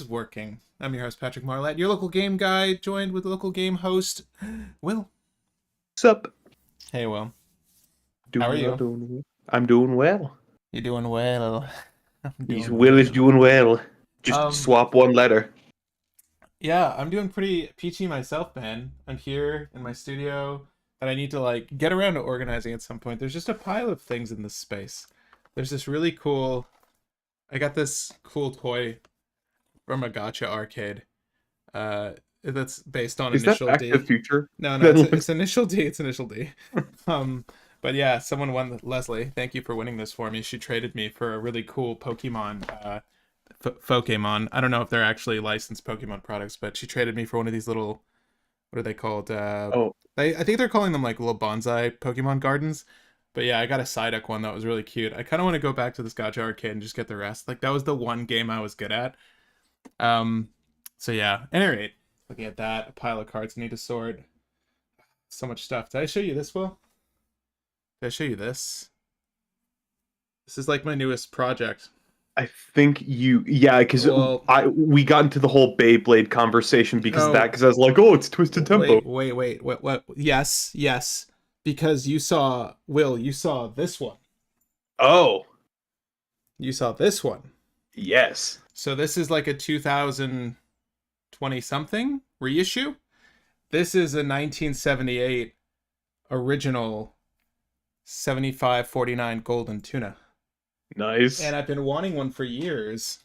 Is working. I'm your host, Patrick Marlette, your local game guy, joined with local game host, Will. What's up? Hey, Will. How are Doing well, you? doing well. I'm doing well. You doing well? I'm He's doing Will is well. doing well. Just Um, swap one letter. yeah, I'm doing pretty peachy myself, man. I'm here in my studio, and I need to like get around to organizing at some point. There's just a pile of things in this space. There's this really cool. I got this cool toy from a gotcha arcade. That's based on Is that Initial Back to the D. Future? No, That it's looks. Initial D. It's Initial D. Um, but yeah, someone won. Leslie, thank you for winning this for me. She traded me for a really cool Pokemon. Pokemon. I don't know if they're actually licensed Pokemon products, but she traded me for one of these little. What are they called? Oh, I think they're calling them like little bonsai Pokemon gardens. But yeah, I got a Psyduck one that was really cute. I kind of want to go back to this Gacha arcade and just get the rest. Like that was the one game I was good at. Um, so yeah. At any rate, looking at that, a pile of cards I need to sort. So much stuff. Did I show you this, Will? Did I show you this? This is like my newest project. I think you. Yeah, because Well, we got into the whole Beyblade conversation because of that. oh, Because I was like, oh, it's Twisted Tempo. what? Yes, yes. Because you saw, Will, you saw this one. Oh, You saw this one. yes. So this is like a 2020 something reissue. This is a 1978 original 7549 golden tuna. Nice. And I've been wanting one for years.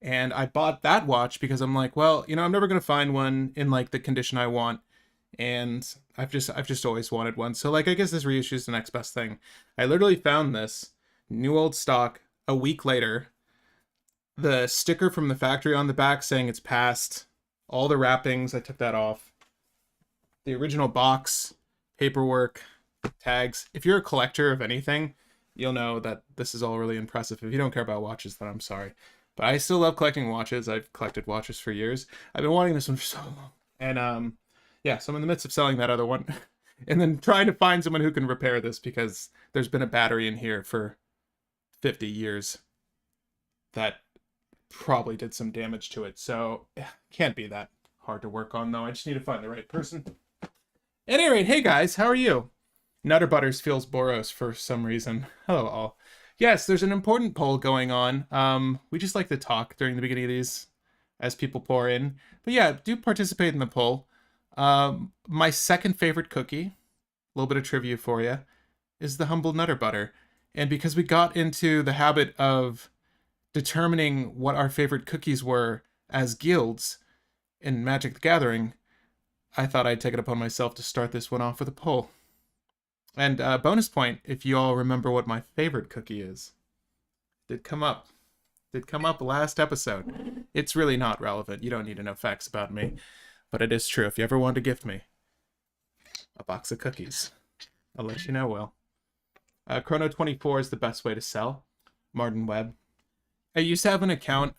And I bought that watch because I'm like, well, I'm never gonna find one in like the condition I want. And I've just always wanted one. So like I guess this reissue is the next best thing. I literally found this new old stock a week later. The sticker from the factory on the back saying it's past. All the wrappings, I took that off. The original box, paperwork, tags. If you're a collector of anything, you'll know that this is all really impressive. If you don't care about watches, then I'm sorry. But I still love collecting watches. I've collected watches for years. I've been wanting this one for so long. And yeah, so I'm in the midst of selling that other one. And then trying to find someone who can repair this because there's been a battery in here for 50 years that probably did some damage to it. So can't be that hard to work on though. I just need to find the right person. At any rate, hey guys, how are you? Nutter Butters feels Boros for some reason. Hello all. Yes, there's an important poll going on. We just like to talk during the beginning of these as people pour in. But yeah, do participate in the poll. My second favorite cookie, a little bit of trivia for you, is the humble Nutter Butter. And because we got into the habit of determining what our favorite cookies were as guilds in Magic the Gathering, I thought I'd take it upon myself to start this one off with a poll. And bonus point, if you all remember what my favorite cookie is. Did come up last episode. It's really not relevant. You don't need to know facts about me. But it is true. If you ever want to gift me a box of cookies, I'll let you know, Will. Chrono 24 is the best way to sell. Martin Webb. I used to have an account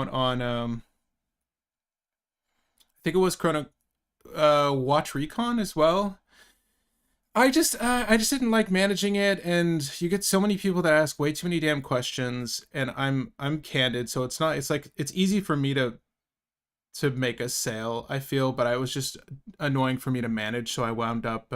on I think it was Chrono Watch Recon as well. I just didn't like managing it, and you get so many people that ask way too many damn questions, and I'm candid, so it's easy for me to make a sale, I feel, but I was just annoying for me to manage, so I wound up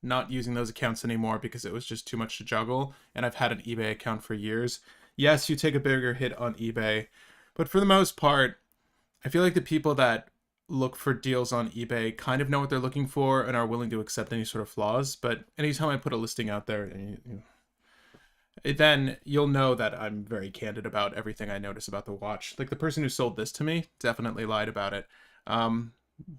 not using those accounts anymore because it was just too much to juggle, and I've had an eBay account for years. Yes, you take a bigger hit on eBay, but for the most part, I feel like the people that look for deals on eBay kind of know what they're looking for and are willing to accept any sort of flaws. But anytime I put a listing out there, then you'll know that I'm very candid about everything I notice about the watch. Like the person who sold this to me definitely lied about it.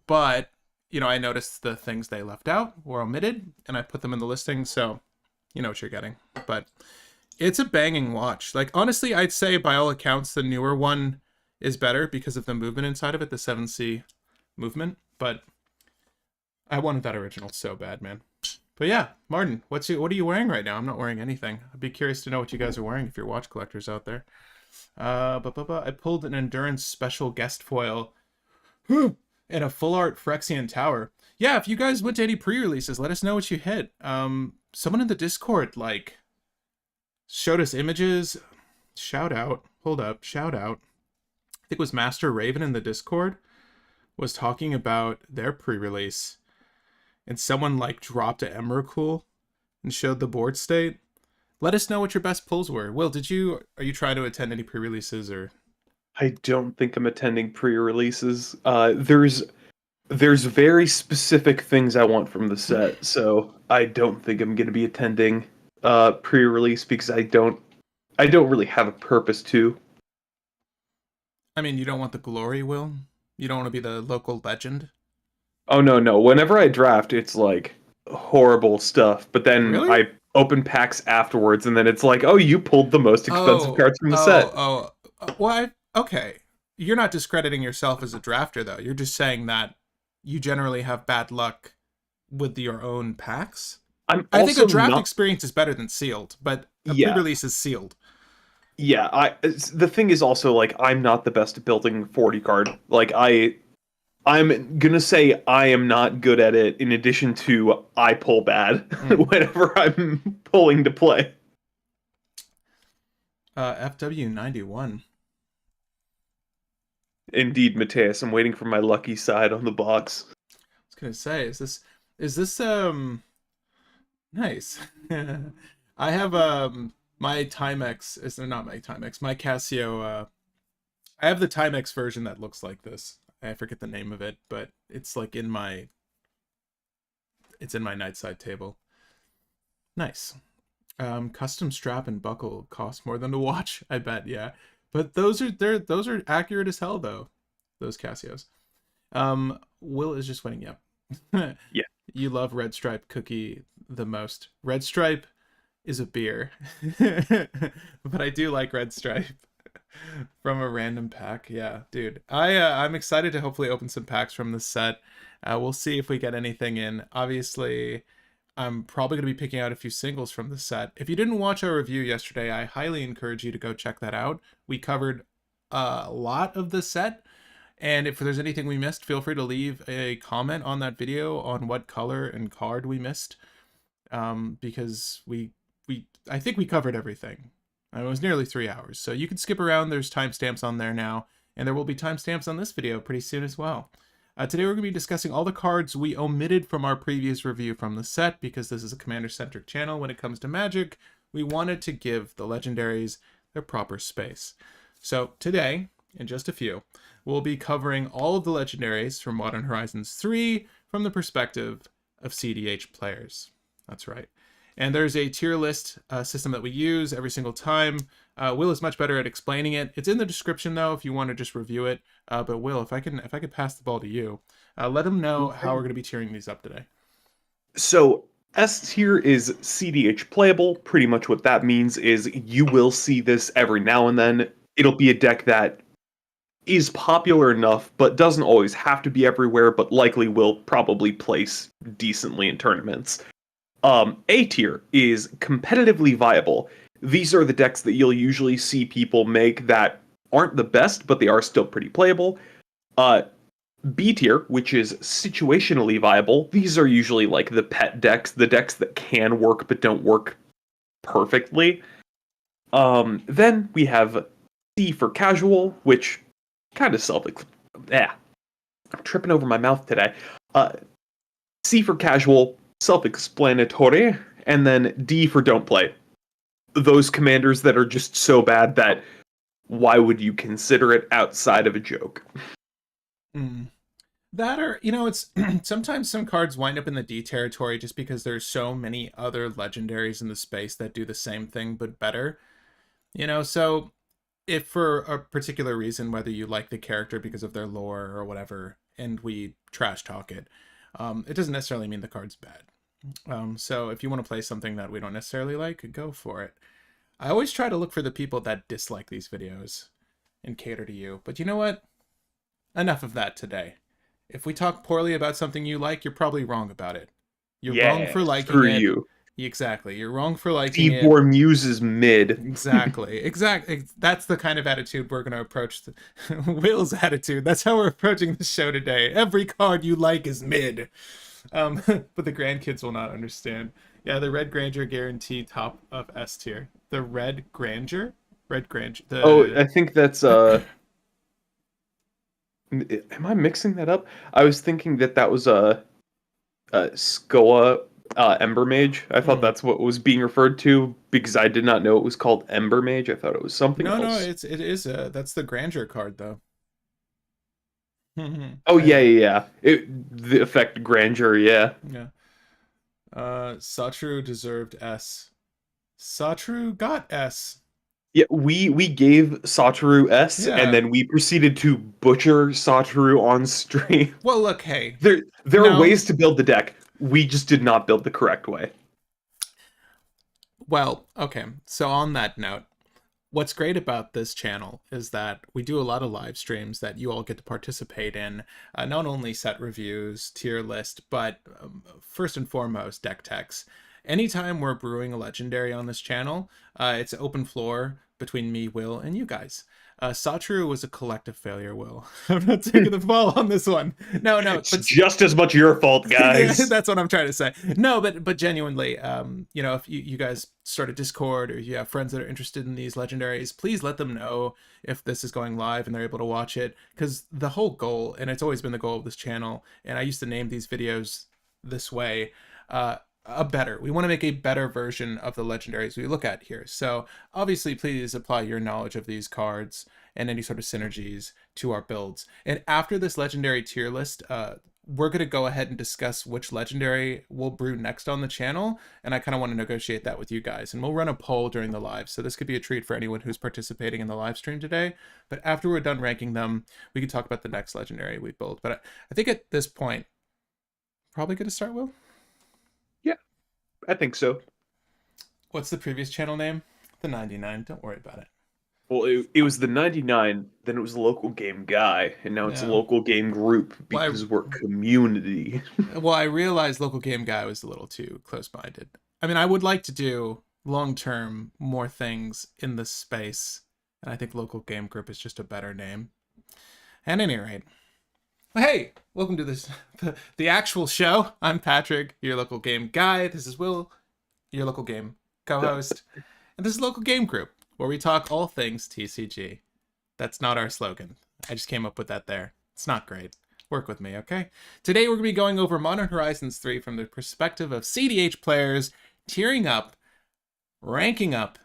But I noticed the things they left out were omitted, and I put them in the listing, so you know what you're getting. But it's a banging watch. Like honestly, I'd say by all accounts the newer one is better because of the movement inside of it, the 7C movement. But I wanted that original so bad, man. But yeah, Martin, what are you wearing right now? I'm not wearing anything. I'd be curious to know what you guys are wearing if you're watch collectors out there. I pulled an Endurance Special Guest Foil and a Full Art Phyrexian Tower. Yeah, if you guys went to any pre-releases, let us know what you hit. Someone in the Discord, showed us images. Shout out. Hold up. Shout out. I think it was Master Raven in the Discord was talking about their pre-release, and someone like dropped a Emrakul and showed the board state. Let us know what your best pulls were. Will, are you trying to attend any pre-releases or? I don't think I'm attending pre-releases. There's very specific things I want from the set, so I don't think I'm going to be attending pre-release because I don't really have a purpose to. I mean, you don't want the glory, Will? You don't want to be the local legend? Oh no. Whenever I draft, it's like horrible stuff, but then Really? I open packs afterwards and then it's like, "Oh, you pulled the most expensive cards from the set." Well, okay. You're not discrediting yourself as a drafter, though. You're just saying that you generally have bad luck with your own packs. I think a draft experience is better than sealed, but a pre-release is sealed. Yeah, the thing is also like I'm not the best at building 40 card. Like I'm gonna say I am not good at it. In addition to I pull bad whenever I'm pulling to play. FW91. Indeed, Mateus. I'm waiting for my lucky side on the box. I was gonna say, is this nice? I have my Timex is not my Timex, my Casio. I have the Timex version that looks like this. I forget the name of it, but it's like in my nightside table. Nice. Custom strap and buckle cost more than the watch, I bet. Yeah, but those are accurate as hell though. Those Casios. Will is just winning. Yeah. Yeah. You love Red Stripe cookie the most. Red Stripe is a beer, but I do like Red Stripe from a random pack. Yeah, dude. I'm excited to hopefully open some packs from this set. We'll see if we get anything in. Obviously, I'm probably going to be picking out a few singles from the set. If you didn't watch our review yesterday, I highly encourage you to go check that out. We covered a lot of the set, and if there's anything we missed, feel free to leave a comment on that video on what color and card we missed, because I think we covered everything. It was nearly 3 hours, so you can skip around. There's timestamps on there now, and there will be timestamps on this video pretty soon as well. Today we're going to be discussing all the cards we omitted from our previous review from the set, because this is a Commander-centric channel when it comes to Magic. We wanted to give the Legendaries their proper space. So today, in just a few, we'll be covering all of the Legendaries from Modern Horizons 3 from the perspective of cEDH players. That's right. And there's a tier list system that we use every single time. Will is much better at explaining it. It's in the description though, if you want to just review it. But Will, if I could pass the ball to you, let them know how we're going to be tiering these up today. So S tier is cEDH playable. Pretty much what that means is you will see this every now and then. It'll be a deck that is popular enough, but doesn't always have to be everywhere, but likely will probably place decently in tournaments. A tier is competitively viable. These are the decks that you'll usually see people make that aren't the best, but they are still pretty playable. B tier, which is situationally viable. These are usually like the pet decks, the decks that can work but don't work perfectly. Then we have C for casual, which kind of I'm tripping over my mouth today. C for casual, self-explanatory, and then D for don't play. Those commanders that are just so bad that why would you consider it outside of a joke? That are, it's sometimes some cards wind up in the D territory just because there's so many other legendaries in the space that do the same thing but better. So if for a particular reason, whether you like the character because of their lore or whatever, and we trash talk it, it doesn't necessarily mean the card's bad. So if you want to play something that we don't necessarily like, go for it. I always try to look for the people that dislike these videos and cater to you. But you know what? Enough of that today. If we talk poorly about something you like, you're probably wrong about it. You're wrong for liking screw it. You. Exactly. You're wrong for liking it. Steve Muse is mid. Exactly. That's the kind of attitude we're going to approach. Will's attitude. That's how we're approaching the show today. Every card you like is mid. But the grandkids will not understand. Yeah, the Red Grandeur guarantee top of S tier. The Red Grandeur? Red Grandeur. Oh, The I think that's am I mixing that up? I was thinking that that was a Skoa Ember Mage. I thought Hmm. that's what was being referred to because I did not know it was called Ember Mage. I thought it was something No, else. it is that's the Grandeur card though. Oh I, yeah, yeah, yeah. The effect grandeur, yeah. yeah. Satru deserved S. Satru got S. Yeah, we gave Satoru S and Yeah. then we proceeded to butcher Satoru on stream. Well, look, hey. There are No. ways to build the deck. We just did not build the correct way. Well, okay. So on that note, what's great about this channel is that we do a lot of live streams that you all get to participate in, not only set reviews, tier list, but first and foremost, deck techs. Anytime we're brewing a legendary on this channel, it's open floor between me, Will, and you guys. Satru was a collective failure, Will. I'm not taking the fall on this one. No, It's but just as much your fault, yeah, guys. that's what I'm trying to say. No, but genuinely, you know, if you guys start a Discord or you have friends that are interested in these legendaries, please let them know if this is going live and they're able to watch it. Because the whole goal, and it's always been the goal of this channel, and I used to name these videos this way, we want to make a better version of the legendaries we look at here. So obviously, please apply your knowledge of these cards and any sort of synergies to our builds. And after this legendary tier list, we're going to go ahead and discuss which legendary we'll brew next on the channel, and I kind of want to negotiate that with you guys, and we'll run a poll during the live, so this could be a treat for anyone who's participating in the live stream today. But after we're done ranking them, we can talk about the next legendary we build. But I think at this point, probably going to start, Will? Yeah, I think so. What's the previous channel name? The 99. Don't worry about it. Well, it was the 99, then it was local game guy, and now it's Yeah. local game group Well, because we're community. I realized local game guy was a little too close-minded. I mean, I would like to do long-term more things in this space, and I think local game group is just a better name. At any rate, hey, welcome to the actual show. I'm Patrick, your local game guy. This is Will, your local game co-host, and this is local game group where we talk all things TCG. That's not our slogan. I just came up with that there. It's not great. Work with me, okay? Today we're going to be going over Modern Horizons 3 from the perspective of cEDH players, tiering up, ranking up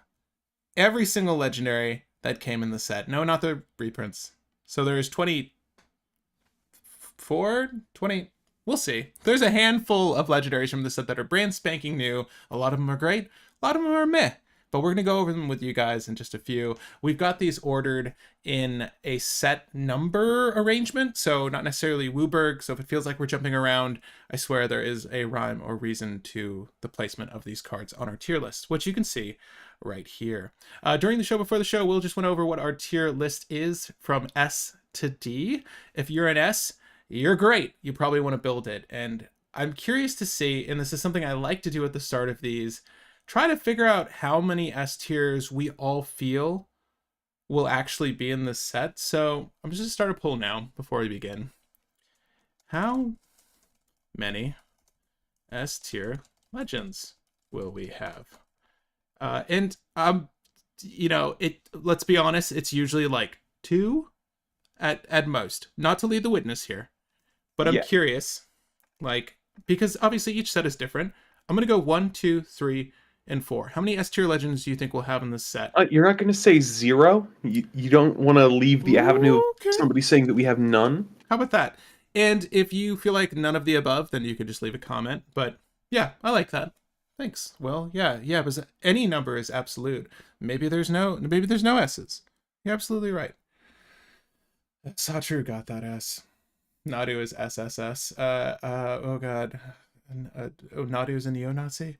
every single legendary that came in the set. No, not the reprints. So there's 24, 20, we'll see. There's a handful of legendaries from the set that are brand spanking new. A lot of them are great, a lot of them are meh. But we're going to go over them with you guys in just a few. We've got these ordered in a set number arrangement, so not necessarily Wooburg. So if it feels like we're jumping around, I swear there is a rhyme or reason to the placement of these cards on our tier list, which you can see right here. During the show, before the show, Will just went over what our tier list is from S to D. If you're an S, you're great. You probably want to build it. And I'm curious to see, and this is something I like to do at the start of these, try to figure out how many S tiers we all feel will actually be in this set. So I'm just going to start a poll now before we begin. How many S tier legends will we have? You know, let's be honest, it's usually like 2 at most. Not to lead the witness here, but I'm Yeah. curious, like, because obviously each set is different. I'm going to go 1, 2, 3, and 4. How many S tier legends do you think we'll have in this set? You're not going to say 0? You don't want to leave the avenue of Okay. somebody saying that we have none? How about that? And if you feel like none of the above, then you could just leave a comment. But yeah, I like that. Thanks. Well, yeah, because any number is absolute. Maybe there's no S's. You're absolutely right. Satru got that S. Nadu is SSS. Oh god. Nadu is a neo-Nazi?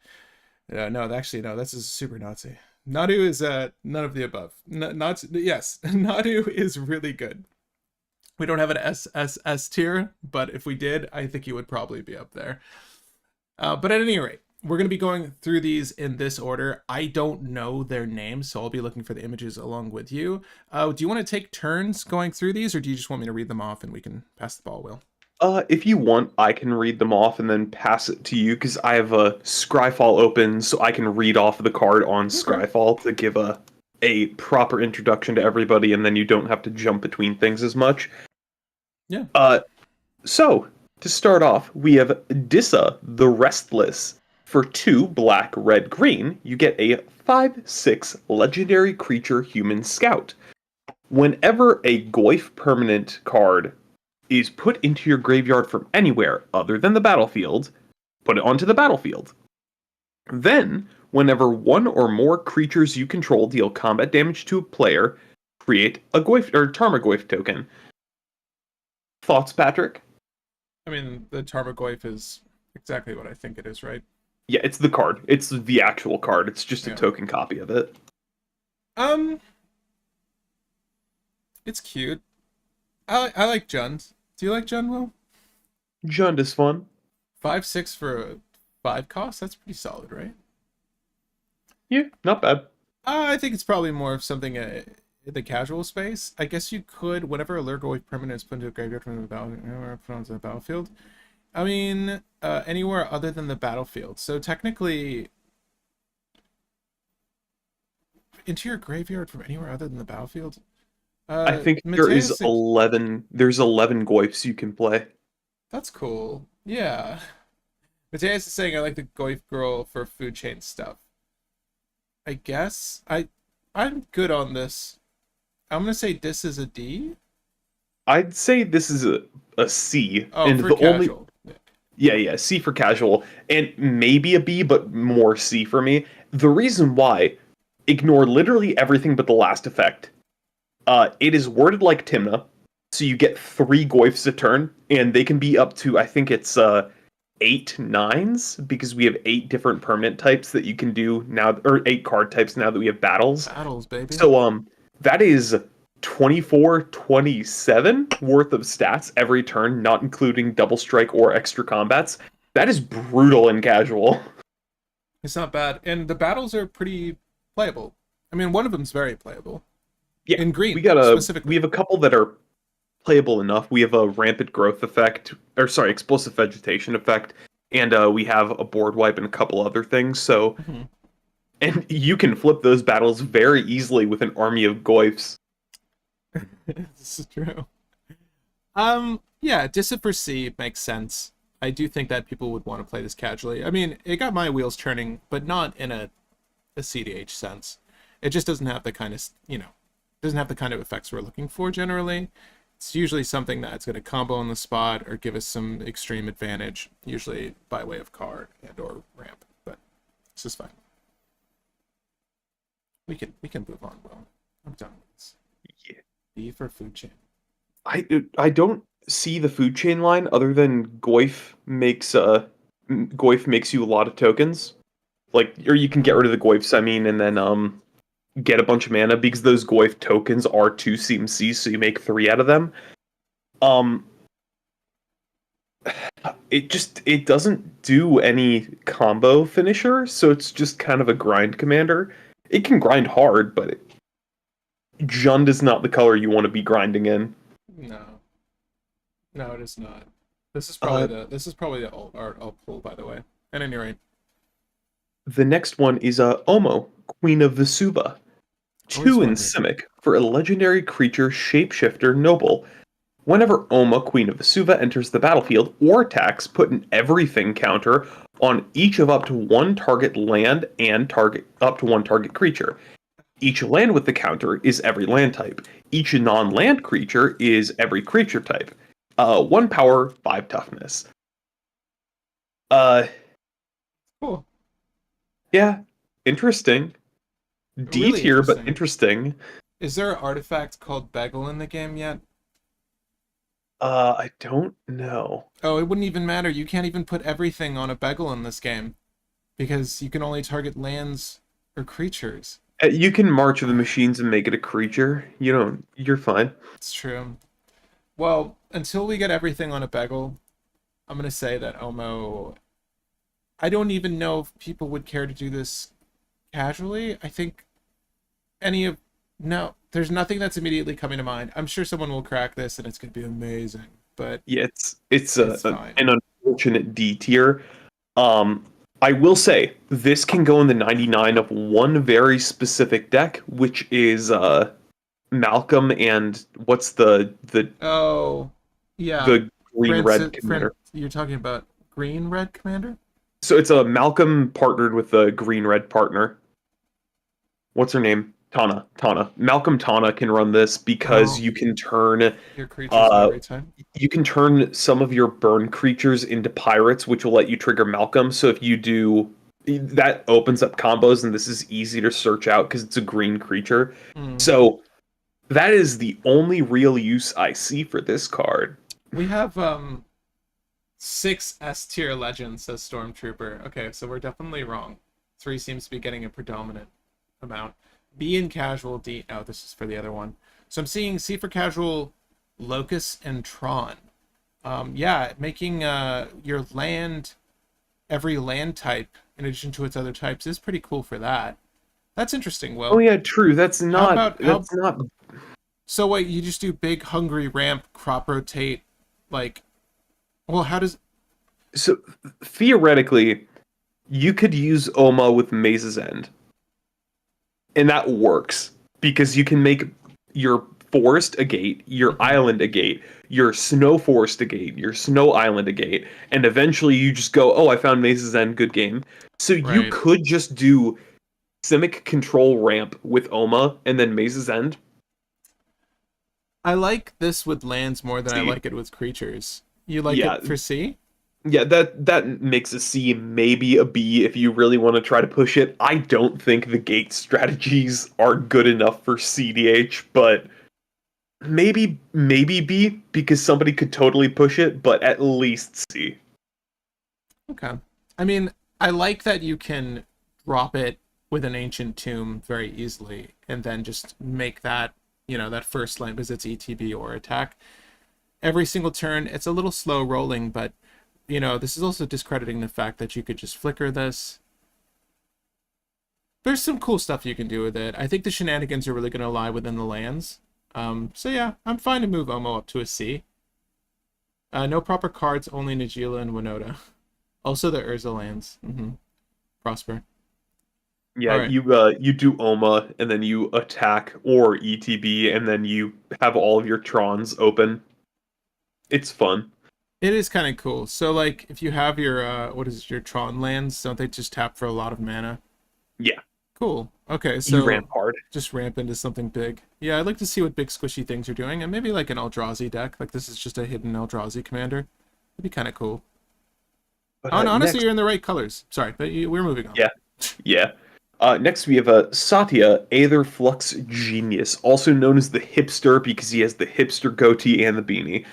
No, actually, no, that's a super Nazi. Nadu is none of the above. Yes, Nadu is really good. We don't have an SSS tier, but if we did, I think he would probably be up there. But at any rate, we're going to be going through these in this order. I don't know their names, so I'll be looking for the images along with you. Do you want to take turns going through these, or do you just want me to read them off and we can pass the ball, Will? If you want, I can read them off and then pass it to you because I have a Scryfall open, so I can read off the card on Okay. Scryfall to give a proper introduction to everybody, and then you don't have to jump between things as much. Yeah. So to start off, we have Dissa the Restless. For 2 black, red, green, you get a 5/6 legendary creature human scout. Whenever a Goyf permanent card is put into your graveyard from anywhere other than the battlefield, put it onto the battlefield. Then, whenever one or more creatures you control deal combat damage to a player, create a Goyf or Tarmogoyf token. Thoughts, Patrick? I mean, the Tarmogoyf is exactly what I think it is, right? Yeah, it's the card. It's the actual card. It's just a Yeah. token copy of it. Um, it's cute. I like Jund. Do you like Jund, Will? Jund is fun. 5/6 for a 5 cost? That's pretty solid, right? Yeah, not bad. I think it's probably more of something in the casual space. I guess you could, whenever a Lurgoy permanent is put into a graveyard from the put onto the battlefield. I mean, anywhere other than the battlefield. So technically, into your graveyard from anywhere other than the battlefield. I think there is Mateus, 11. There's 11 Goyfs you can play. that's cool. Yeah. Mateus is saying I like the Goyf girl for food chain stuff. I guess I'm good on this. I'm gonna say this is a D. I'd say this is a C, Oh, and for the only casual. yeah, C for casual, and maybe a B, but more C for me. The reason why, ignore literally everything but the last effect. It is worded like Timna, so you get 3 Goyfs a turn, and they can be up to, I think it's 8 nines, because we have 8 different permanent types that you can do now, or 8 card types now that we have battles. Battles, baby. So that is 24/27 worth of stats every turn, not including double strike or extra combats. That is brutal in casual. It's not bad, and the battles are pretty playable. I mean, one of them's very playable. Yeah, In green, we specifically. have a couple that are playable enough. We have a rampant growth effect, or sorry, explosive vegetation effect, and we have a board wipe and a couple other things. So, Mhm. and you can flip those battles very easily with an army of Goyfs. This is true. Yeah, Dissa for C makes sense. I do think that people would want to play this casually. I mean, it got my wheels turning, but not in a cEDH sense. It just doesn't have the kind of, doesn't have the kind of effects we're looking for generally. It's usually something that's going to combo on the spot or give us some extreme advantage, usually by way of card and or ramp. But this is fine. We can move on, Will. I'm done with this. Yeah. B for food chain. I don't see the food chain line other than Goyf makes you a lot of tokens. Like, or you can get rid of the Goyfs, I mean, and then get a bunch of mana because those Goyf tokens are 2 CMCs, so you make 3 out of them. Um it doesn't do any combo finisher, so it's just kind of a grind commander. It can grind hard, but Jund is not the color you want to be grinding in. No. No, it is not. This is Uh, probably the alt pull, by the way. At any rate. the next one is Omo, Queen of Vesuva. Always 2 in wondered. Simic for a legendary creature shapeshifter noble. Whenever Oma, Queen of Vesuva, enters the battlefield or attacks, put an everything counter on each of up to 1 target land and target up to 1 target creature. Each land with the counter is every land type. Each non-land creature is every creature type. 1 power, 5 toughness. Uh, Cool. yeah, interesting. D Really tier, but interesting. interesting. Is there an artifact called Bagel in the game yet? I don't know. Oh, it wouldn't even matter. You can't even put everything on a Bagel in this game. Because you can only target lands or creatures. You can march the machines and make it a creature. You're fine. It's true. Well, until we get everything on a Bagel, I'm going to say that Omo... I don't even know if people would care to do this casually. I think no, there's nothing that's immediately coming to mind. I'm sure someone will crack this and it's going to be amazing. but Yeah, it's it's fine. an unfortunate D tier. I will say this can go in the 99 of one very specific deck, which is Malcolm and what's Oh, yeah. the green red commander. You're talking about green red commander? So it's a Malcolm partnered with a green red partner. What's her name? Tana. Malcolm Tana can run this because Oh, you can turn your creatures uh every time. some of your burn creatures into pirates, which will let you trigger Malcolm. So if you do that opens up combos, and this is easy to search out because it's a green creature. Hmm. So that is the only real use I see for this card. We have 6 S tier legends, says Stormtrooper. Okay, so we're definitely wrong. 3 seems to be getting a predominant amount. B in casual, D. Oh, this is for the other one. So I'm seeing C for casual, Locus, and Tron. Yeah, making your land, every land type in addition to its other types is pretty cool for that. That's interesting. Oh Well, yeah, true. how about how? That's not So wait, you just do big hungry ramp, crop rotate, like? Well, how does? so theoretically you could use Oma with Maze's End. And that works because you can make your forest a gate, your Mhm. island a gate, your snow forest a gate, your snow island a gate, and eventually you just go, "Oh, I found Maze's End, good game." So you Right. could just do Simic control ramp with Oma and then Maze's End. I like this with lands more than I See, like it with creatures. You like yeah, it for C? yeah, that makes a C, maybe a B if you really want to try to push it. I don't think the gate strategies are good enough for CDH, but maybe B because somebody could totally push it, but at least C. Okay. I mean, I like that you can drop it with an ancient tomb very easily, and then just make that, that first land because it's ETB or attack every single turn. It's a little slow rolling, but this is also discrediting the fact that you could just flicker this. There's some cool stuff you can do with it. I think the shenanigans are really going to lie within the lands. So yeah, I'm fine to move Omo up to a C. No proper cards, only Najila and Winota. Also the Urza lands. Prosper. Yeah, All right. you do Oma and then you attack or ETB and then you have all of your Trons open. It's fun. It is kind of cool. So like, if you have your what is it, your Tron lands, don't they just tap for a lot of mana? Yeah, Cool. Okay, you ramp so hard. just ramp into something big. Yeah, I'd like to see what big squishy things you're doing, and maybe like an Eldrazi deck. Like this is just a hidden Eldrazi commander. It'd be kind of cool. But Oh, and honestly, next, you're in the right colors. Sorry, but we're moving on. yeah, yeah. Next we have Satya, Aetherflux Genius, also known as the Hipster because he has the hipster goatee and the beanie.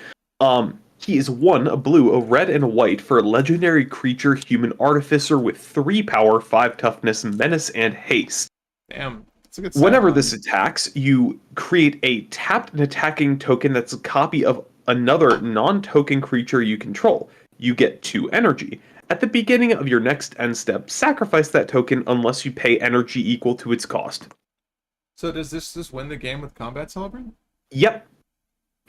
He is a blue, a red, and a white for a legendary creature human artificer with 3 power, 5 toughness, menace, and haste. Damn, it's a good setup Whenever on this him. attacks, you create a tapped and attacking token that's a copy of another non-token creature you control. You get 2 energy. At the beginning of your next end step, sacrifice that token unless you pay energy equal to its cost. So does this just win the game with Combat Celebrant? Yep.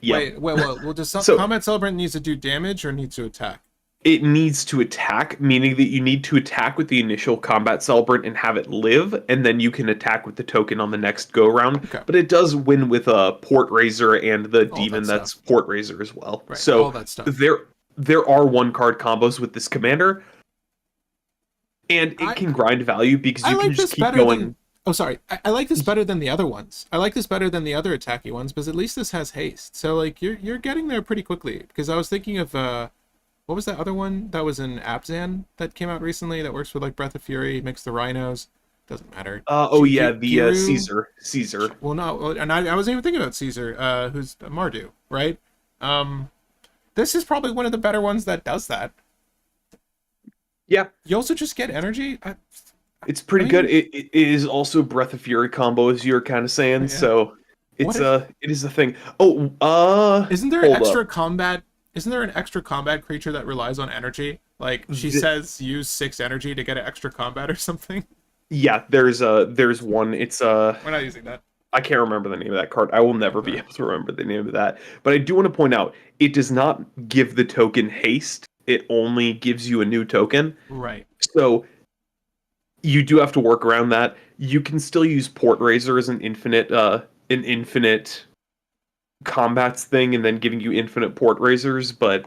Yep. Wait. Well, does So Combat Celebrant needs to do damage or needs to attack? it needs to attack, meaning that you need to attack with the initial combat celebrant and have it live, and then you can attack with the token on the next go round. Okay, But it does win with a Port Raiser and the all that demon that's stuff. Port Raiser as well. Right, all So that stuff. there are 1 card combos with this commander, and it I can grind value because I you can like just this keep better going. than. Oh, sorry. I like this better than the other ones. I like this better than the other attacky ones because at least this has haste. So like you're getting there pretty quickly. Because I was thinking of what was that other one that was in Abzan that came out recently that works with like Breath of Fury, makes the rhinos. Doesn't matter. Oh yeah, the Giru. Caesar. Well, no, and I wasn't even thinking about Caesar, who's Mardu, right? This is probably one of the better ones that does that. Yeah, You also just get energy. it's pretty I good. mean, It is also Breath of Fury combo, as you're kind of saying. yeah. So What if it is a thing. Oh, isn't there hold up. extra combat? Isn't there an extra combat creature that relies on energy? Like she Th- says, use 6 energy to get an extra combat or something. yeah, there's one. It's We're not using that. I can't remember the name of that card. I will never be Okay. able to remember the name of that. But I do want to point out, it does not give the token haste. It only gives you a new token. Right. So you do have to work around that. You can still use Port Razor as an infinite combats thing, and then giving you infinite Port Razors. But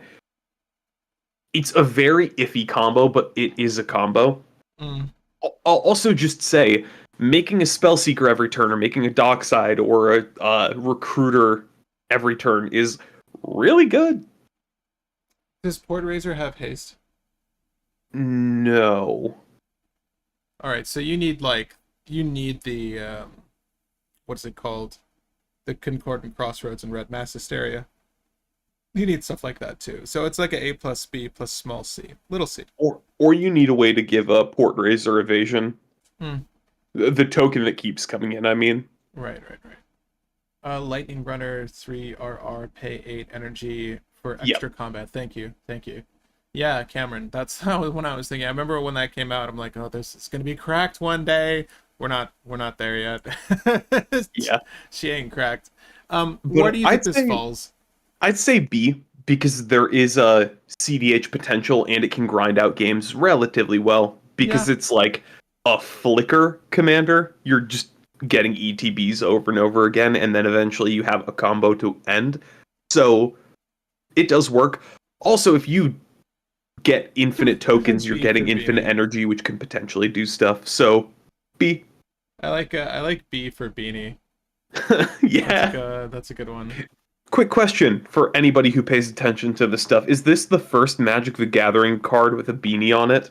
it's a very iffy combo. But it is a combo. Mm. I'll also just say, making a spell seeker every turn, or making a dockside or a recruiter every turn is really good. Does Port Razor have haste? No. All right, so you need like you need the what's it called? The Concordant Crossroads and Red Mass Hysteria. You need stuff like that too. So it's like a A plus B plus small c, little c. Or you need a way to give a Port Razor evasion. Hmm. The token that keeps coming in, I mean. Right, right, right. Lightning Runner 3 RR, pay 8 energy for Yep. extra combat. Thank you, thank you. Yeah, Cameron, that's how when I was thinking. I remember when that came out. I'm like, oh, this is gonna be cracked one day. We're not there yet. Yeah. She ain't cracked. Where But do you think this falls? I'd say B because there is a CDH potential and it can grind out games relatively well Yeah, because it's like a flicker commander. You're just getting ETBs over and over again, and then eventually you have a combo to end. So it does work. Also, if you get infinite tokens, you're B for getting infinite Beanie. energy, which can potentially do stuff. So B. I like B for Beanie. Yeah. That's a good one. Quick question for anybody who pays attention to this stuff. Is this the first Magic the Gathering card with a beanie on it?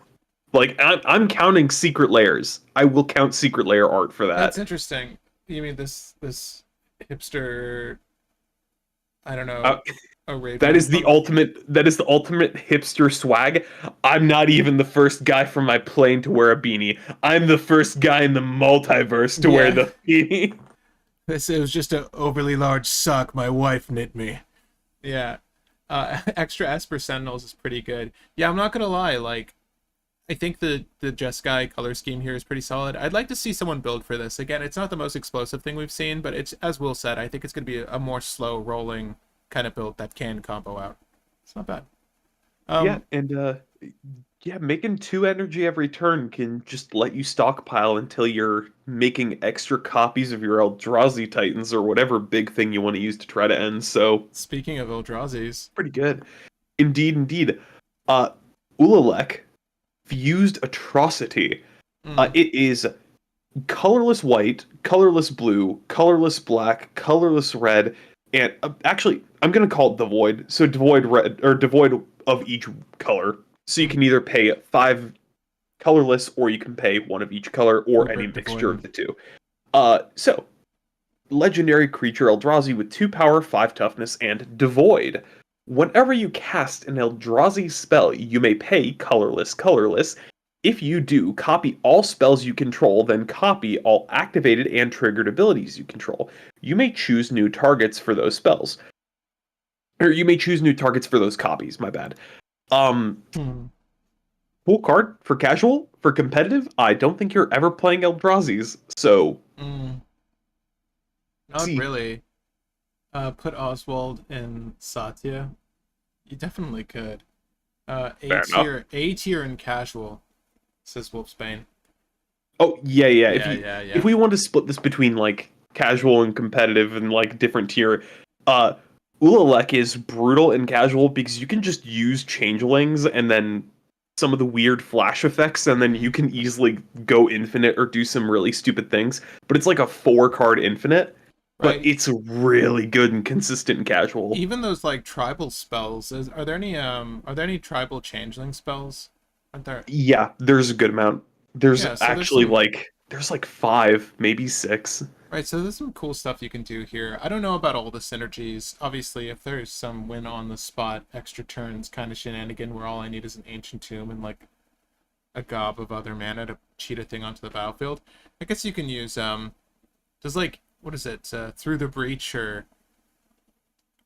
Like, I'm counting Secret Layers. I will count Secret Layer art for That's that. interesting. You mean this hipster? I don't Uh, know, that Arabian is the punk. ultimate hipster swag. I'm not even the first guy from my plane to wear a beanie. I'm the first guy in the multiverse to wear Yeah, the beanie. this it was just an overly large sock my wife knit me. Yeah, extra Esper Sentinels is pretty good. Yeah, I'm not gonna lie. Like, I think the Jeskai color scheme here is pretty solid. I'd like to see someone build for this. Again, it's not the most explosive thing we've seen, but it's as Will said. I think it's gonna be a more slow rolling kind of build that can combo out. It's not bad. Yeah, Um, and yeah, making 2 energy every turn can just let you stockpile until you're making extra copies of your Eldrazi Titans or whatever big thing you want to use to try to end. So Speaking of Eldrazi's, pretty good. Indeed, indeed. Uh Ulalek, Fused Atrocity. mm, It is colorless white, colorless blue, colorless black, colorless red, and actually, I'm gonna call it devoid. So devoid red or devoid of each color. So you mm, can either pay 5 colorless, or you can pay one of each color, or any mixture devoid. of the two. So legendary creature Eldrazi with 2 power, 5 toughness, and devoid. Whenever you cast an Eldrazi spell, you may pay colorless, colorless. If you do, copy all spells you control, then copy all activated and triggered abilities you control. You may choose new targets for those spells. Or you may choose new targets for those copies, my bad. Um, Hmm. Cool card for casual, for competitive. I don't think you're ever playing Eldrazi's, so Mm, not see. really. Put Oswald in Satya. You definitely could. Fair enough. A tier in casual, says Wolfsbane. Oh yeah, yeah. Yeah, yeah, If yeah. we want to split this between like casual and competitive and like different tier, uh Ulalek is brutal and casual because you can just use changelings and then some of the weird flash effects, and then you Mm, can easily go infinite or do some really stupid things. But it's like a 4 card infinite, but right. it's really good and consistent and casual. Even those like tribal spells. Are there any tribal changeling spells? Aren't there? Yeah, there's a good amount. There's Yeah. So there's actually some. like there's like 5, maybe 6. Right, so there's some cool stuff you can do here. I don't know about all the synergies. Obviously, if there's some win on the spot, extra turns kind of shenanigan where all I need is an ancient tomb and like a gob of other mana to cheat a thing onto the battlefield. I guess you can use does like what is it? Through the breach, or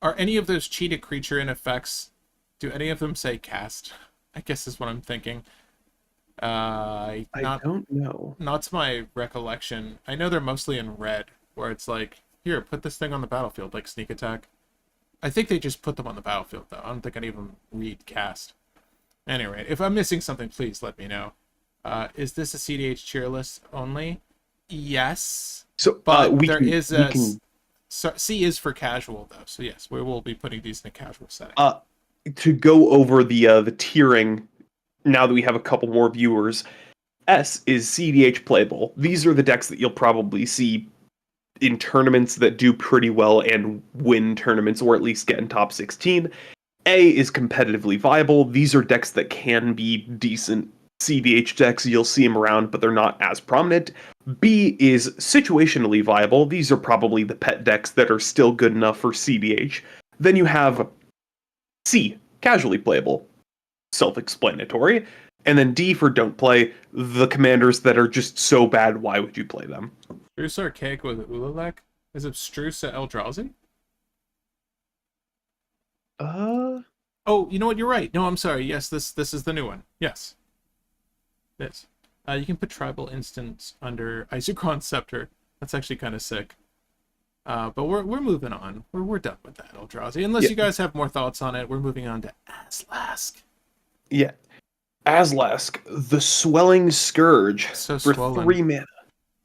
are any of those cheated creature in effects, do any of them say cast? I guess is what I'm thinking. I Not don't know. not to my recollection. I know they're mostly in red. where it's like, here, put this thing on the battlefield, like sneak attack. I think they just put them on the battlefield, though. I don't think any of them read cast. Anyway, if I'm missing something, please let me know. Is this a cEDH tier list only? Yes. So But we there can, is we a... can C is for casual, though. So yes, we will be putting these in a casual setting. to go over the tiering now that we have a couple more viewers. S is cEDH playable. These are the decks that you'll probably see in tournaments that do pretty well and win tournaments, or at least get in top 16. A is competitively viable. These are decks that can be decent cEDH decks. You'll see them around, but they're not as prominent. B is situationally viable. These are probably the pet decks that are still good enough for cEDH. Then you have C, casually playable. Self-explanatory. And then D for don't play, the commanders that are just so bad, why would you play them? Struce Archaic with Ulamog? Is it Struce Eldrazi? Oh, you know what? You're right. No, I'm sorry. Yes, this is the new one. Yes. This. You can put tribal instants under Isochron Scepter. That's actually kind of sick. But we're moving on. We're done with that, Eldrazi. Unless you guys have more thoughts on it, we're moving on to Aslask. Yeah. Aslask, the Swelling Scourge. So for swollen. 3 mana.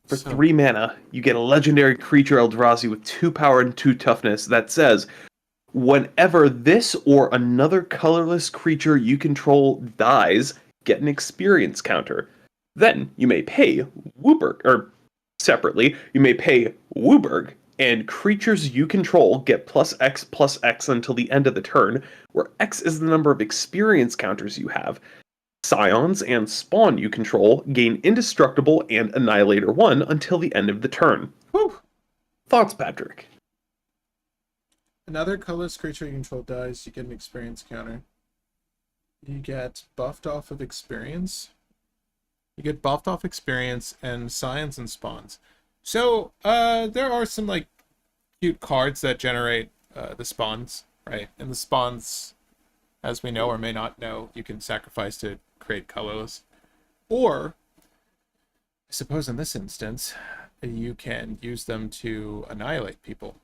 For 3 mana, you get a legendary creature Eldrazi with 2 power and 2 toughness that says, whenever this or another colorless creature you control dies, get an experience counter. Then you may pay Wooburg, or separately, you may pay Wooburg, and creatures you control get +X until the end of the turn, where X is the number of experience counters you have. Scions and Spawn you control gain Indestructible and Annihilator 1 until the end of the turn. Whew. Thoughts, Patrick? Another colorless creature you control dies, you get an experience counter. You get buffed off of experience. You get buffed off experience and Scions and Spawns. So, there are some, like, cute cards that generate the Spawns, right? And the Spawns, as we know or may not know, you can sacrifice to create colorless. Or, I suppose in this instance, you can use them to annihilate people.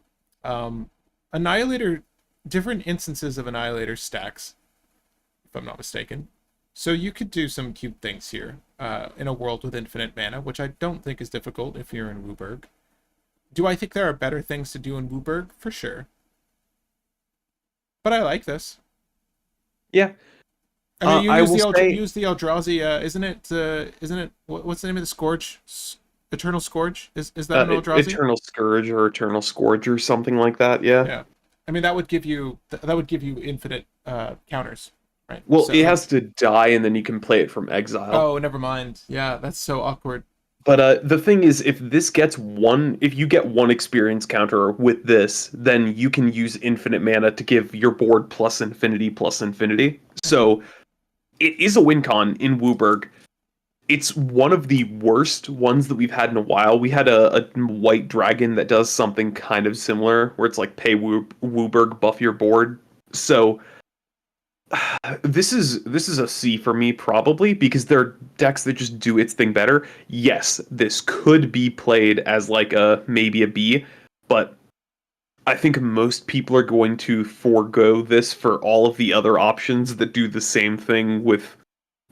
Annihilator, different instances of Annihilator stacks, if I'm not mistaken. So you could do some cute things here in a world with infinite mana, which I don't think is difficult if you're in Wooburg. Do I think there are better things to do in Wooburg? For sure. But I like this. Yeah. I mean, use the Eldrazi. Isn't it? What's the name of the Scourge? Eternal Scourge? Is that an Eldrazi? Eternal Scourge or Eternal Scourge or something like that. Yeah. Yeah. I mean, that would give you infinite counters, right? Well, So, it has to die, and then you can play it from exile. Oh, never mind. Yeah, that's so awkward. But the thing is, if you get one experience counter with this, then you can use infinite mana to give your board plus infinity. So it is a win con in Wooburg. It's one of the worst ones that we've had in a while. We had a white dragon that does something kind of similar, where it's like pay Wooburg, buff your board. So this is a C for me, probably, because there are decks that just do its thing better. Yes, this could be played as like maybe a B, but I think most people are going to forego this for all of the other options that do the same thing with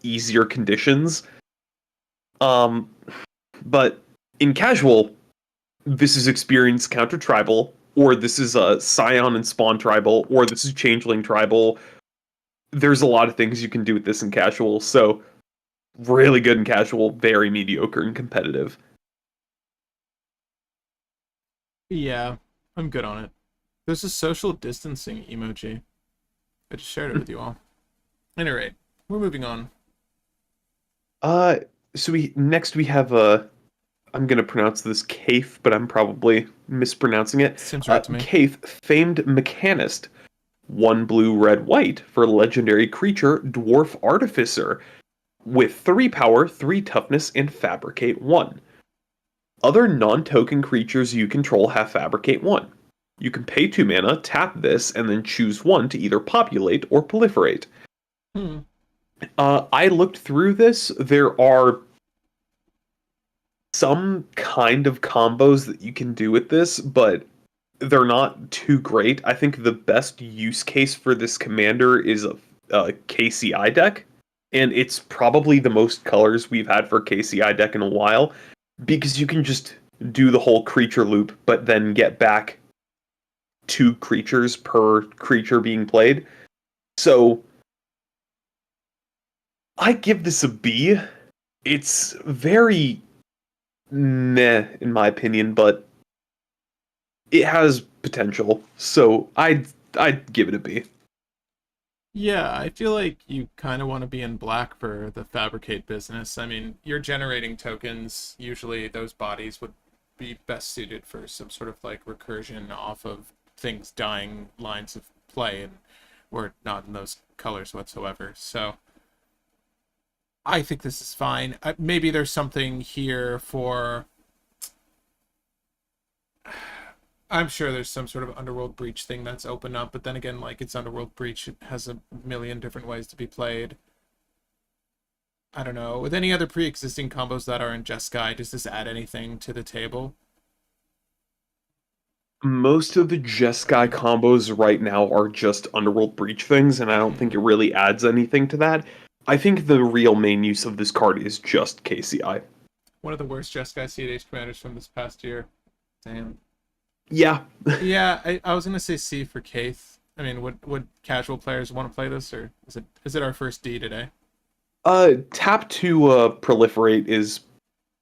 easier conditions. But in casual, this is experience counter tribal, or this is a Scion and Spawn tribal, or this is Changeling tribal. There's a lot of things you can do with this in casual, so really good in casual, very mediocre in competitive. Yeah, I'm good on it. There's a social distancing emoji. I just shared it with you all. At any rate, we're moving on. So we have I'm gonna pronounce this Kaith, but I'm probably mispronouncing it. Seems right to me. Kaith, famed mechanist. 1 blue, red, white for legendary creature Dwarf Artificer with 3 power, 3 toughness, and Fabricate 1. Other non-token creatures you control have Fabricate 1. You can pay 2 mana, tap this, and then choose 1 to either populate or proliferate. I looked through this. There are some kind of combos that you can do with this, but they're not too great. I think the best use case for this commander is a KCI deck, and it's probably the most colors we've had for KCI deck in a while, because you can just do the whole creature loop, but then get back 2 creatures per creature being played. So I give this a B. It's very meh in my opinion, but it has potential. So I'd give it a B. Yeah, I feel like you kind of want to be in black for the fabricate business. I mean, you're generating tokens. Usually those bodies would be best suited for some sort of like recursion off of things dying lines of play, and we're not in those colors whatsoever. So I think this is fine. Maybe there's something here for. I'm sure there's some sort of Underworld Breach thing that's open up, but then again, like, it's Underworld Breach. It has a million different ways to be played. I don't know. With any other pre-existing combos that are in Jeskai, does this add anything to the table? Most of the Jeskai combos right now are just Underworld Breach things, and I don't think it really adds anything to that. I think the real main use of this card is just KCI. One of the worst Jeskai cEDH commanders from this past year. Damn. Yeah. Yeah, I was gonna say C for Kaith. I mean, would casual players want to play this, or is it our first D today? Tap to proliferate is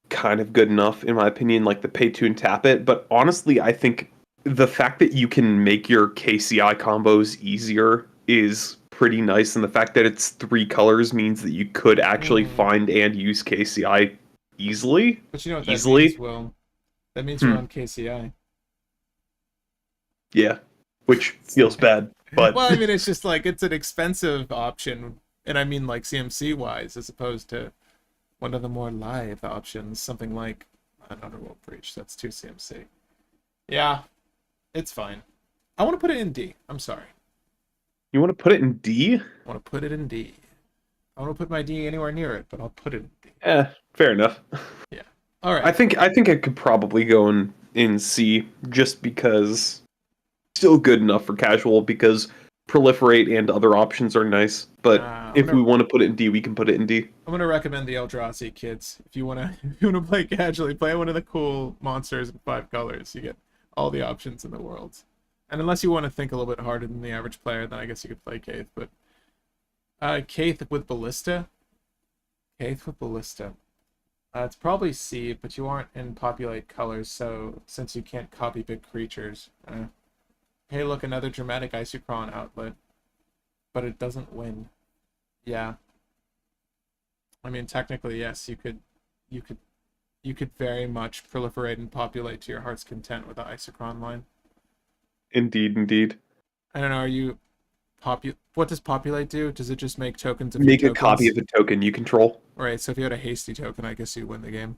kind of good enough in my opinion, like the pay to and tap it, but honestly I think the fact that you can make your KCI combos easier is pretty nice, and the fact that it's 3 colors means that you could actually find and use KCI easily. But you know what that means, Will? That means we're on KCI. Yeah, which feels bad, but well, I mean, it's just like it's an expensive option, and I mean like CMC wise, as opposed to one of the more live options, something like an Underworld Breach. That's 2 CMC. Yeah, it's fine. I want to put it in D. I'm sorry. You want to put it in D? I want to put it in D. I want to put my D anywhere near it, but I'll put it in D. Fair enough. Yeah. All right. I think I could probably go in C just because still good enough for casual, because proliferate and other options are nice. But if we want to put it in D, we can put it in D. I'm gonna recommend the Eldrazi, kids. If you wanna play casually, play one of the cool monsters in 5 colors. You get all the options in the world. And unless you want to think a little bit harder than the average player, then I guess you could play Kaith. But Kaith with Ballista. Kaith with Ballista. It's probably C, but you aren't in populate colors, so since you can't copy big creatures. Hey, look, another dramatic Isochron outlet. But it doesn't win. Yeah. I mean, technically, yes, you could very much proliferate and populate to your heart's content with the Isochron line. Indeed. I don't know, are you what does populate do? Does it just make tokens of make your a tokens? copy of a token you control? Right, so if you had a hasty token, I guess you'd win the game.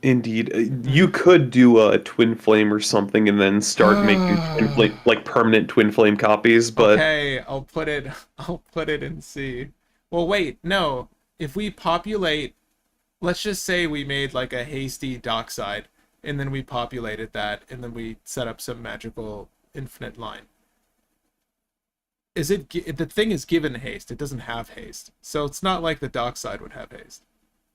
Indeed. You could do a Twin Flame or something and then start making Twin Flame, like permanent Twin Flame copies, but okay, I'll put it in C. Well, wait, no. If we populate, let's just say we made like a hasty Dockside, and then we populated that, and then we set up some magical infinite line. Is it the thing is given haste? It doesn't have haste, so it's not like the Dockside would have haste.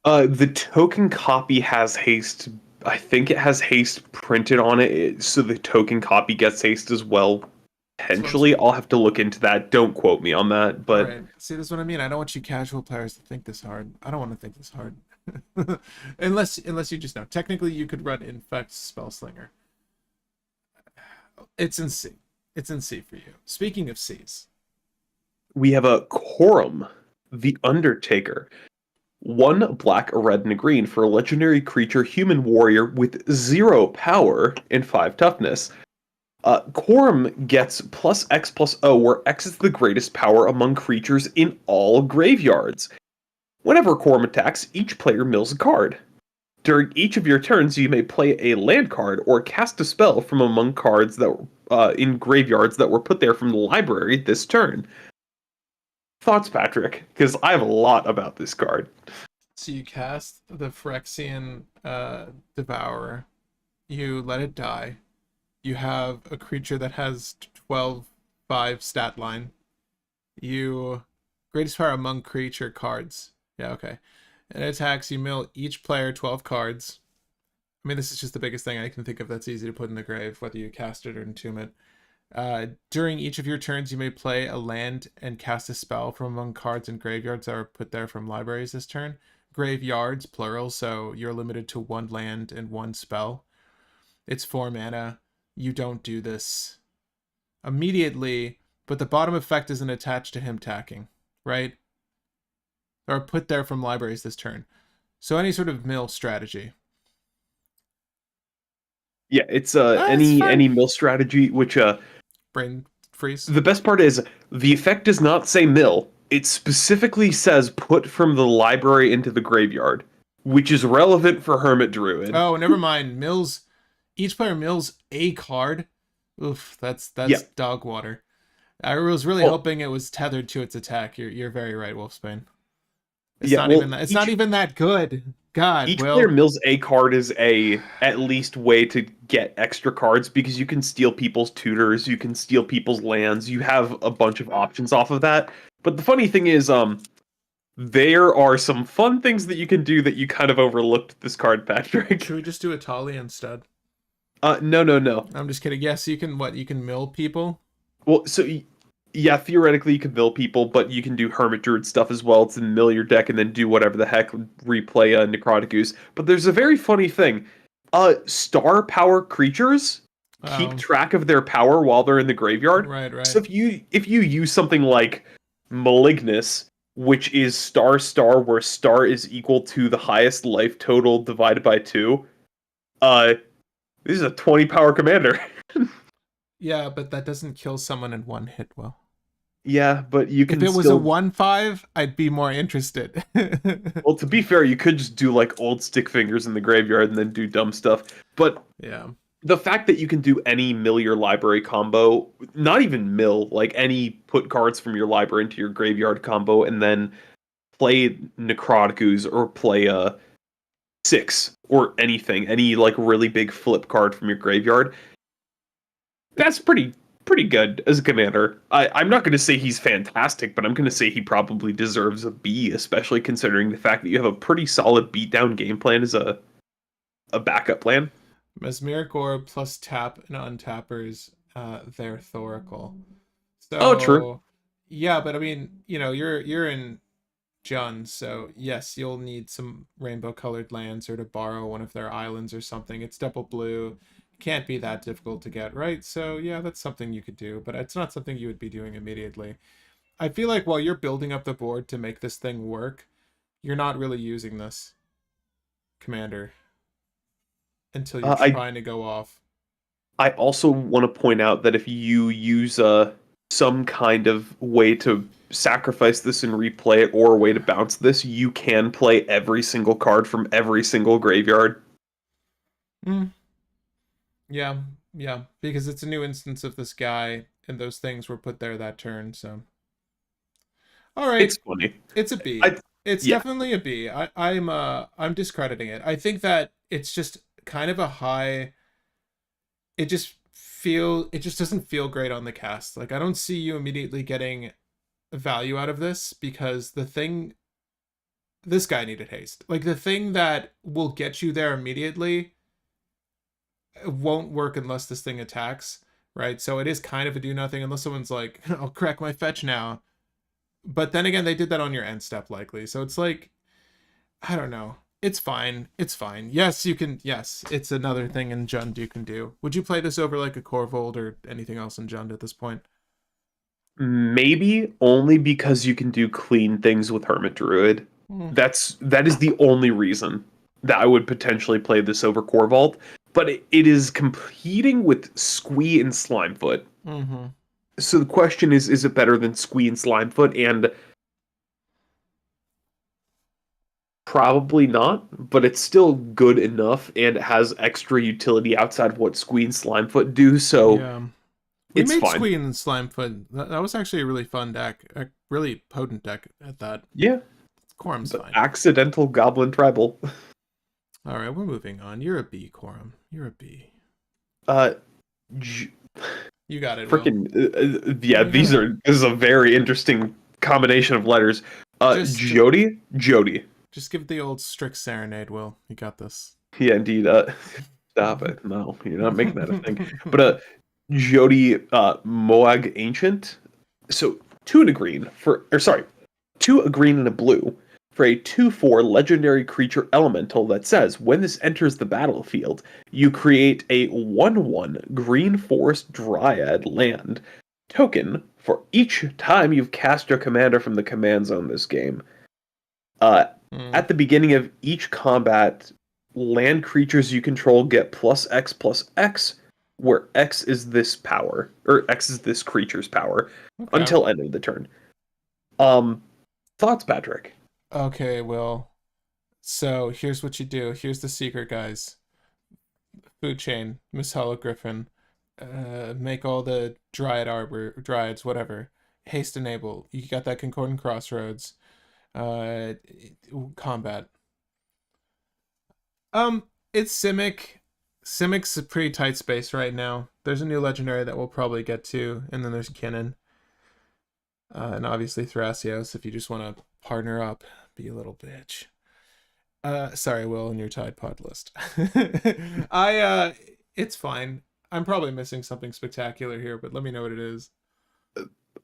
The token copy has haste. I think it has haste printed on it, so the token copy gets haste as well. Potentially, I'll have to look into that. Don't quote me on that, but right. See, this is what I mean. I don't want you casual players to think this hard. I don't want to think this hard, unless you just know. Technically, you could run Infect Spellslinger. It's in C. It's in C for you. Speaking of C's, we have a Quorum, the Undertaker. 1 black, a red, and a green for a legendary creature human warrior with 0 power and 5 toughness. Quorum gets +X+O, where X is the greatest power among creatures in all graveyards. Whenever Quorum attacks, each player mills a card. During each of your turns, you may play a land card or cast a spell from among cards that in graveyards that were put there from the library this turn. Thoughts, Patrick? Because I have a lot about this card. So you cast the Phyrexian Devourer. You let it die. You have a creature that has 12/5 stat line. You greatest power among creature cards. Yeah, okay. And it attacks, you mill each player 12 cards. I mean, this is just the biggest thing I can think of that's easy to put in the grave, whether you cast it or entomb it. During each of your turns, you may play a land and cast a spell from among cards and graveyards that are put there from libraries this turn. Graveyards, plural, so you're limited to one land and one spell. It's 4 mana. You don't do this immediately, but the bottom effect isn't attached to him tacking, right? Or put there from libraries this turn. So any sort of mill strategy. Yeah, it's It's any fine. mill strategy, which Brain freeze. the best part is the effect does not say mill. It specifically says put from the library into the graveyard, which is relevant for Hermit Druid. Oh, never mind. Mills. Each player mills a card. Oof, that's Yeah. dog water. I was really Well, hoping it was tethered to its attack. You're very right, Wolfsbane. It's yeah. not Well, even that. It's not even that good. God, each player Will. mills a card is a at least way to get extra cards because you can steal people's tutors, you can steal people's lands, you have a bunch of options off of that. But the funny thing is, there are some fun things that you can do that you kind of overlooked this card, Patrick. Should we just do a Tali instead? No, no, no. I'm just kidding. Yes, you can. What, you can mill people? Well, yeah, theoretically you can mill people, but you can do Hermit Druid stuff as well to mill your deck and then do whatever the heck, replay Necrotic Ooze. But there's a very funny thing. Star power creatures keep Oh, track of their power while they're in the graveyard. right, right. So if you use something like Malignus, which is star where star is equal to the highest life total divided by 2, uh this is a 20 power commander. Yeah, but that doesn't kill someone in one hit. Well, Yeah, but you if can it was a still. 1/5, I'd be more interested. Well, to be fair, you could just do like old stick fingers in the graveyard and then do dumb stuff. But Yeah. the fact that you can do any mill your library combo, not even mill, like any put cards from your library into your graveyard combo, and then play Necrotic Ooze or play a 6 or anything, any like really big flip card from your graveyard, that's pretty good as a commander. I'm not going to say he's fantastic, but I'm going to say he probably deserves a B, especially considering the fact that you have a pretty solid beatdown game plan as a backup plan. Mesmeric Orb plus tap and untappers their Thoracle. Oh, true. So yeah, but I mean, you're in Jund, so yes, you'll need some rainbow colored lands or to borrow one of their islands or something. It's double blue. Can't be that difficult to get, right? So yeah, that's something you could do, but it's not something you would be doing immediately. I feel like while you're building up the board to make this thing work, you're not really using this commander until you're I trying to go off. I also want to point out that if you use some kind of way to sacrifice this and replay it, or a way to bounce this, you can play every single card from every single graveyard. Mm, yeah, yeah, because it's a new instance of this guy, and those things were put there that turn. So, all right, It's funny. it's a B. I It's Yeah. definitely a B. I'm discrediting it. I think that it's just kind of a high. It just doesn't feel great on the cast. Like I don't see you immediately getting value out of this because this guy needed haste. Like the thing that will get you there immediately won't work unless this thing attacks, right? So it is kind of a do nothing unless someone's like, I'll crack my fetch now. But then again, they did that on your end step likely. So it's like, I don't know. It's fine. It's fine. Yes, you can. Yes, it's another thing in Jund you can do. Would you play this over like a Corvold or anything else in Jund at this point? Maybe only because you can do clean things with Hermit Druid. Mm, That is the only reason that I would potentially play this over Core Vault. But it is competing with Squee and Slimefoot. mm-hmm. So the question is it better than Squee and Slimefoot? And probably not, but it's still good enough and it has extra utility outside of what Squee and Slimefoot do, so Yeah. We it's made fine. Squee and Slimefoot. That was actually a really fun deck. A really potent deck at that. Yeah. Quorum's The fine. accidental goblin tribal. All right, we're moving on. You're a B, Quorum. You're a B. Uh, J- You got it, Will. freaking yeah. This is a very interesting combination of letters. Just Jody. just give it the old strict serenade, Will. You got this. Yeah, indeed. Stop it. No, you're not making that a thing. But Jody Moag Ancient. So 2 and a green for, or sorry, 2 a green and a blue for a 2/4 legendary creature elemental that says when this enters the battlefield, you create a 1/1 green forest dryad land token for each time you've cast your commander from the command zone this game. At the beginning of each combat, land creatures you control get +X/+X, where X is this power, or X is this creature's power, Okay. until end of the turn. Thoughts, Patrick? Okay, Will. So here's what you do. Here's the secret, guys. Food chain, Miss Hollow Griffin. Make all the dryads, whatever. Haste enable. You got that Concordant Crossroads. Combat. It's Simic. Simic's a pretty tight space right now. There's a new legendary that we'll probably get to, and then there's Kinnan. And obviously Thrasios, if you just want to partner up, be a little bitch. Sorry, Will, in your Tide Pod list. It's fine. I'm probably missing something spectacular here, but let me know what it is.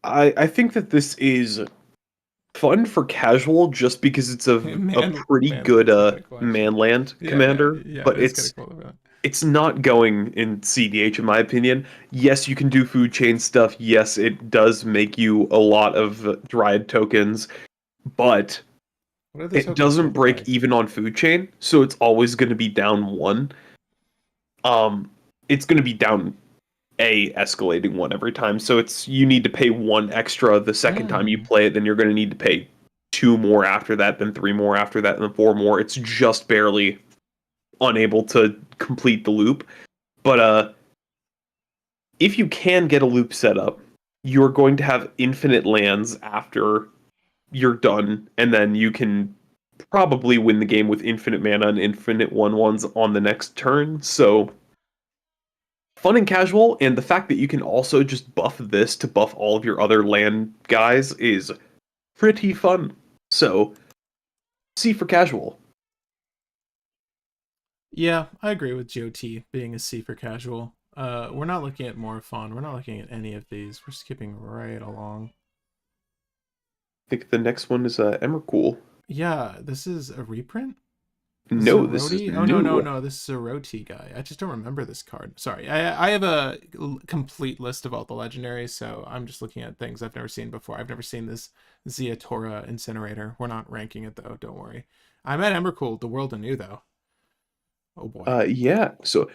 I think that this is fun for casual just because it's a pretty good manland commander, but it's not going in cEDH in my opinion. Yes, you can do food chain stuff. Yes, it does make you a lot of Dryad tokens, but it doesn't break even on food chain, so it's always going to be down 1. It's going to be down a escalating 1 every time, so you need to pay 1 extra the second time you play it, then you're going to need to pay 2 more after that, then 3 more after that, and then 4 more. It's just barely unable to complete the loop. But if you can get a loop set up, you're going to have infinite lands after you're done, and then you can probably win the game with infinite mana and infinite 1/1s on the next turn. So fun and casual, and the fact that you can also just buff this to buff all of your other land guys is pretty fun. So C for casual. Yeah, I agree with GOT being a C for casual. We're not looking at more fun. We're not looking at any of these. We're skipping right along. I think the next one is Emrakul. Yeah, this is a reprint? No, this is Oh, no. This is a Roti guy. I just don't remember this card. Sorry. I have a complete list of all the legendaries, so I'm just looking at things I've never seen before. I've never seen this Ziatora Incinerator. We're not ranking it, though. Don't worry. I'm at Emrakul, the world anew, though. Oh, boy. Yeah, so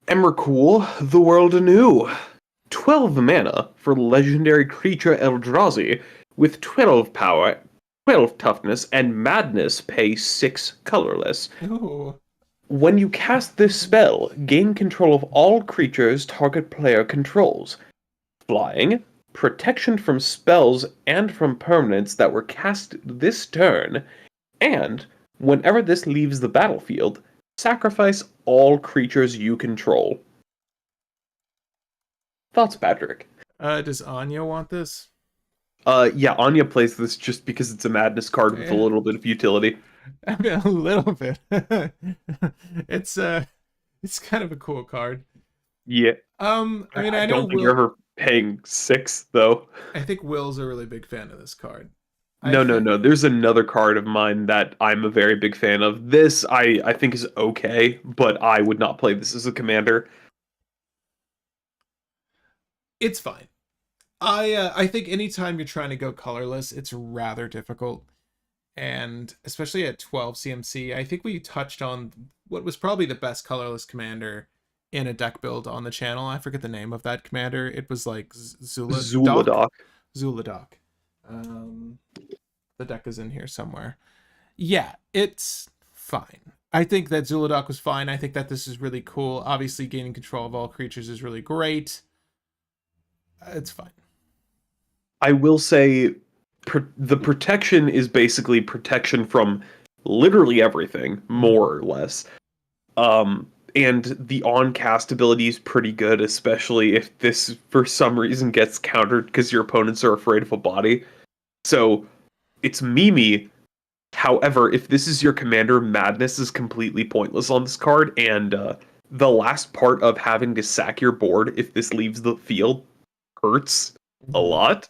Emrakul, the world anew. 12 mana for legendary creature Eldrazi with 12 power, 12 toughness, and madness pay 6 colorless. Ooh. When you cast this spell, gain control of all creatures target player controls. Flying, protection from spells and from permanents that were cast this turn, and whenever this leaves the battlefield, sacrifice all creatures you control. Thoughts, Patrick? Does Anya want this? Yeah, Anya plays this just because it's a madness card with a little bit of utility. I mean, a little bit. It's kind of a cool card. Yeah. I mean, I know don't think you're ever paying 6 though. I think Will's a really big fan of this card. No. There's another card of mine that I'm a very big fan of. This I think is okay, but I would not play this as a commander. It's fine. I think anytime you're trying to go colorless, it's rather difficult. And especially at 12 CMC, I think we touched on what was probably the best colorless commander in a deck build on the channel. I forget the name of that commander. It was like Zuladoc. The deck is in here somewhere. Yeah, it's fine. I think that Zuladoc was fine. I think that this is really cool. Obviously, gaining control of all creatures is really great. It's fine. I will say the protection is basically protection from literally everything, more or less. And the on-cast ability is pretty good, especially if this, for some reason, gets countered because your opponents are afraid of a body. So, it's Mimi. However, if this is your commander, Madness is completely pointless on this card, and the last part of having to sack your board if this leaves the field hurts a lot.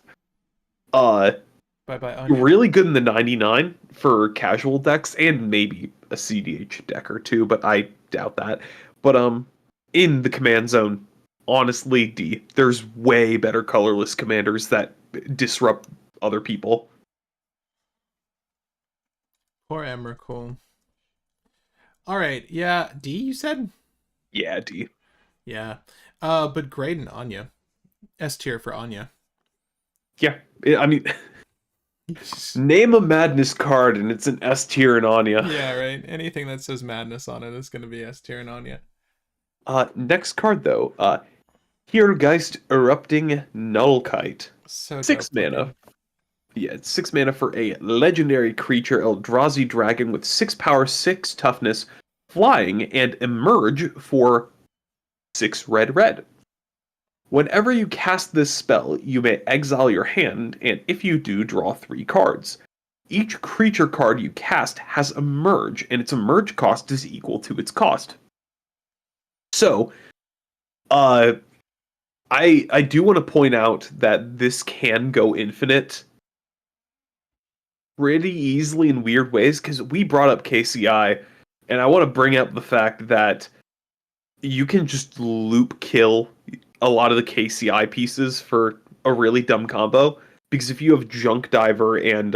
Bye-bye, Anya. Really good in the 99 for casual decks and maybe a cEDH deck or two, but I doubt that. But in the command zone, honestly, D, there's way better colorless commanders that disrupt other people. Poor Emrakul. All right, yeah, D, you said? Yeah, D. Yeah. But great in Anya. S tier for Anya. Yeah, I mean, name a Madness card and it's an S tier in Anya. Yeah, right. Anything that says Madness on it is going to be S tier in Anya. Next card though, Herogeist Erupting Nullkite. So 6 dope mana. looking. Yeah, it's 6 mana for a legendary creature, Eldrazi Dragon, with 6 power, 6 toughness, flying, and emerge for 6 red. Whenever you cast this spell, you may exile your hand, and if you do, draw 3 cards. Each creature card you cast has emerge, and its emerge cost is equal to its cost. So, I do want to point out that this can go infinite pretty easily in weird ways, because we brought up KCI, and I want to bring up the fact that you can just loop kill a lot of the KCI pieces for a really dumb combo. Because if you have Junk Diver and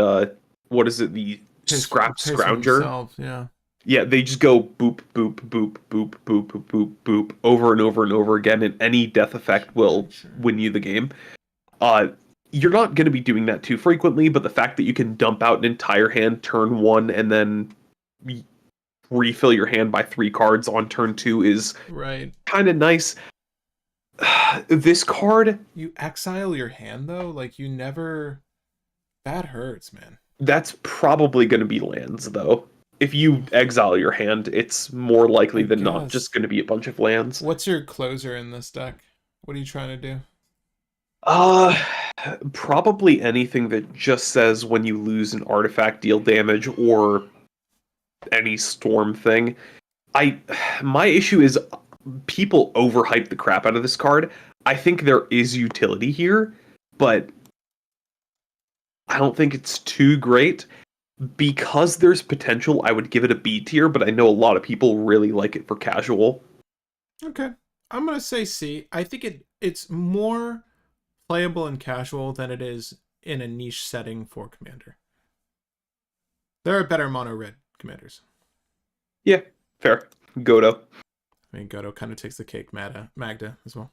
what is it, the Scrap Scrounger? Yeah. Yeah, they just go boop, boop, boop, boop, boop, boop, boop, boop over and over and over again, and any death effect will win you the game. You're not going to be doing that too frequently, but the fact that you can dump out an entire hand turn 1 and then refill your hand by 3 cards on turn 2 is right. kind of nice. This card... You exile your hand, though? Like, you never... That hurts, man. That's probably going to be lands, though. If you exile your hand, it's more likely than not just going to be a bunch of lands. What's your closer in this deck? What are you trying to do? Probably anything that just says when you lose an artifact, deal damage, or any storm thing. My issue is people overhype the crap out of this card. I think there is utility here, but I don't think it's too great. Because there's potential, I would give it a B tier, but I know a lot of people really like it for casual. Okay. I'm going to say C. I think it's more playable and casual than it is in a niche setting for Commander. There are better mono red commanders. Yeah, fair. Jodah. I mean, Jodah kind of takes the cake. Magda as well.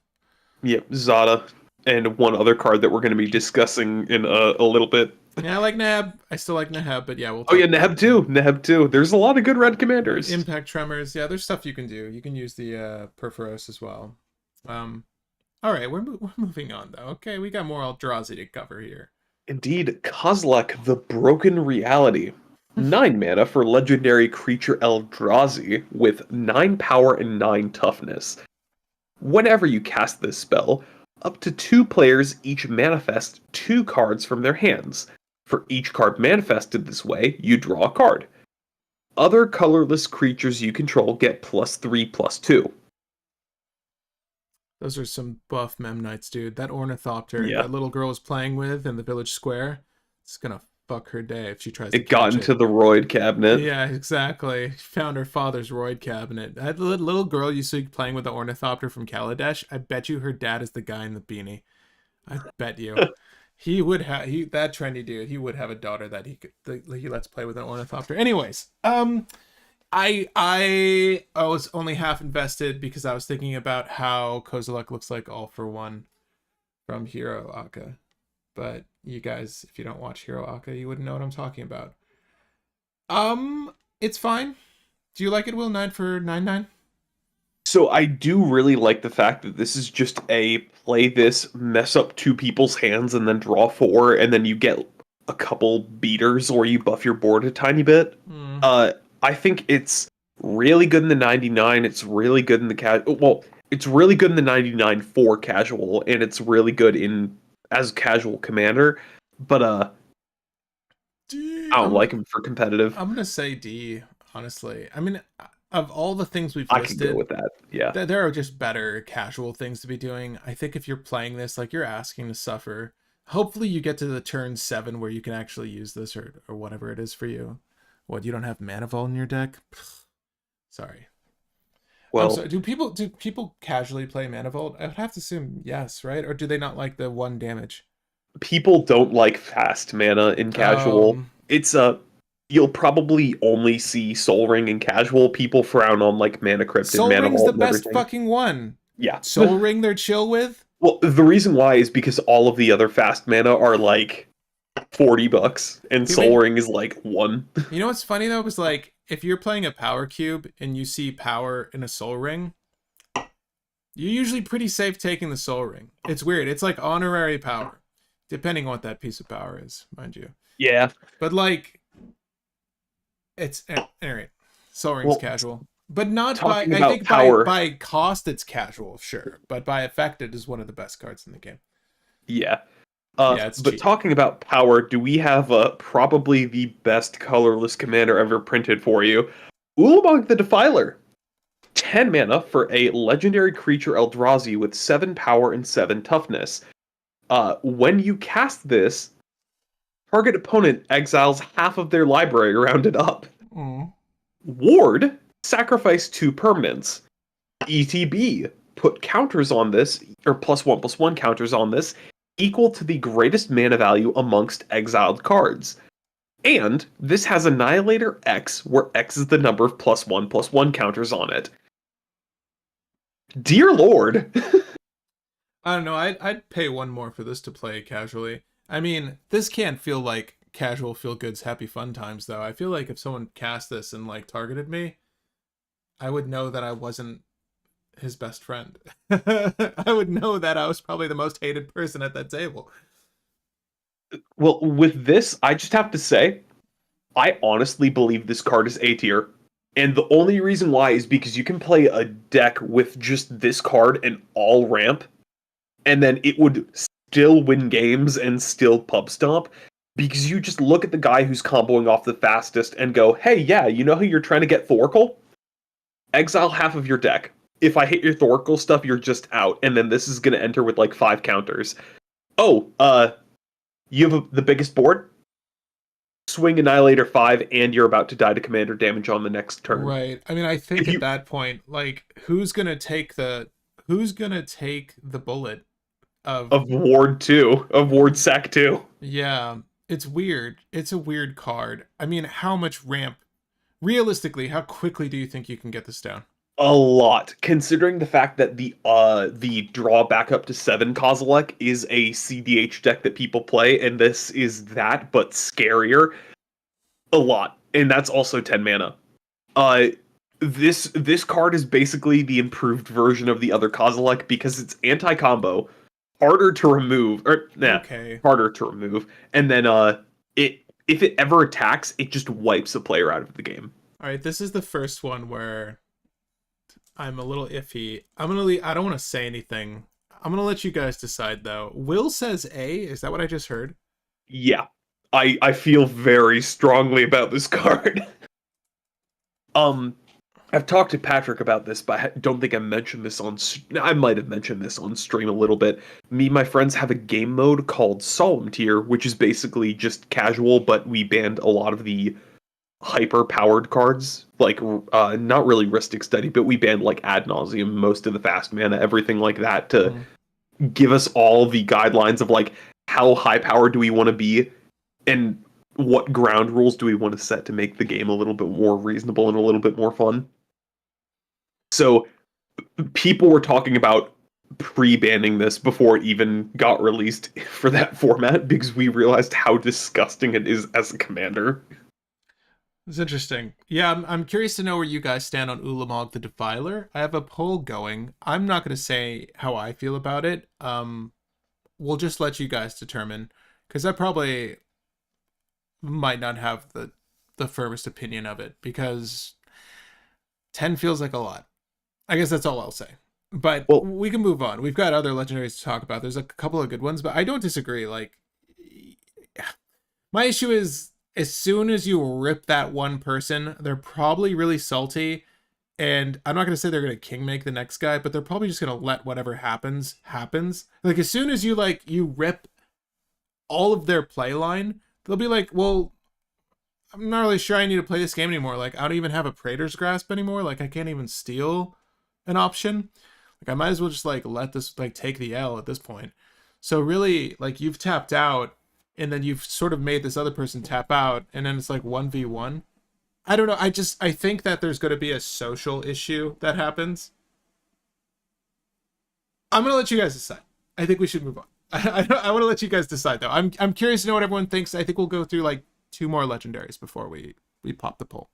Yeah, Zada. And one other card that we're going to be discussing in a little bit. Yeah, I like Neheb. I still like Neheb, but yeah, Neheb too. Neheb too. There's a lot of good red commanders. Impact Tremors. Yeah, there's stuff you can do. You can use the Perforos as well. All right, we're moving on, though. Okay, we got more Eldrazi to cover here. Indeed, Kozilek, the Broken Reality. 9 mana for legendary creature Eldrazi with 9 power and 9 toughness. Whenever you cast this spell, up to 2 players each manifest 2 cards from their hands. For each card manifested this way, you draw a card. Other colorless creatures you control get +3/+2. Those are some buff Mem Knights, dude. That Ornithopter Yeah. that little girl was playing with in the village square, it's gonna fuck her day if she tries to It got into the Roid cabinet. Yeah, exactly. Found her father's Roid cabinet. That little girl you see playing with the Ornithopter from Kaladesh, I bet you her dad is the guy in the beanie. I bet you. He would have that trendy dude. He would have a daughter that he lets play with an Ornithopter. Anyways, I was only half invested because I was thinking about how Kozilek looks like All for One from Hero Aka. But you guys, if you don't watch Hero Aka, you wouldn't know what I'm talking about. It's fine. Do you like it, Will? 9 for 9/9? So I do really like the fact that this is just a play this, mess up 2 people's hands, and then draw 4, and then you get a couple beaters or you buff your board a tiny bit. Hmm. I think it's really good in the 99. It's really good in the well, it's really good in the 99 for casual, and it's really good in as casual commander. But D. I don't like him for competitive. I'm gonna say D. Honestly, I mean, of all the things we've I could go listed, with that. Yeah. there are just better casual things to be doing. I think if you're playing this, like, you're asking to suffer. Hopefully, you get to the turn 7 where you can actually use this, or whatever it is for you. What, you don't have Mana Vault in your deck? Sorry. I'm Well, sorry. Do people casually play Mana Vault? I would have to assume yes, right? Or do they not like the 1 damage? people don't like fast mana in casual. It's you'll probably only see Soul Ring in casual. People frown on like Mana Crypt and Soul Mana Ring's the Vault and best everything. fucking one. Yeah. Soul Ring they're chill with? Well, the reason why is because all of the other fast mana are like $40 and Okay, Soul wait. Ring is like 1. You know what's funny though? Was like, if you're playing a power cube and you see power in a Soul Ring, you're usually pretty safe taking the Soul Ring. It's weird. It's like honorary power, depending on what that piece of power is, mind you. Yeah. But like, it's anyway. Soul Ring's Well, casual, but not by. talking I about think power. by cost it's casual, sure, but by effect it is one of the best cards in the game. Yeah. Yeah, it's But cheap. talking about power, do we have probably the best colorless commander ever printed for you? Ulamog the Defiler. 10 mana for a legendary creature Eldrazi with 7 power and 7 toughness. When you cast this, target opponent exiles half of their library rounded up. Mm. Ward, sacrifice 2 permanents. ETB, put counters on this, or +1/+1 counters on this, equal to the greatest mana value amongst exiled cards. And this has Annihilator X, where X is the number of +1/+1 counters on it. Dear Lord! I don't know. I'd pay 1 more for this to play casually. I mean, this can't feel like casual feel goods happy fun times though. I feel like if someone cast this and like targeted me, I would know that I wasn't his best friend. I would know that I was probably the most hated person at that table. Well, with this, I just have to say, I honestly believe this card is A tier. And the only reason why is because you can play a deck with just this card and all ramp, and then it would still win games and still pub stomp. Because you just look at the guy who's comboing off the fastest and go, hey, yeah, you know who you're trying to get Thorkel? Exile half of your deck. If I hit your Thorkel stuff, you're just out. And then this is going to enter with like 5 counters. Oh, you have the biggest board? Swing Annihilator 5, and you're about to die to commander damage on the next turn. Right. I mean, I think at that point, like, who's gonna take the bullet of Ward 2, of Ward Sack 2. Yeah, it's weird. It's a weird card. I mean, how much ramp? Realistically, how quickly do you think you can get this down? A lot, considering the fact that the draw back up to 7 Kozilek is a cEDH deck that people play, and this is that, but scarier. A lot. And that's also 10 mana. This card is basically the improved version of the other Kozilek because it's anti-combo, harder to remove, Okay. harder to remove, and then if it ever attacks, it just wipes a player out of the game. All right, this is the first one where I'm a little iffy. I don't want to say anything. I'm gonna let you guys decide though. Will says A. Is that what I just heard? Yeah, I feel very strongly about this card. I've talked to Patrick about this, but I don't think I mentioned this on. I might have mentioned this on stream a little bit. Me and my friends have a game mode called Solemn Tier, which is basically just casual, but we banned a lot of the hyper-powered cards, like not really Ristic Study, but we banned like Ad Nauseam, most of the fast mana, everything like that, to give us all the guidelines of like how high-powered do we want to be, and what ground rules do we want to set to make the game a little bit more reasonable and a little bit more fun. So people were talking about pre-banning this before it even got released for that format because we realized how disgusting it is as a commander. It's interesting. Yeah, I'm curious to know where you guys stand on Ulamog the Defiler. I have a poll going. I'm not going to say how I feel about it. We'll just let you guys determine, because might not have the firmest opinion of it, because 10 feels like a lot. I guess that's all I'll say. But Well, we can move on. We've got other legendaries to talk about. There's a couple of good ones, but I don't disagree. Like, my issue is, as soon as you rip that one person, they're probably really salty. And I'm not going to say they're going to king make the next guy, but they're probably just going to let whatever happens. Like, as soon as you rip all of their play line, they'll be like, well, I'm not really sure I need to play this game anymore. Like, I don't even have a Praetor's Grasp anymore. Like, I can't even steal an option. Like, I might as well just, like, let this, like, take the L at this point. So really, like, you've tapped out, and then you've sort of made this other person tap out, and then it's like 1v1. I don't know. I think that there's going to be a social issue that happens. I'm going to let you guys decide. I think we should move on. I want to let you guys decide, though. I'm curious to know what everyone thinks. I think we'll go through, like, 2 more legendaries before we pop the poll.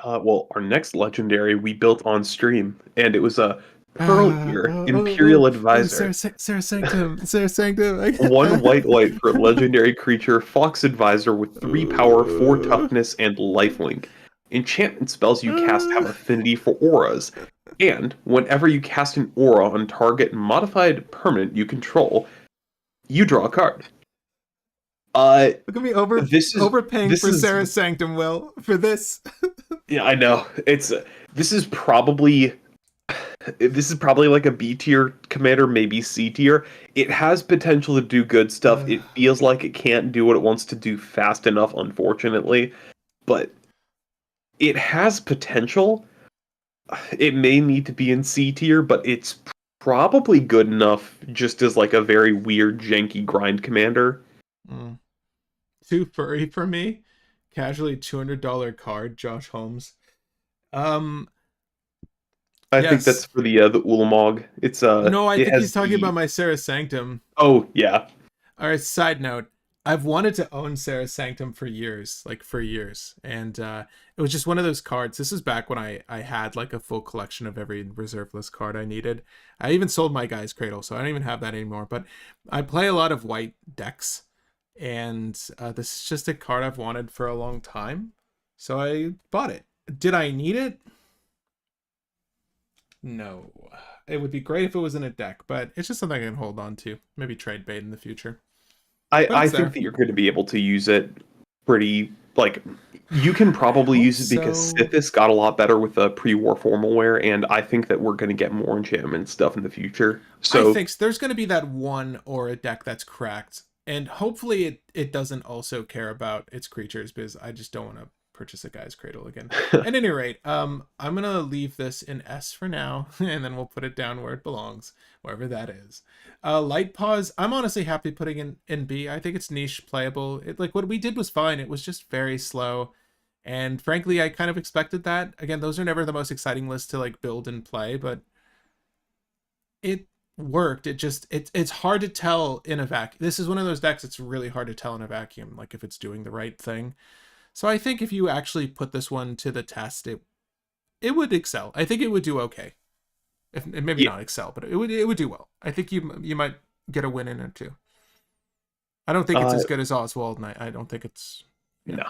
well, our next legendary we built on stream, and it was a Pearl Ear Imperial Advisor. Sarah Sanctum. Sarah Sanctum. 1 white for a legendary creature, Fox Advisor with 3 power, 4 toughness, and lifelink. Enchantment spells you cast have affinity for auras, and whenever you cast an aura on target modified permanent you control, you draw a card. Look at me overpaying this for is Sarah Sanctum, Will, for this. Yeah, I know. This is probably like a B tier commander, maybe C tier. It has potential to do good stuff. It feels like it can't do what it wants to do fast enough, unfortunately. But it has potential. It may need to be in C tier, but it's probably good enough just as like a very weird, janky grind commander. Too furry for me. Casually $200 card, Josh Holmes. I think that's for the Ulamog. It's No, I think he's talking the... about my Sarah Sanctum. Oh yeah. All right. Side note: I've wanted to own Sarah Sanctum for years, and it was just one of those cards. This is back when I had like a full collection of every reserve list card I needed. I even sold my Guy's Cradle, so I don't even have that anymore. But I play a lot of white decks, and this is just a card I've wanted for a long time, so I bought it. Did I need it? No. It would be great if it was in a deck, but it's just something I can hold on to. Maybe trade bait in the future. I think that you're going to be able to use it pretty, like, you can probably use it because Sithis got a lot better with the pre-war formal wear, and I think that we're going to get more enchantment stuff in the future. So I think there's going to be that one or a deck that's cracked, and hopefully it doesn't also care about its creatures, because I just don't want to purchase a Guy's Cradle again. At any rate, I'm gonna leave this in S for now, and then we'll put it down where it belongs, wherever that is. Light Pause, I'm honestly happy putting in B. I think it's niche playable. Like, what we did was fine. It was just very slow, and frankly I kind of expected that. Again, those are never the most exciting lists to like build and play, but it worked. It's hard to tell in a vacuum. This is one of those decks it's really hard to tell in a vacuum, like if it's doing the right thing. So I think if you actually put this one to the test, it would excel. I think it would do okay. If maybe not excel, but it would do well. I think you might get a win in it too. I don't think it's as good as Oswald, and I don't think it's no.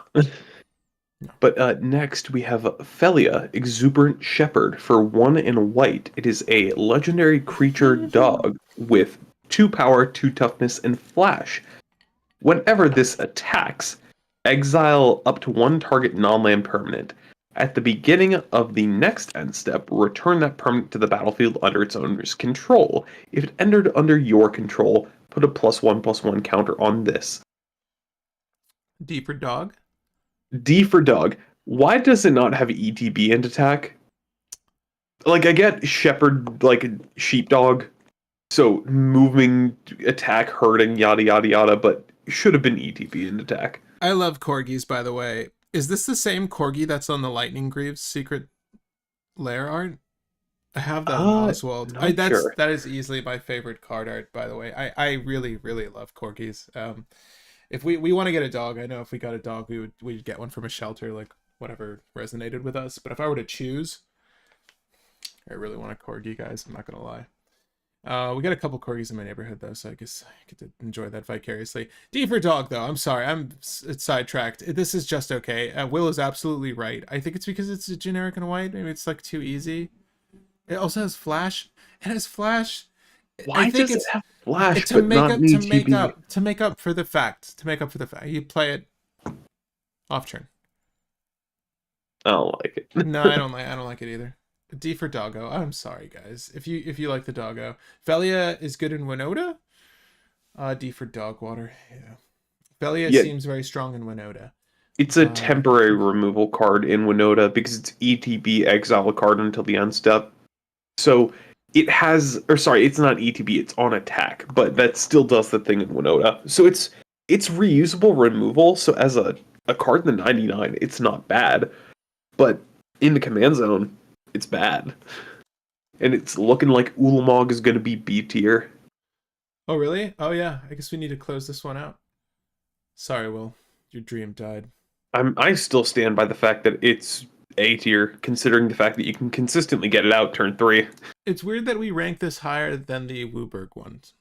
But next we have Felia, Exuberant Shepherd for 1 white. It is a legendary creature dog with 2 power, 2 toughness, and flash. Whenever this attacks, exile up to 1 target non-land permanent. At the beginning of the next end step, return that permanent to the battlefield under its owner's control. If it entered under your control, put a +1/+1 counter on this. D for dog. D for dog. Why does it not have ETB and attack? Like, I get shepherd, like sheepdog, so moving, attack, herding, yada yada yada, but it should have been ETB and attack. I love corgis, by the way. Is this the same corgi that's on the Lightning Greaves secret lair art? I have that on Oswald. That is easily my favorite card art, by the way. I really, really love corgis. If we want to get a dog, I know if we got a dog, we'd get one from a shelter, like whatever resonated with us. But if I were to choose, I really want a corgi, guys. I'm not gonna lie. We got a couple corgis in my neighborhood though, so I guess I get to enjoy that vicariously. D for dog though. I'm sorry, it's sidetracked. This is just okay. Will is absolutely right. I think it's because it's a generic and white. Maybe it's like too easy. It also has flash. It has flash. I Why think does it it's have flash to but make not up need to be? to make up for the fact you play it off turn. I don't like it. No, I don't like it either. D for doggo. I'm sorry guys. If you like the doggo. Velia is good in Winota. D for Dogwater. Yeah. Velia Yeah, seems very strong in Winota. it's a temporary removal card in Winota because it's ETB exile a card until the end step. So it has, or sorry, it's not ETB, it's on attack, but that still does the thing in Winota. So it's reusable removal. So as a card in the 99, it's not bad, but in the command zone, it's bad. And it's looking like Ulamog is going to be B tier. Oh really? Oh yeah. I guess we need to close this one out. Sorry, Will. Your dream died. I still stand by the fact that it's A tier, considering the fact that you can consistently get it out turn 3. It's weird that we rank this higher than the Wooburg ones.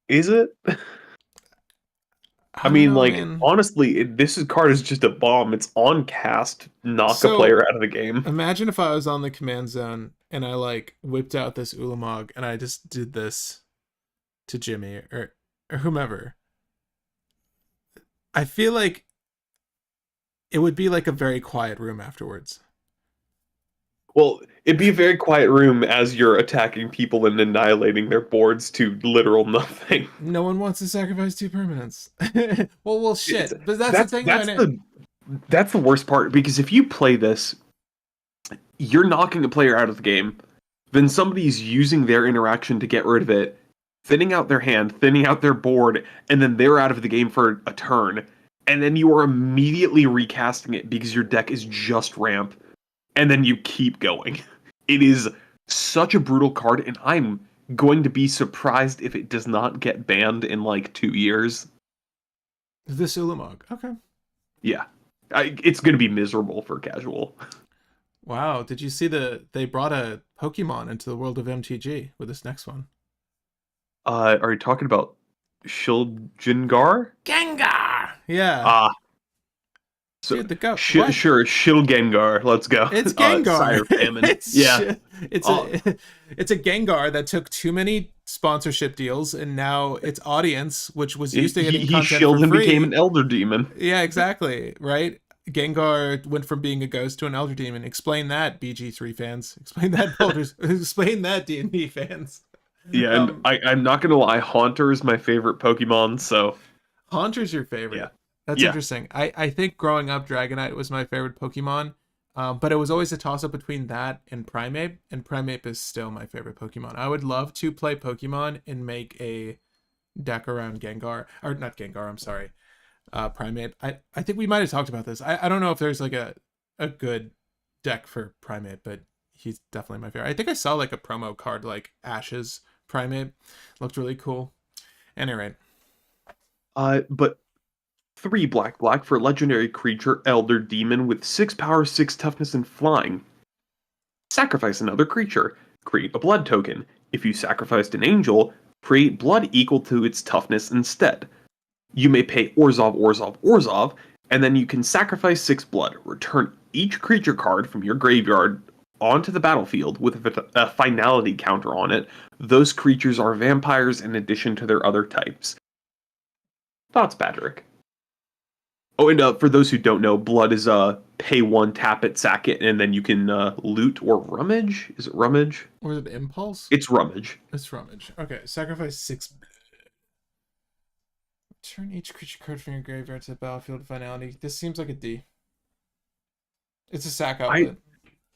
Is it? I I don't mean, know, like, man. honestly, card is just a bomb. It's on cast, knock a So player out of the game. imagine if I was on the command zone and I like whipped out this Ulamog and I just did this to Jimmy or whomever. I feel like it would be like a very quiet room afterwards. Well, it'd be a very quiet room as you're attacking people and annihilating their boards to literal nothing. No one wants to sacrifice 2 permanents. Well, It's, shit. But that's the thing. that's the worst part because if you play this, you're knocking a player out of the game. Then somebody's using their interaction to get rid of it, thinning out their hand, thinning out their board, and then they're out of the game for a turn. And then you are immediately recasting it because your deck is just ramp. And then you keep going. It is such a brutal card, and I'm going to be surprised if it does not get banned in like 2 years. This Ulamog. Okay. Yeah. It's going to be miserable for casual. Wow. Did you see they brought a Pokemon into the world of MTG with this next one? Are you talking about Shilgengar? Gengar. Yeah. Ah, so Dude, the go. sure, Shilgengar. Let's go. It's Gengar. Sire Famine. Yeah. It's Oh, it's a Gengar that took too many sponsorship deals and now its audience, which was used to getting he content shilled for and free. became an Elder Demon. Yeah, exactly. Right. Gengar went from being a ghost to an elder demon. Explain that, BG3 fans. Explain that, Boulders. Explain that, D&D fans. Yeah, and I'm not gonna lie, Haunter is my favorite Pokemon, so Haunter's your favorite. yeah. That's Yeah. interesting. I think growing up, Dragonite was my favorite Pokemon, but it was always a toss-up between that and Primeape, and Primeape is still my favorite Pokemon. I would love to play Pokemon and make a deck around Gengar, or not Gengar, I'm sorry. Primeape. I think we might have talked about this. I don't know if there's like a good deck for Primeape, but he's definitely my favorite. I think I saw like a promo card like Ash's Primeape. Looked really cool. Anyway. But 3 black for legendary creature Elder Demon with 6 power, 6 toughness, and flying. Sacrifice another creature. Create a blood token. If you sacrificed an angel, create blood equal to its toughness instead. You may pay Orzhov, and then you can sacrifice 6 blood. Return each creature card from your graveyard onto the battlefield with a finality counter on it. Those creatures are vampires in addition to their other types. Thoughts, Patrick? Oh, and for those who don't know, blood is pay 1, tap it, sack it, and then you can loot or rummage. Is it rummage? Or is it Impulse? It's rummage. It's rummage. Okay, sacrifice 6 blood. Turn each creature card from your graveyard to the battlefield finality. This seems like a D. It's a sack outlet.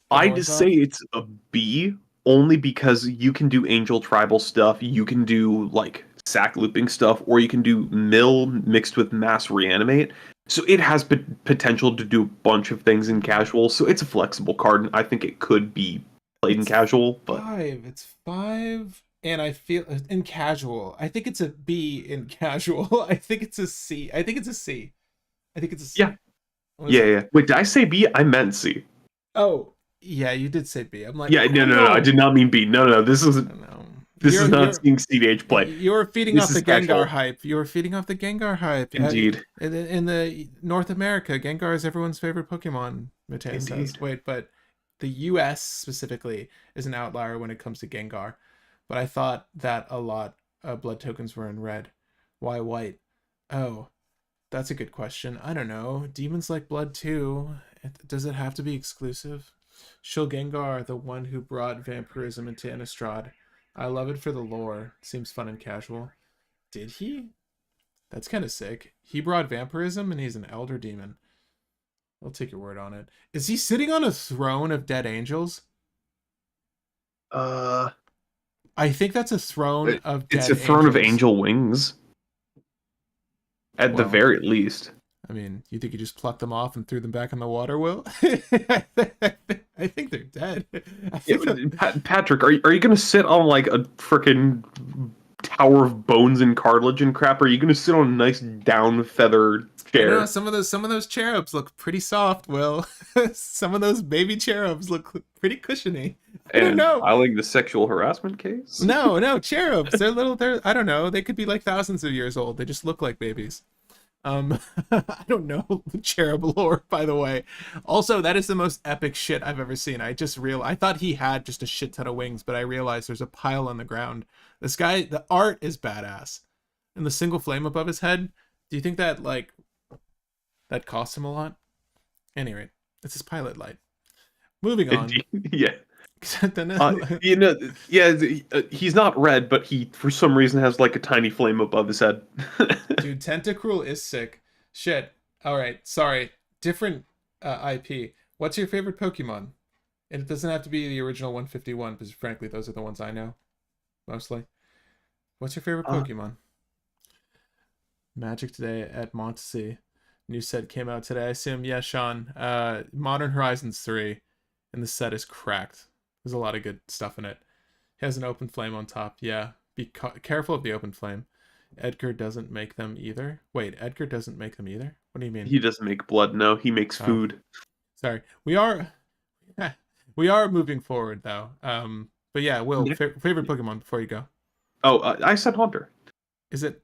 I just say it's a B only because you can do angel tribal stuff, you can do like sack looping stuff, or you can do mill mixed with mass reanimate. So it has potential to do a bunch of things in casual. So it's a flexible card, and I think it could be played in casual. But 5. It's 5. And I feel in casual. I think it's a B in casual. I think it's a C. I think it's a C. I think it's a C. Yeah. Yeah. Wait, did I say B? I meant C. Oh, Yeah, you did say B. I'm like, Yeah, oh no, I no. did not mean B. No, this is I don't know. not seeing CDH play. You're feeding This off the is Gengar casual. hype. You're feeding off the Gengar hype. Indeed. In the North America, Gengar is everyone's favorite Pokemon. Matan says. Indeed. Wait, but the U.S. specifically is an outlier when it comes to Gengar. But I thought that a lot of blood tokens were in red. Why white? Oh, that's a good question. I don't know. Demons like blood too. Does it have to be exclusive? Shul Gengar, the one who brought vampirism into Innistrad. I love it for the lore. Seems fun and casual. Did he? That's kind of sick. He brought vampirism and he's an elder demon. I'll take your word on it. Is he sitting on a throne of dead angels? Uh, I think that's a throne of it's dead a throne of angels. angel wings. At the Well, very least. I mean, you think he just plucked them off and threw them back in the water, Will? I think they're dead. I Yeah, think that... Patrick, are you going to sit on like a freaking tower of bones and cartilage and crap? Or are you going to sit on a nice down feather I don't know. chair? Some of those cherubs look pretty soft. Will some of those baby cherubs look pretty cushiony? I don't And know. filing the sexual harassment case? No, cherubs. They're little. They're I don't know. They could be like thousands of years old. They just look like babies. I don't know cherub lore, by the way. Also, that is the most epic shit I've ever seen. I thought he had just a shit ton of wings, but I realized there's a pile on the ground. This guy, the art is badass, and the single flame above his head. Do you think that that cost him a lot? Anyway, it's his pilot light. Moving on. Yeah. Then, Yeah, he's not red, but he, for some reason, has like a tiny flame above his head. dude, Tentacruel is sick. Shit. All right, sorry. Different IP. What's your favorite Pokemon? And it doesn't have to be the original 151, because frankly, those are the ones I know mostly. What's your favorite Pokemon? Magic today at Montsea. New set came out today. I assume, yeah, Sean. Modern Horizons 3, and the set is cracked. There's a lot of good stuff in it. It has an open flame on top. Yeah, be careful of the open flame. Edgar doesn't make them either. Wait, Edgar doesn't make them either? What do you mean? He doesn't make blood, no. He makes food. Sorry. We are we are moving forward though. But yeah, Will, favorite Pokemon before you go. Oh, I said Haunter. Is it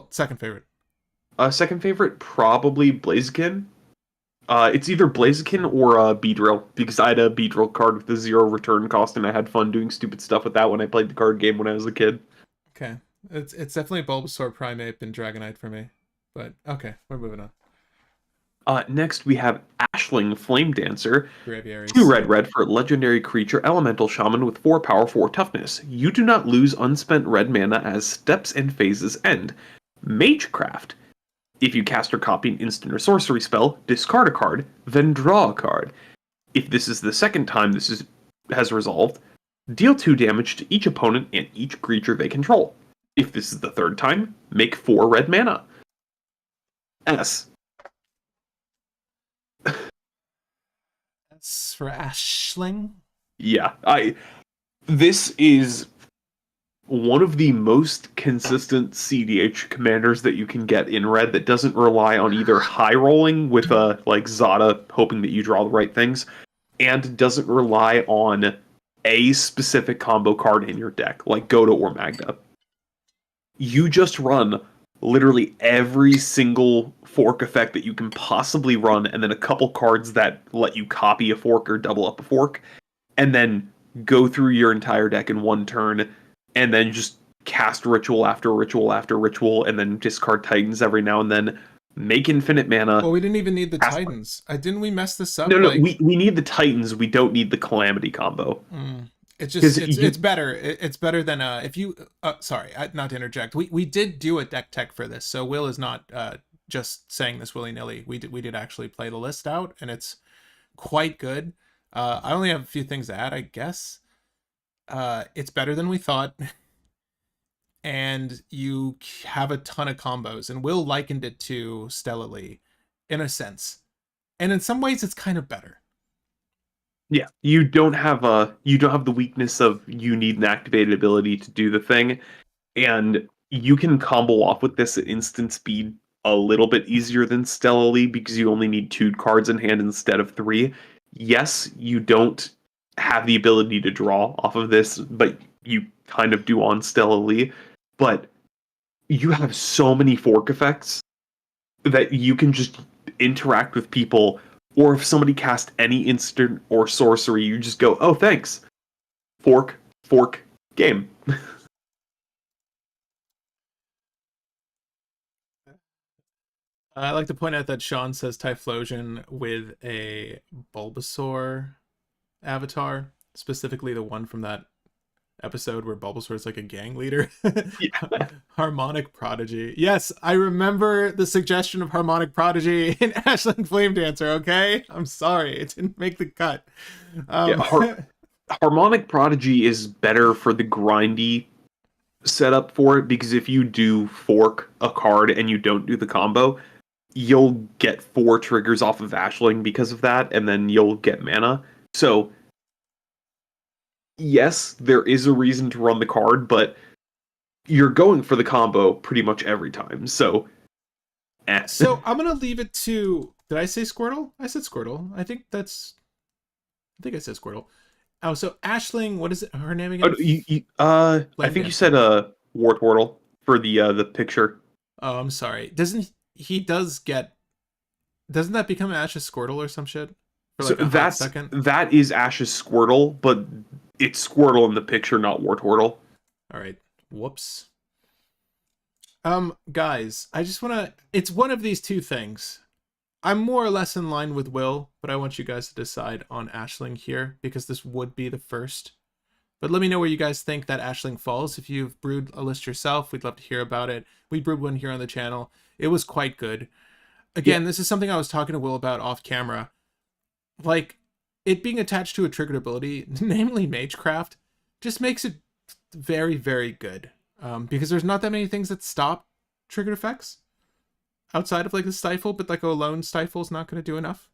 second favorite? Second favorite, probably Blaziken. It's either Blaziken or Beedrill, because I had a Beedrill card with a 0 return cost, and I had fun doing stupid stuff with that when I played the card game when I was a kid. Okay. It's definitely Bulbasaur, Primeape, and Dragonite for me. But okay, we're moving on. Next, we have Ashling Flame Dancer. Braviaries. 2 red for legendary creature elemental shaman with 4 power, 4 toughness. You do not lose unspent red mana as steps and phases end. Magecraft. If you cast or copy an instant or sorcery spell, discard a card, then draw a card. If this is the second time has resolved, deal 2 damage to each opponent and each creature they control. If this is the third time, make 4 red mana. S. That's for Ashling. Yeah, this is one of the most consistent CDH commanders that you can get in red that doesn't rely on either high rolling with like Zada hoping that you draw the right things, and doesn't rely on a specific combo card in your deck, like Jodah or Magda. You just run literally every single fork effect that you can possibly run, and then a couple cards that let you copy a fork or double up a fork, and then go through your entire deck in one turn, and then just cast ritual after ritual after ritual, and then discard Titans every now and then. Make infinite mana. Well, we didn't even need the Titans. Didn't we mess this up? No, we need the Titans. We don't need the Calamity combo. It's just it's better. It's better than if you. Sorry, not to interject. We did do a deck tech for this, so Will is not just saying this willy nilly. We did actually play the list out, and it's quite good. I only have a few things to add, I guess. It's better than we thought, and you have a ton of combos. And Will likened it to Stellarly, in a sense, and in some ways, it's kind of better. Yeah, you don't have the weakness of you need an activated ability to do the thing, and you can combo off with this at instant speed a little bit easier than Stellarly because you only need 2 cards in hand instead of 3. Yes, you don't have the ability to draw off of this, but you kind of do on Stella Lee. But you have so many fork effects that you can just interact with people, or if somebody casts any instant or sorcery, you just go, oh, thanks. Fork, fork, game. I like to point out that Sean says Typhlosion with a Bulbasaur avatar, specifically the one from that episode where Bulbasaur is like a gang leader. Yeah. Harmonic Prodigy. Yes, I remember the suggestion of Harmonic Prodigy in Ashling Flame Dancer, okay? I'm sorry, it didn't make the cut. Yeah, Harmonic Prodigy is better for the grindy setup for it, because if you do fork a card and you don't do the combo, you'll get 4 triggers off of Ashling because of that, and then you'll get mana. So, yes, there is a reason to run the card, but you're going for the combo pretty much every time. So, So I'm gonna leave it to. Did I say Squirtle? I said Squirtle. I think I said Squirtle. Oh, so Ashling, what is it? Her name again? I think you said Wartortle for the picture. Oh, I'm sorry. Doesn't he does get? Doesn't that become Ash's Squirtle or some shit? For So like a hot second. that is Ash's Squirtle, but it's Squirtle in the picture, not Wartortle. All right. Whoops. Guys, I just wanna. It's one of these two things. I'm more or less in line with Will, but I want you guys to decide on Ashling here because this would be the first. But let me know where you guys think that Ashling falls. If you've brewed a list yourself, we'd love to hear about it. We brewed one here on the channel. It was quite good. Again, This is something I was talking to Will about off camera. Like, it being attached to a triggered ability, namely Magecraft, just makes it very, very good. Because there's not that many things that stop triggered effects outside of like the stifle, but like a lone stifle is not going to do enough.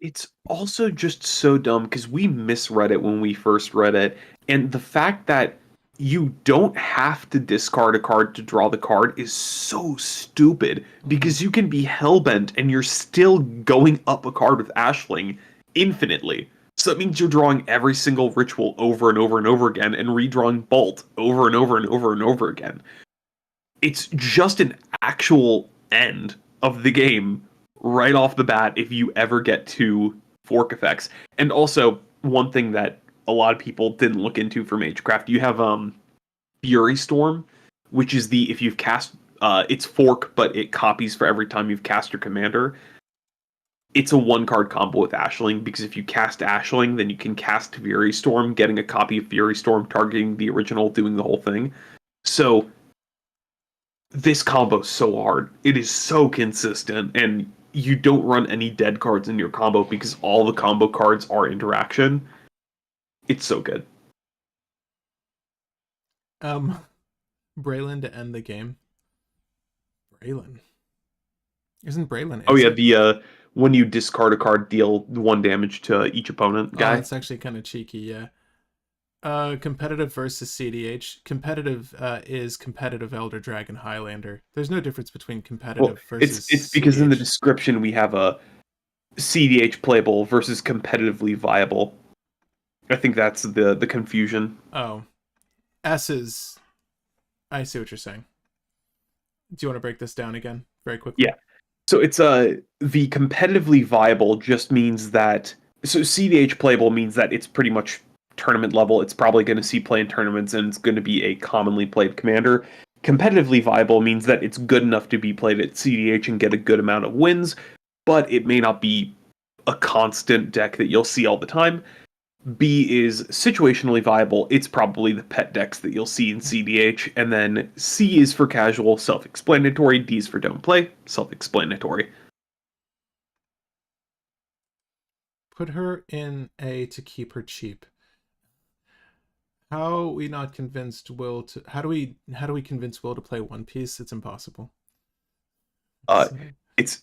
It's also just so dumb because we misread it when we first read it, and the fact that you don't have to discard a card to draw the card is so stupid, because you can be hellbent and you're still going up a card with Ashling infinitely. So that means you're drawing every single ritual over and over and over again and redrawing Bolt over and over and over and over again. It's just an actual end of the game right off the bat if you ever get to fork effects. And also, one thing that a lot of people didn't look into for Magecraft, you have Fury Storm, which is the, if you've cast it's fork, but it copies for every time you've cast your commander. It's a 1-card combo with Ashling, because if you cast Ashling, then you can cast Fury Storm, getting a copy of Fury Storm, targeting the original, doing the whole thing. So this combo is so hard. It is so consistent, and you don't run any dead cards in your combo because all the combo cards are interaction. It's so good. Braylon to end the game. Braylon. Isn't Braylon? Oh yeah, the when you discard a card, deal 1 damage to each opponent guy. Oh, that's actually kind of cheeky, yeah. Competitive versus cEDH. Competitive is competitive Elder Dragon Highlander. There's no difference between competitive versus it's because cEDH. in the description we have a cEDH playable versus competitively viable. I think that's the confusion. Oh. S is... I see what you're saying. Do you want to break this down again very quickly? Yeah. So it's the competitively viable just means that, so cEDH playable means that it's pretty much tournament level. It's probably going to see play in tournaments, and it's going to be a commonly played commander. Competitively viable means that it's good enough to be played at cEDH and get a good amount of wins, but it may not be a constant deck that you'll see all the time. B is situationally viable. It's probably the pet decks that you'll see in cEDH. And then C is for casual, self-explanatory. D is for don't play, self-explanatory. Put her in A to keep her cheap. How are we not convinced Will to... How do we convince Will to play One Piece? It's impossible. It's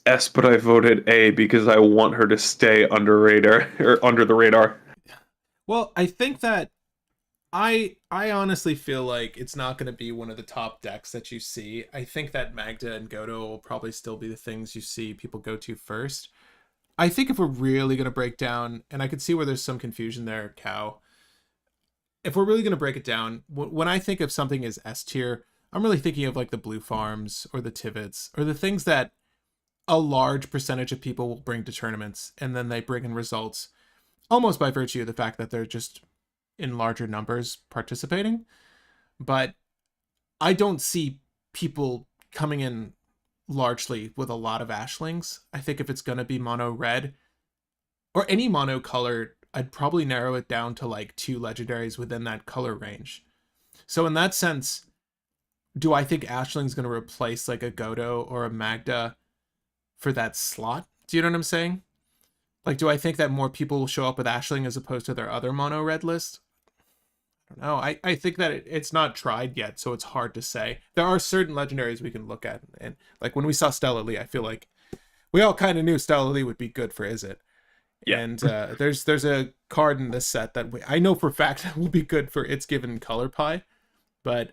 S, but I voted A because I want her to stay under radar or under the radar. Well, I think that I honestly feel like it's not going to be one of the top decks that you see. I think that Magda and Godo will probably still be the things you see people go to first. I think if we're really going to break down, and I can see where there's some confusion there, Cow. If we're really going to break it down, when I think of something as S tier, I'm really thinking of like the blue farms or the Tivets or the things that a large percentage of people will bring to tournaments, and then they bring in results almost by virtue of the fact that they're just in larger numbers participating. But I don't see people coming in largely with a lot of Ashlings. I think if it's going to be mono red or any mono color, I'd probably narrow it down to like 2 legendaries within that color range. So in that sense, do I think Ashling's going to replace like a Godo or a Magda for that slot? Do you know what I'm saying? Like, do I think that more people will show up with Ashling as opposed to their other mono red list? I don't know. I think that it's not tried yet, so it's hard to say. There are certain legendaries we can look at, and like when we saw Stella Lee, I feel like we all kind of knew Stella Lee would be good for Izzet. Yeah. And there's a card in this set that I know for a fact will be good for its given color pie, but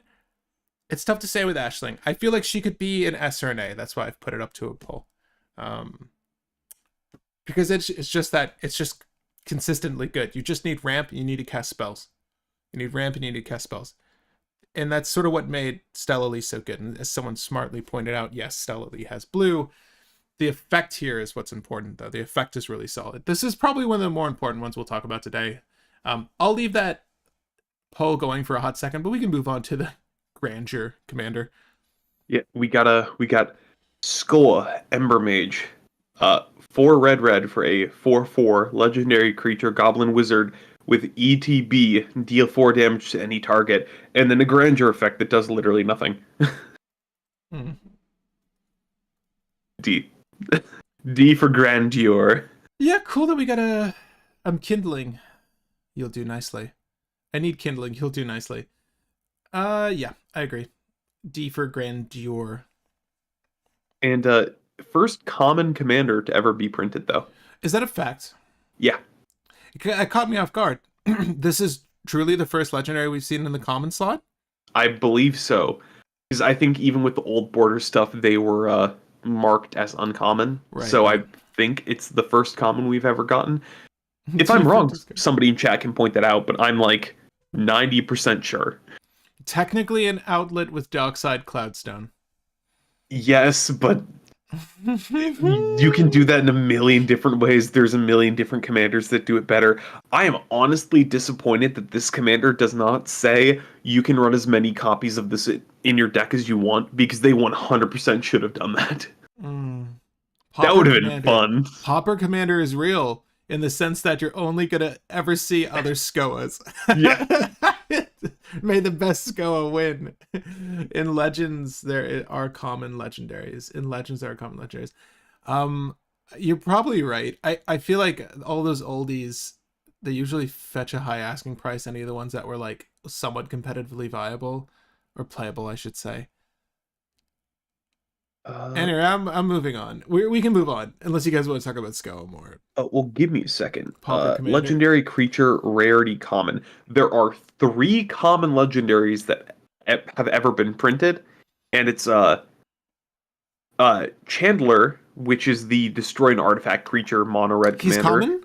it's tough to say with Ashling. I feel like she could be an S or an A. That's why I've put it up to a poll. Because it's just consistently good. You just need ramp, you need to cast spells. You need ramp, and you need to cast spells. And that's sort of what made Stella Lee so good. And as someone smartly pointed out, yes, Stella Lee has blue. The effect here is what's important, though. The effect is really solid. This is probably one of the more important ones we'll talk about today. I'll leave that poll going for a hot second, but we can move on to the Grandeur Commander. Yeah, we got Skoa Ember Mage. 4 red for a 4/4 legendary creature goblin wizard with ETB, deal 4 damage to any target, and then a grandeur effect that does literally nothing. D. D for grandeur. Yeah, cool that we got a kindling. You'll do nicely. I need kindling. You'll do nicely. Yeah, I agree. D for grandeur. And first common commander to ever be printed, though. Is that a fact? Yeah. It caught me off guard. This is truly the first legendary we've seen in the common slot? I believe so. Because I think even with the old border stuff, they were marked as uncommon. Right, so right. I think it's the first common we've ever gotten. If I'm wrong, somebody in chat can point that out, but I'm like 90% sure. Technically an outlet with Dockside Cloudstone. Yes, but you can do that in a million different ways. There's a million different commanders that do it better. I am honestly disappointed that this commander does not say you can run as many copies of this in your deck as you want, because they 100% should have done that. That would have been fun. Pauper Commander is real in the sense that you're only going to ever see other Skoas. Yeah. May the best Skoa win. In Legends, there are common legendaries. You're probably right. I feel like all those oldies, they usually fetch a high asking price. Any of the ones that were like somewhat competitively viable or playable, I should say. Anyway, I'm moving on. We can move on unless you guys want to talk about Skoa more. Well, give me a second. Legendary creature, rarity, common. There are 3 common legendaries that have ever been printed, and it's Chandler, which is the destroy an artifact creature mono red commander. He's common?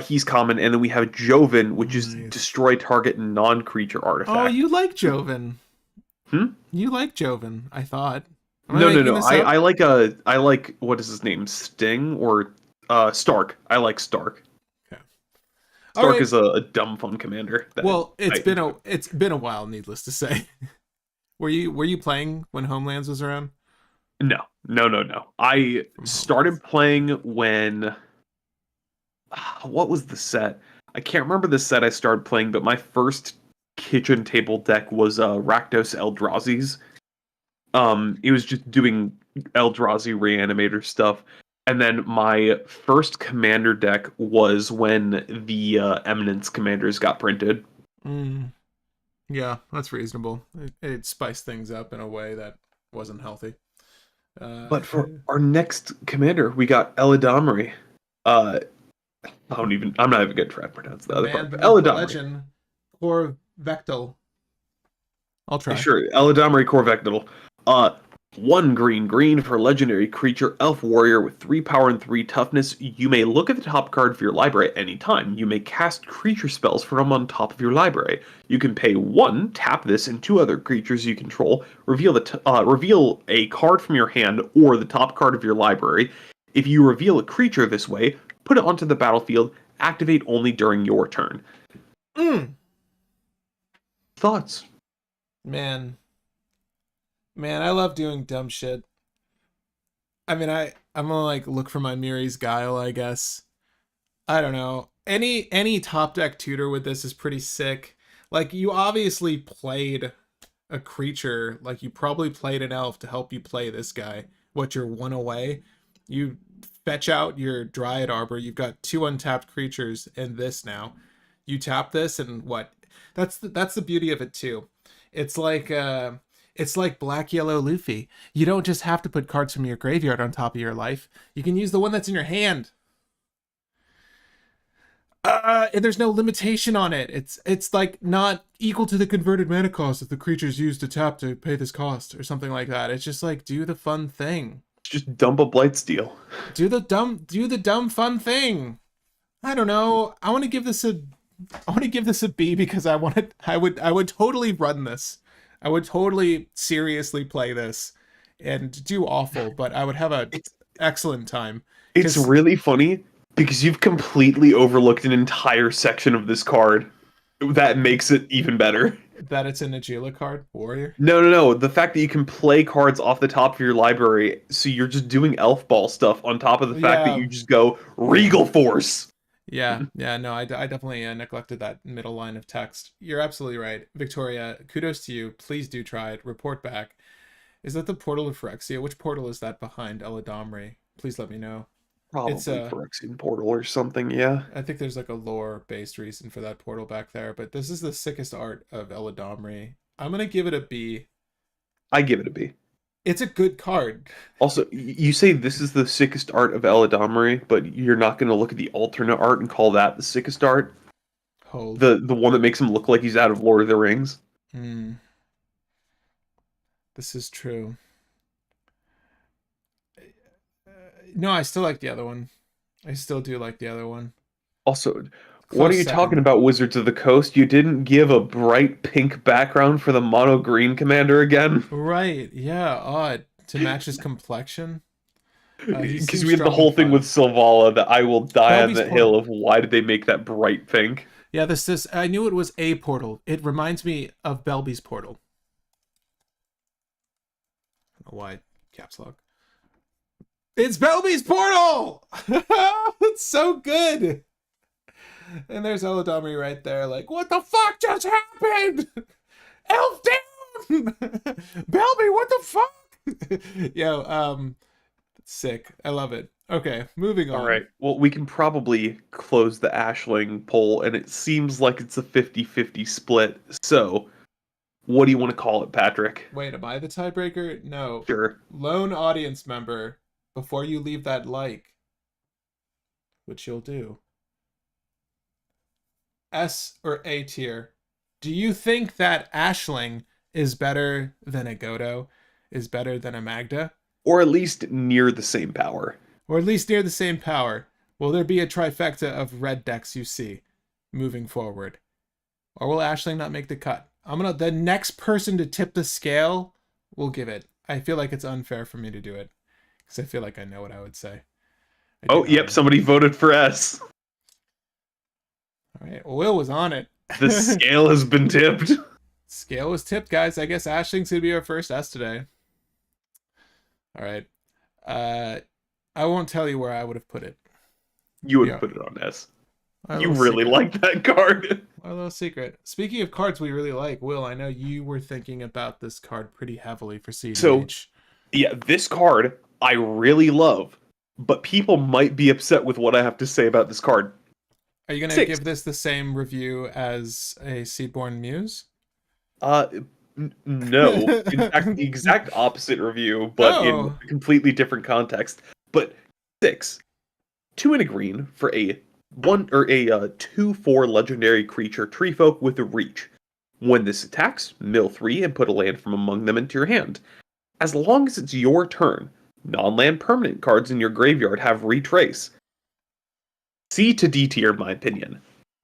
He's common, and then we have Joven, which is destroy target non-creature artifact. Oh, you like Joven? You like Joven? I thought. No. I like what is his name? Sting or Stark. I like Stark. Okay. Stark is a dumb fun commander. It's been a while, needless to say. Were you playing when Homelands was around? No. I started playing when what was the set? I can't remember the set I started playing, but my first kitchen table deck was Rakdos Eldrazi's. It was just doing Eldrazi Reanimator stuff. And then my first commander deck was when the Eminence commanders got printed. Yeah, that's reasonable. It spiced things up in a way that wasn't healthy. But for our next commander, we got Eladamri. I'm not even going to try to pronounce the other part. Eladamri. Or Vectel. I'll try. Sure, Eladamri Corvectal. 1 green green for legendary creature elf warrior with 3 power and 3 toughness. You may look at the top card of your library at any time. You may cast creature spells from on top of your library. You can pay 1, tap this, and 2 other creatures you control. Reveal a card from your hand or the top card of your library. If you reveal a creature this way, put it onto the battlefield. Activate only during your turn. Thoughts? Man, I love doing dumb shit. I mean, I'm gonna like look for my Miri's Guile, I guess. I don't know. Any top deck tutor with this is pretty sick. Like, you obviously played a creature, like you probably played an elf to help you play this guy. What, you're 1 away? You fetch out your Dryad Arbor, you've got 2 untapped creatures in this now. You tap this and what? That's the beauty of it too. It's like black yellow Luffy. You don't just have to put cards from your graveyard on top of your life. You can use the one that's in your hand. And there's no limitation on it. It's like not equal to the converted mana cost that the creature's used to tap to pay this cost or something like that. It's just like, do the fun thing. Just dump a Blightsteel. Do the dumb fun thing. I don't know. I want to give this a B because I would totally run this. I would totally seriously play this and do awful, but I would have an excellent time. It's really funny because you've completely overlooked an entire section of this card that makes it even better. That it's a Najila card, Warrior? No. The fact that you can play cards off the top of your library, so you're just doing elf ball stuff on top of the fact that you just go Regal Force. Yeah, no, I definitely neglected that middle line of text. You're absolutely right. Victoria, kudos to you. Please do try it. Report back. Is that the portal of Phyrexia? Which portal is that behind Eladamri? Please let me know. Probably It's Phyrexian portal or something, yeah. I think there's like a lore-based reason for that portal back there, but this is the sickest art of Eladamri. I'm gonna give it a B. I give it a B. It's a good card. Also, you say this is the sickest art of Eladamri, but you're not going to look at the alternate art and call that the sickest art? Hold. The one that makes him look like he's out of Lord of the Rings? This is true. No, I still like the other one. I still do like the other one. Also, what are you talking about, Wizards of the Coast? You didn't give a bright pink background for the mono green commander again? Right, yeah, odd. To match his complexion? Because we had the whole thing with Sylvala that I will die on the hill of why did they make that bright pink? Yeah, this I knew it was a portal. It reminds me of Belby's portal. I don't know why. Caps lock. It's Belby's portal! It's so good! And there's Eladamri right there, like, what the fuck just happened? Elf down! Belby, what the fuck? Yo, sick. I love it. Okay, moving on. All right. Well, we can probably close the Ashling poll, and it seems like it's a 50-50 split. So, what do you want to call it, Patrick? Wait, am I the tiebreaker? No. Sure. Lone audience member, before you leave that like, which you'll do, S or A tier, do you think that Ashling is better than a Godo, is better than a Magda? Or at least near the same power. Or at least near the same power. Will there be a trifecta of red decks you see moving forward? Or will Ashling not make the cut? The next person to tip the scale will give it. I feel like it's unfair for me to do it. Because I feel like I know what I would say. Oh, yep, somebody voted for S. All right, Will was on it. The scale has been tipped. Scale was tipped, guys. I guess Ashling's going to be our first S today. All right. I won't tell you where I would have put it. You would put it on S. You really like that card. A little secret. Speaking of cards we really like, Will, I know you were thinking about this card pretty heavily for cEDH. So, yeah, this card I really love, but people might be upset with what I have to say about this card. Are you going to give this the same review as a Seedborn Muse? No. In fact, the exact opposite review, but in a completely different context. But 6. 2 and a green for a 2/4 legendary creature tree folk with a reach. When this attacks, mill 3 and put a land from among them into your hand. As long as it's your turn, non-land permanent cards in your graveyard have retrace. C to D tier, in my opinion.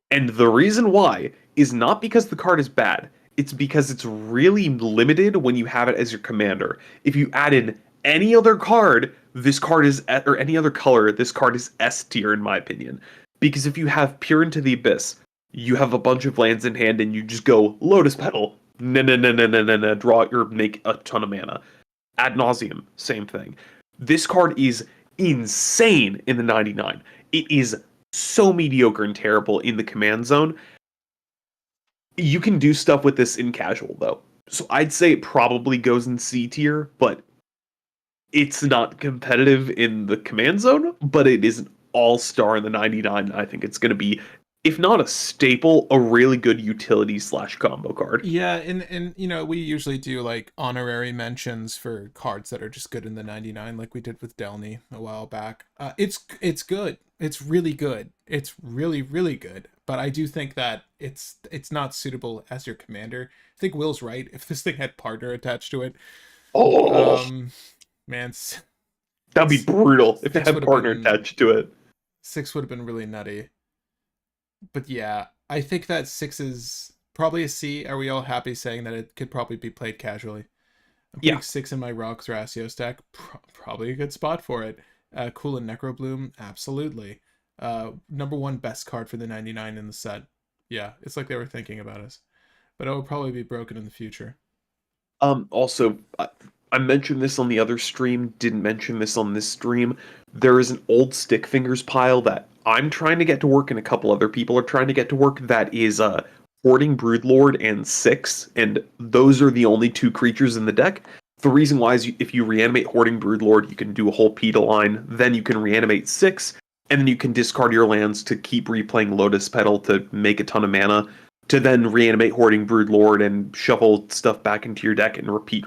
And the reason why is not because the card is bad. It's because it's really limited when you have it as your commander. If you add in any other card, this card is, or any other color, this card is S tier, in my opinion. Because if you have Peer into the Abyss, you have a bunch of lands in hand and you just go Lotus Petal, no, draw or make a ton of mana. Ad nauseum, same thing. This card is insane in the 99. It is so mediocre and terrible in the command zone. You can do stuff with this in casual, though. So I'd say it probably goes in C tier, but it's not competitive in the command zone, but it is an all-star in the 99. I think it's going to be, if not a staple, a really good utility / combo card. Yeah, and you know, we usually do like honorary mentions for cards that are just good in the 99, like we did with Delny a while back. It's good. It's really good. It's really, really good. But I do think that it's not suitable as your commander. I think Will's right. If this thing had partner attached to it, Oh, man, that'd be brutal if it six had would have partner been attached to it. 6 would have been really nutty. But yeah, I think that 6 is probably a C. Are we all happy saying that it could probably be played casually? I'm Yeah. putting 6 in my Rocks Ratio stack. Probably a good spot for it. Cool and Necrobloom, absolutely. Number 1 best card for the 99 in the set. Yeah, it's like they were thinking about us. But it will probably be broken in the future. Also, I mentioned this on the other stream, didn't mention this on this stream. There is an old stick fingers pile that I'm trying to get to work and a couple other people are trying to get to work that is Hoarding Broodlord and 6, and those are the only 2 creatures in the deck. The reason why is if you reanimate Hoarding Broodlord, you can do a whole PETA line, then you can reanimate 6, and then you can discard your lands to keep replaying Lotus Petal to make a ton of mana, to then reanimate Hoarding Broodlord and shuffle stuff back into your deck and repeat.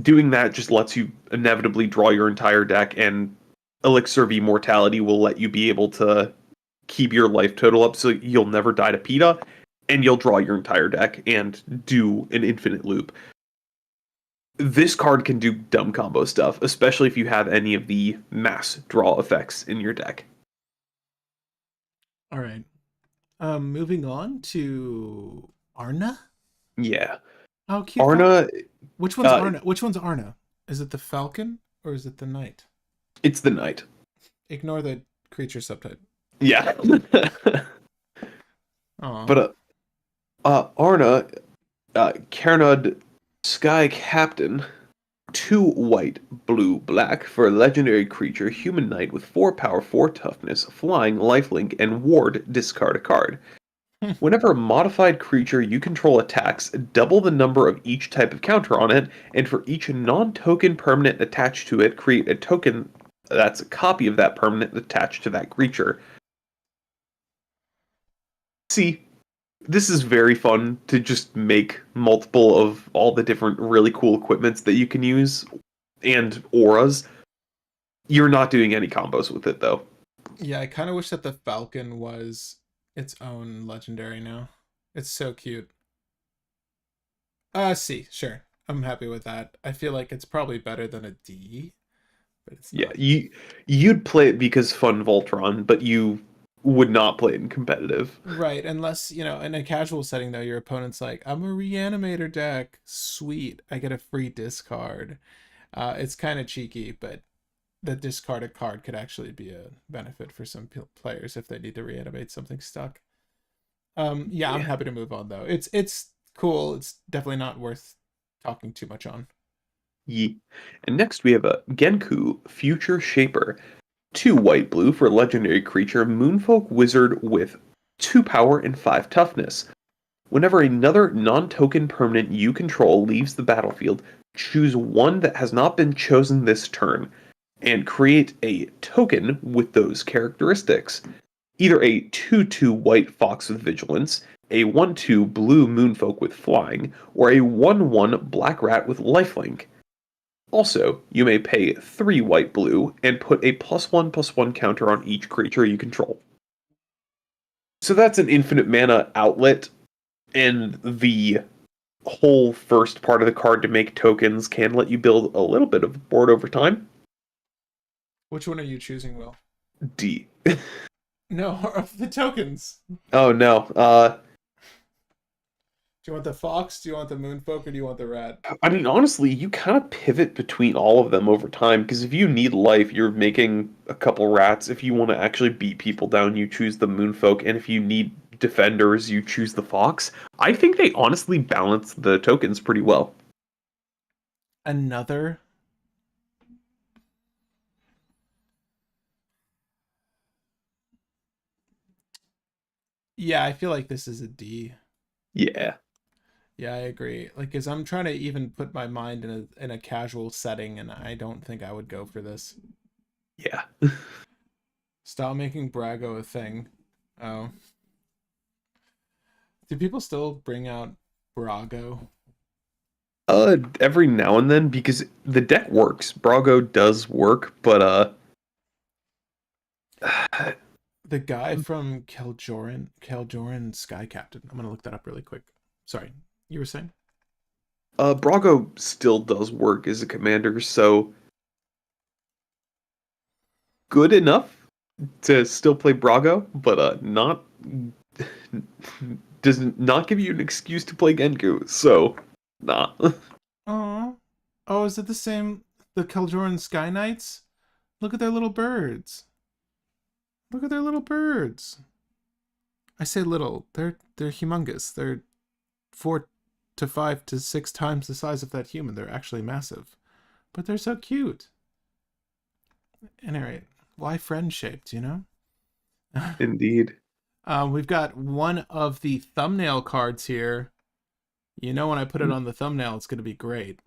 Doing that just lets you inevitably draw your entire deck, and Elixir of Immortality will let you be able to keep your life total up so you'll never die to PETA, and you'll draw your entire deck and do an infinite loop. This card can do dumb combo stuff, especially if you have any of the mass draw effects in your deck. All right. Moving on to Arna. Yeah. Oh, cute. Arna. Which one's Arna? Which one's Arna? Is it the Falcon or is it the Knight? It's the Knight. Ignore the creature subtype. Yeah. Aww. But Arna, Carnod Sky Captain, 2 white, blue, black for a legendary creature, human knight with 4 power, 4 toughness, flying, lifelink, and ward, discard a card. Whenever a modified creature you control attacks, double the number of each type of counter on it, and for each non-token permanent attached to it, create a token that's a copy of that permanent attached to that creature. See, this is very fun to just make multiple of all the different really cool equipments that you can use and auras. You're not doing any combos with it though. Yeah, I kind of wish that the Falcon was its own legendary now. It's so cute. C, sure. I'm happy with that. I feel like it's probably better than a D, but it's not. Yeah, you'd play it because fun Voltron, but you would not play it in competitive. Right, unless, you know, in a casual setting though, your opponent's like, I'm a reanimator deck. Sweet, I get a free discard. It's kind of cheeky, but the discarded card could actually be a benefit for some players if they need to reanimate something stuck. Yeah, I'm happy to move on though. It's cool. It's definitely not worth talking too much on. Yeah. And next we have a Genku Future Shaper. 2 white blue for a legendary creature, Moonfolk Wizard with 2 power and 5 toughness. Whenever another non-token permanent you control leaves the battlefield, choose one that has not been chosen this turn, and create a token with those characteristics. Either a 2/2 white fox with vigilance, a 1/2 blue moonfolk with flying, or a 1/1 black rat with lifelink. Also, you may pay 3 white blue and put a +1/+1 counter on each creature you control. So that's an infinite mana outlet, and the whole first part of the card to make tokens can let you build a little bit of board over time. Which one are you choosing, Will? D. No, of the tokens. Oh no. Do you want the fox? Do you want the moonfolk? Or do you want the rat? I mean, honestly, you kind of pivot between all of them over time because if you need life, you're making a couple rats. If you want to actually beat people down, you choose the moonfolk, and if you need defenders, you choose the fox. I think they honestly balance the tokens pretty well. Another. Yeah, I feel like this is a D. Yeah. Yeah, I agree. Like, cause I'm trying to even put my mind in a casual setting, and I don't think I would go for this. Yeah. Stop making Brago a thing. Oh, do people still bring out Brago? Every now and then because the deck works. Brago does work, but The guy from Keljoran Sky Captain. I'm gonna look that up really quick. Sorry, you were saying? Brago still does work as a commander, so good enough to still play Brago, but not does not give you an excuse to play Genku. So, nah. Oh, oh, is it the same? The Keljoran Sky Knights? Look at their little birds. Look at their little birds. I say little. They're humongous. They're 4 to 5 to 6 times the size of that human. They're actually massive, but they're so cute. Anyway, why friend shaped? You know. Indeed. We've got one of the thumbnail cards here. You know, when I put it on the thumbnail, it's gonna be great.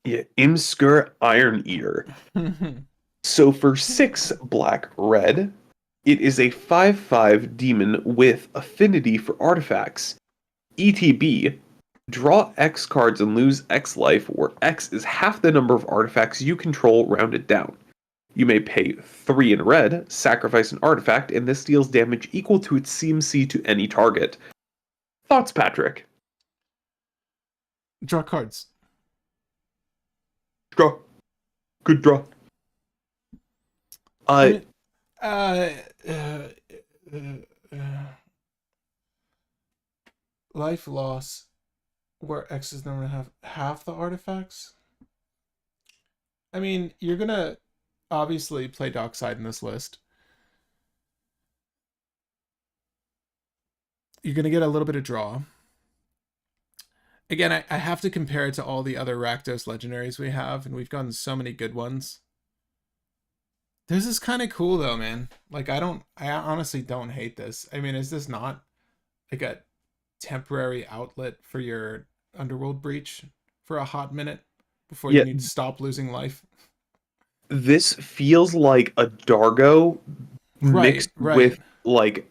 Yeah, Imskur Iron Eater. So for 6 black red, it is a 5/5 demon with affinity for artifacts. ETB, draw X cards and lose X life, where X is half the number of artifacts you control rounded down. You may pay 3 in red, sacrifice an artifact, and this deals damage equal to its CMC to any target. Thoughts, Patrick? Draw cards. Draw. Good draw. I mean, uh, uh, life loss, where X is number half the artifacts. I mean, you're gonna obviously play Dockside in this list. You're gonna get a little bit of draw. Again, I have to compare it to all the other Rakdos legendaries we have, and we've gotten so many good ones. This is kind of cool though, man. Like I honestly don't hate this. I mean, is this not like a temporary outlet for your Underworld Breach for a hot minute before you Yeah, need to stop losing life? this feels like a Dargo Right, mixed right. with like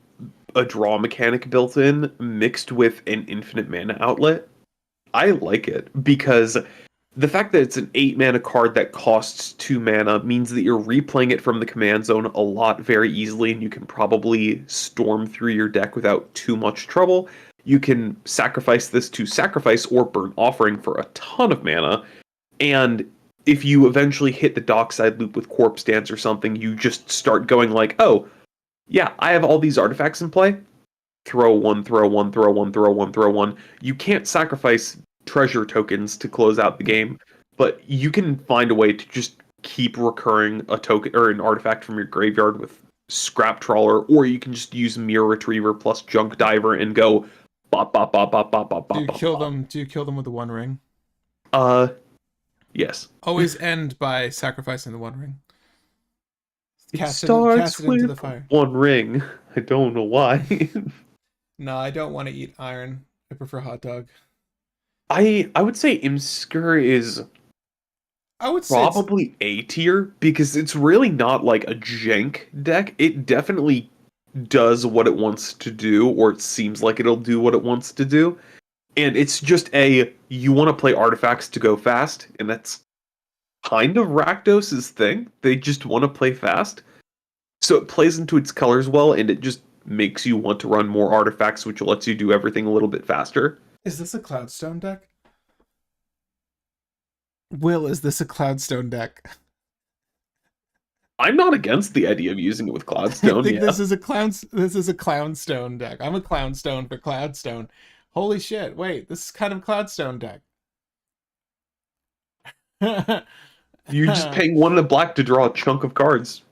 a draw mechanic built in, mixed with an infinite mana outlet. I like it because the fact that it's an 8 mana card that costs 2 mana means that you're replaying it from the command zone a lot very easily, and you can probably storm through your deck without too much trouble. You can sacrifice this to sacrifice or burn offering for a ton of mana, and if you eventually hit the dockside loop with corpse dance or something, you just start going like, oh, yeah, I have all these artifacts in play. Throw one, throw one, throw one, throw one, throw one. You can't sacrifice treasure tokens to close out the game, but you can find a way to just keep recurring a token or an artifact from your graveyard with Scrap Trawler, or you can just use Mirror Retriever plus Junk Diver and go bop bop bop bop bop bop Do bop you bop kill bop. them? Do you kill them with the One Ring? Uh, yes. Always end by sacrificing the One Ring. It Cast starts it into with the fire. one ring. I don't know why. No, I don't want to eat iron. I prefer hot dog. I would say Imskur is I would say it's probably A tier because it's really not like a jank deck. It definitely does what it wants to do, or it seems like it'll do what it wants to do. And it's just you want to play artifacts to go fast, and that's kind of Rakdos's thing. They just want to play fast. So it plays into its colors well, and it just makes you want to run more artifacts, which lets you do everything a little bit faster. Is this a Cloudstone deck? Will, is this a Cloudstone deck? I'm not against the idea of using it with I Cloudstone, think yeah. this is a Clownstone deck. I'm a Clownstone for Cloudstone. Holy shit, wait, this is kind of Cloudstone deck. You're just paying 1 and a black to draw a chunk of cards.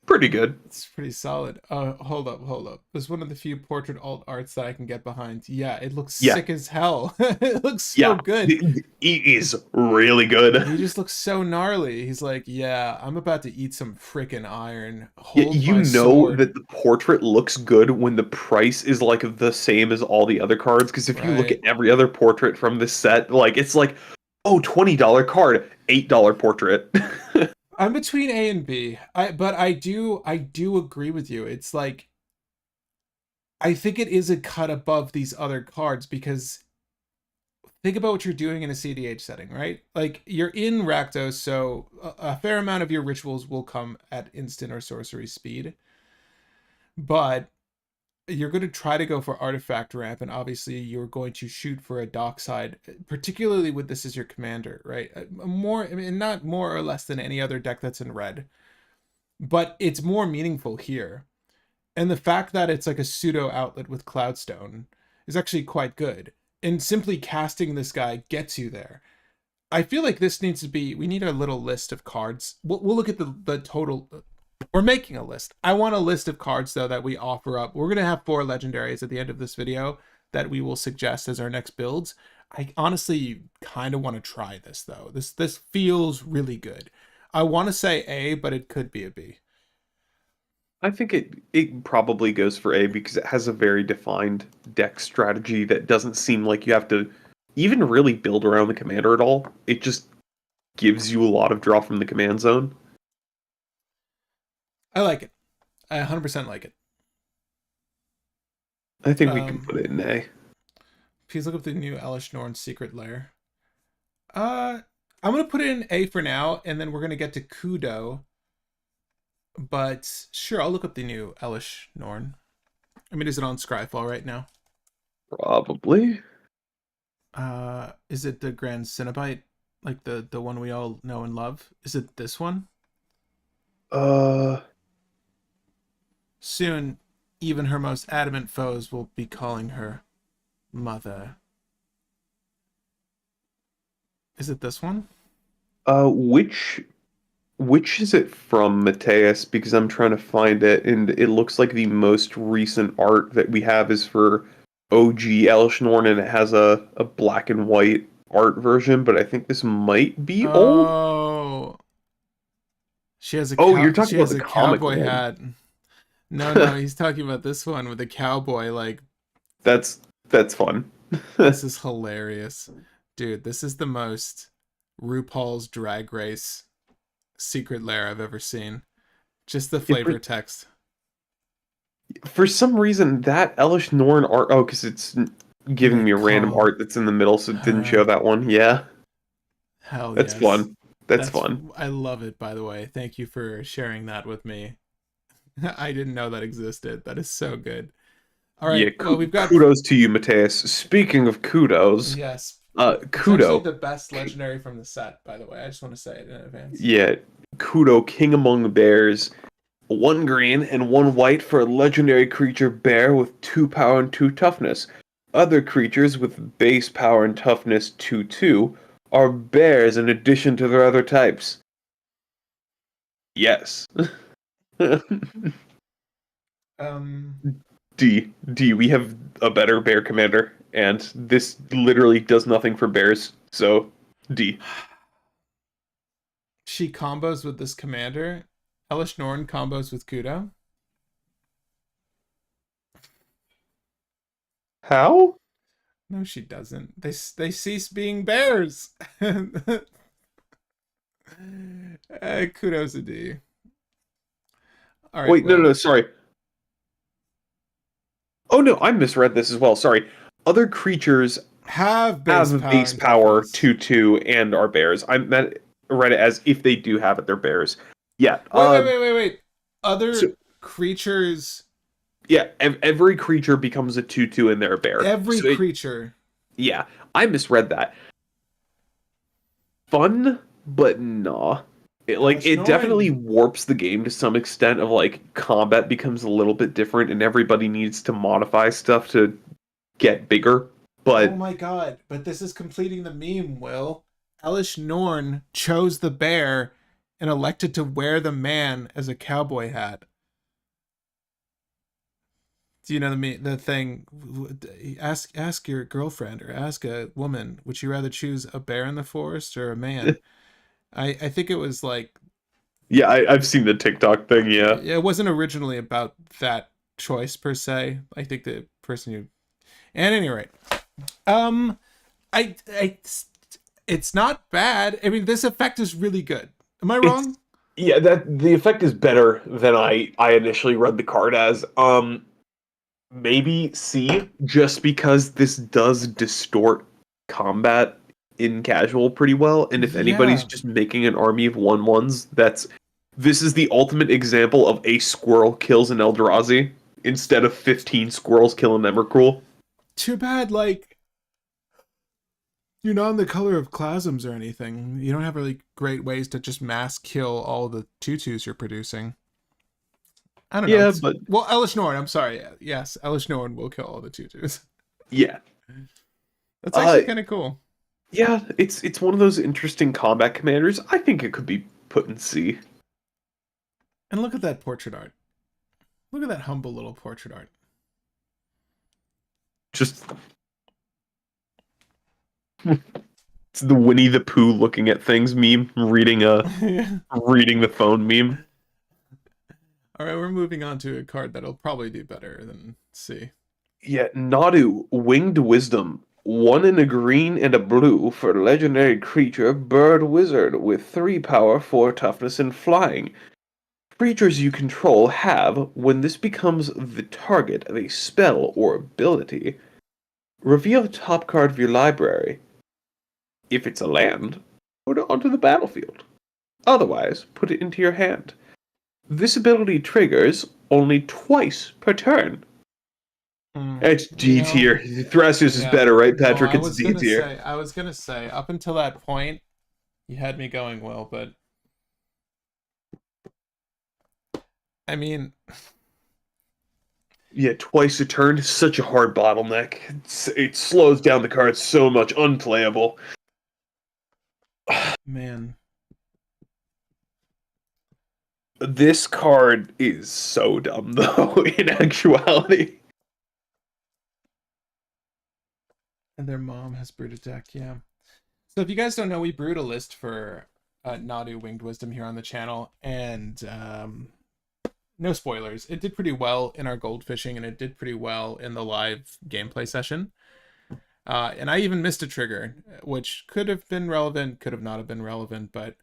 Pretty good. It's pretty solid. Hold up, hold up. It's one of the few portrait alt arts that I can get behind. Yeah, it looks Yeah, sick as hell. It looks so yeah. good. It is really good. He just looks so gnarly. He's like, yeah, I'm about to eat some freaking iron. Yeah, Hold you my know sword. that the portrait looks good when the price is like the same as all the other cards. Because if you look at Right. every other portrait from this set, like it's like, oh, $20 card, $8 portrait. I'm between A and B. But I do agree with you. It's like I think it is a cut above these other cards because think about what you're doing in a cEDH setting, right? Like you're in Rakdos, so a fair amount of your rituals will come at instant or sorcery speed, but you're going to try to go for artifact ramp, and obviously you're going to shoot for a dockside, particularly with this as your commander, right? More, I mean, not more or less than any other deck that's in red, but it's more meaningful here. And the fact that it's like a pseudo outlet with Cloudstone is actually quite good. And simply casting this guy gets you there. I feel like this needs to be, we need a little list of cards. We'll look at the total. We're making a list. I want a list of cards, though, that we offer up. We're going to have 4 legendaries at the end of this video that we will suggest as our next builds. I honestly kind of want to try this, though. This feels really good. I want to say A, but it could be a B. I think it probably goes for A because it has a very defined deck strategy that doesn't seem like you have to even really build around the commander at all. It just gives you a lot of draw from the command zone. I like it. I 100% like it. I think we can put it in A. Please look up the new Elish Norn's secret lair. I'm gonna put it in A for now, and then we're gonna get to Kudo. But sure, I'll look up the new Elish Norn. I mean, is it on Scryfall right now? Probably. Is it the Grand Cenobite, like the one we all know and love? Is it this one? Uh, Soon, even her most adamant foes will be calling her mother. Is it this one? which is it from, Mateus? Because I'm trying to find it, and it looks like the most recent art that we have is for OG Elishnorn, and it has a black and white art version, but I think this might be old. Oh, she has a Oh, you're she talking about has the a comic cowboy one. hat. No, no, he's talking about this one with the cowboy. Like, That's fun. this is hilarious. Dude, this is the most RuPaul's Drag Race secret lair I've ever seen. Just the It, for, flavor text. for some reason, that Elishnorn art. Oh, because it's giving They me a random call art that's in the middle, so it didn't show her. that one. Yeah, Hell that's yes. fun. That's That's, fun. I love it, by the way. Thank you for sharing that with me. I didn't know that existed. That is so good. All Yeah, right. Well, we've got, kudos to you, Mateus. Speaking of kudos, yes. It's actually Kudo. the best legendary from the set, by the way. I just want to say it in advance. Yeah, Kudo, King Among Bears. 1 green and 1 white for a legendary creature bear with 2 power and 2 toughness. Other creatures with base power and toughness 2/2 are bears in addition to their other types. Yes. Um, D, we have a better bear commander, and this literally does nothing for bears, so D. she combos with this commander. Elish Norn combos with Kudo. How? No, she doesn't. They cease being bears. Kudos a D. All right, Wait, no, no, well, no, sorry. Oh no, I misread this as well. Sorry. Other creatures have base have power base and power toughness. 2/2 and are bears. I meant read it as if they do have it, they're bears. Yeah. Wait. So Other creatures, yeah, every creature becomes a 2/2 and they're a bear. every So creature. yeah, I misread that. fun, but nah. It definitely Norn. warps the game to some extent of like combat becomes a little bit different and everybody needs to modify stuff to get bigger. Oh But my god, but this is completing the meme, Will. Elish Norn chose the bear and elected to wear the man as a cowboy hat. Do you know the thing? Ask your girlfriend or ask a woman, would you rather choose a bear in the forest or a man? I think it was like, yeah, I've seen the TikTok thing, yeah. it wasn't originally about that choice per se. I think the person who, at any rate, um, I it's not bad. I mean, this effect is really good. Am I It's wrong? yeah, that the effect is better than I initially read the card as. Maybe C, just because this does distort combat in casual pretty well, and if anybody's Yeah. just making an army of 1/1s, this is the ultimate example of a squirrel kills an Eldrazi instead of 15 squirrels killing Emrakul. Too bad, like, you're not in the color of Clasms or anything. You don't have really great ways to just mass kill all the tutus you're producing. I don't know. Yeah, It's, but well, Elish Norn, I'm sorry. Yes, Elish Norn will kill all the tutus. yeah. That's Uh actually kind of cool. yeah, it's one of those interesting combat commanders. I think it could be put in C. And look at that portrait art. Look at that humble little portrait art. Just it's the Winnie the Pooh looking at things meme, Yeah. reading the phone meme. All right, we're moving on to a card that'll probably do better than C. Yeah, Nadu, Winged Wisdom. One in a green and a blue for legendary creature, bird wizard with 3 power, 4 toughness, and flying. Creatures you control have, when this becomes the target of a spell or ability, reveal the top card of your library. If it's a land, put it onto the battlefield. Otherwise, put it into your hand. This ability triggers only twice per turn. It's You D know, tier. Thrashers is yeah. better, right, Well, Patrick? It's D tier. I was gonna say, up until that point, you had me going well, but I mean, Yeah, twice a turn. Such a hard bottleneck. It slows down the card so much. Unplayable. man. This card is so dumb, though, in actuality. And their mom has brewed a deck, yeah. So if you guys don't know, we brewed a list for Nadu Winged Wisdom here on the channel, and no spoilers. It did pretty well in our gold fishing, and it did pretty well in the live gameplay session. And I even missed a trigger, which could have been relevant, could have not have been relevant, but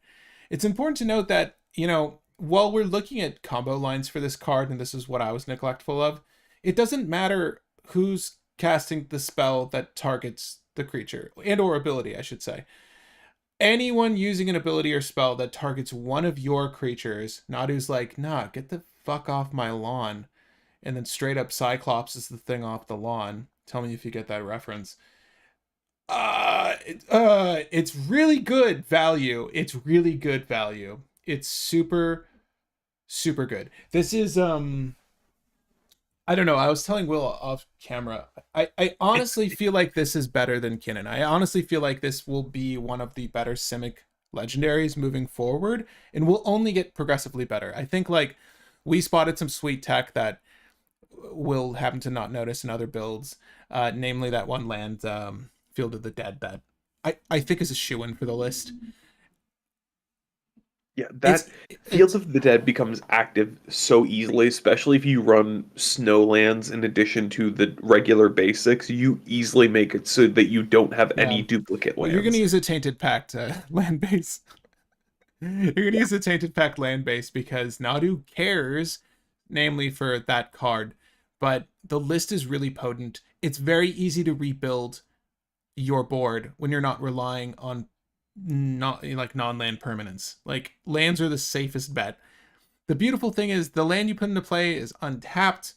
it's important to note that, you know, while we're looking at combo lines for this card, and this is what I was neglectful of, it doesn't matter who's casting the spell that targets the creature, and or ability, I should say. Anyone using an ability or spell that targets one of your creatures, Nadu's like, nah, get the fuck off my lawn. And then straight up Cyclops is the thing off the lawn. Tell me if you get that reference. It's really good value. It's really good value. It's super, super good. This is I don't know. I was telling Will off camera. I honestly feel like this is better than Kinnan. I honestly feel like this will be one of the better Simic legendaries moving forward, and will only get progressively better. I think like we spotted some sweet tech that will happen to not notice in other builds, namely that one land, Field of the Dead, that I think is a shoo-in for the list. Yeah, It's that it's Fields of the Dead becomes active so easily, especially if you run snowlands in addition to the regular basics. You easily make it so that you don't have yeah. any duplicate Well, you're gonna lands. use a Tainted Pact land base. You're gonna Yeah, use a Tainted Pact land base because Nadu cares, namely for that card. But the list is really potent. It's very easy to rebuild your board when you're not relying on not like non-land permanents. Like lands are the safest bet. The beautiful thing is the land you put into play is untapped.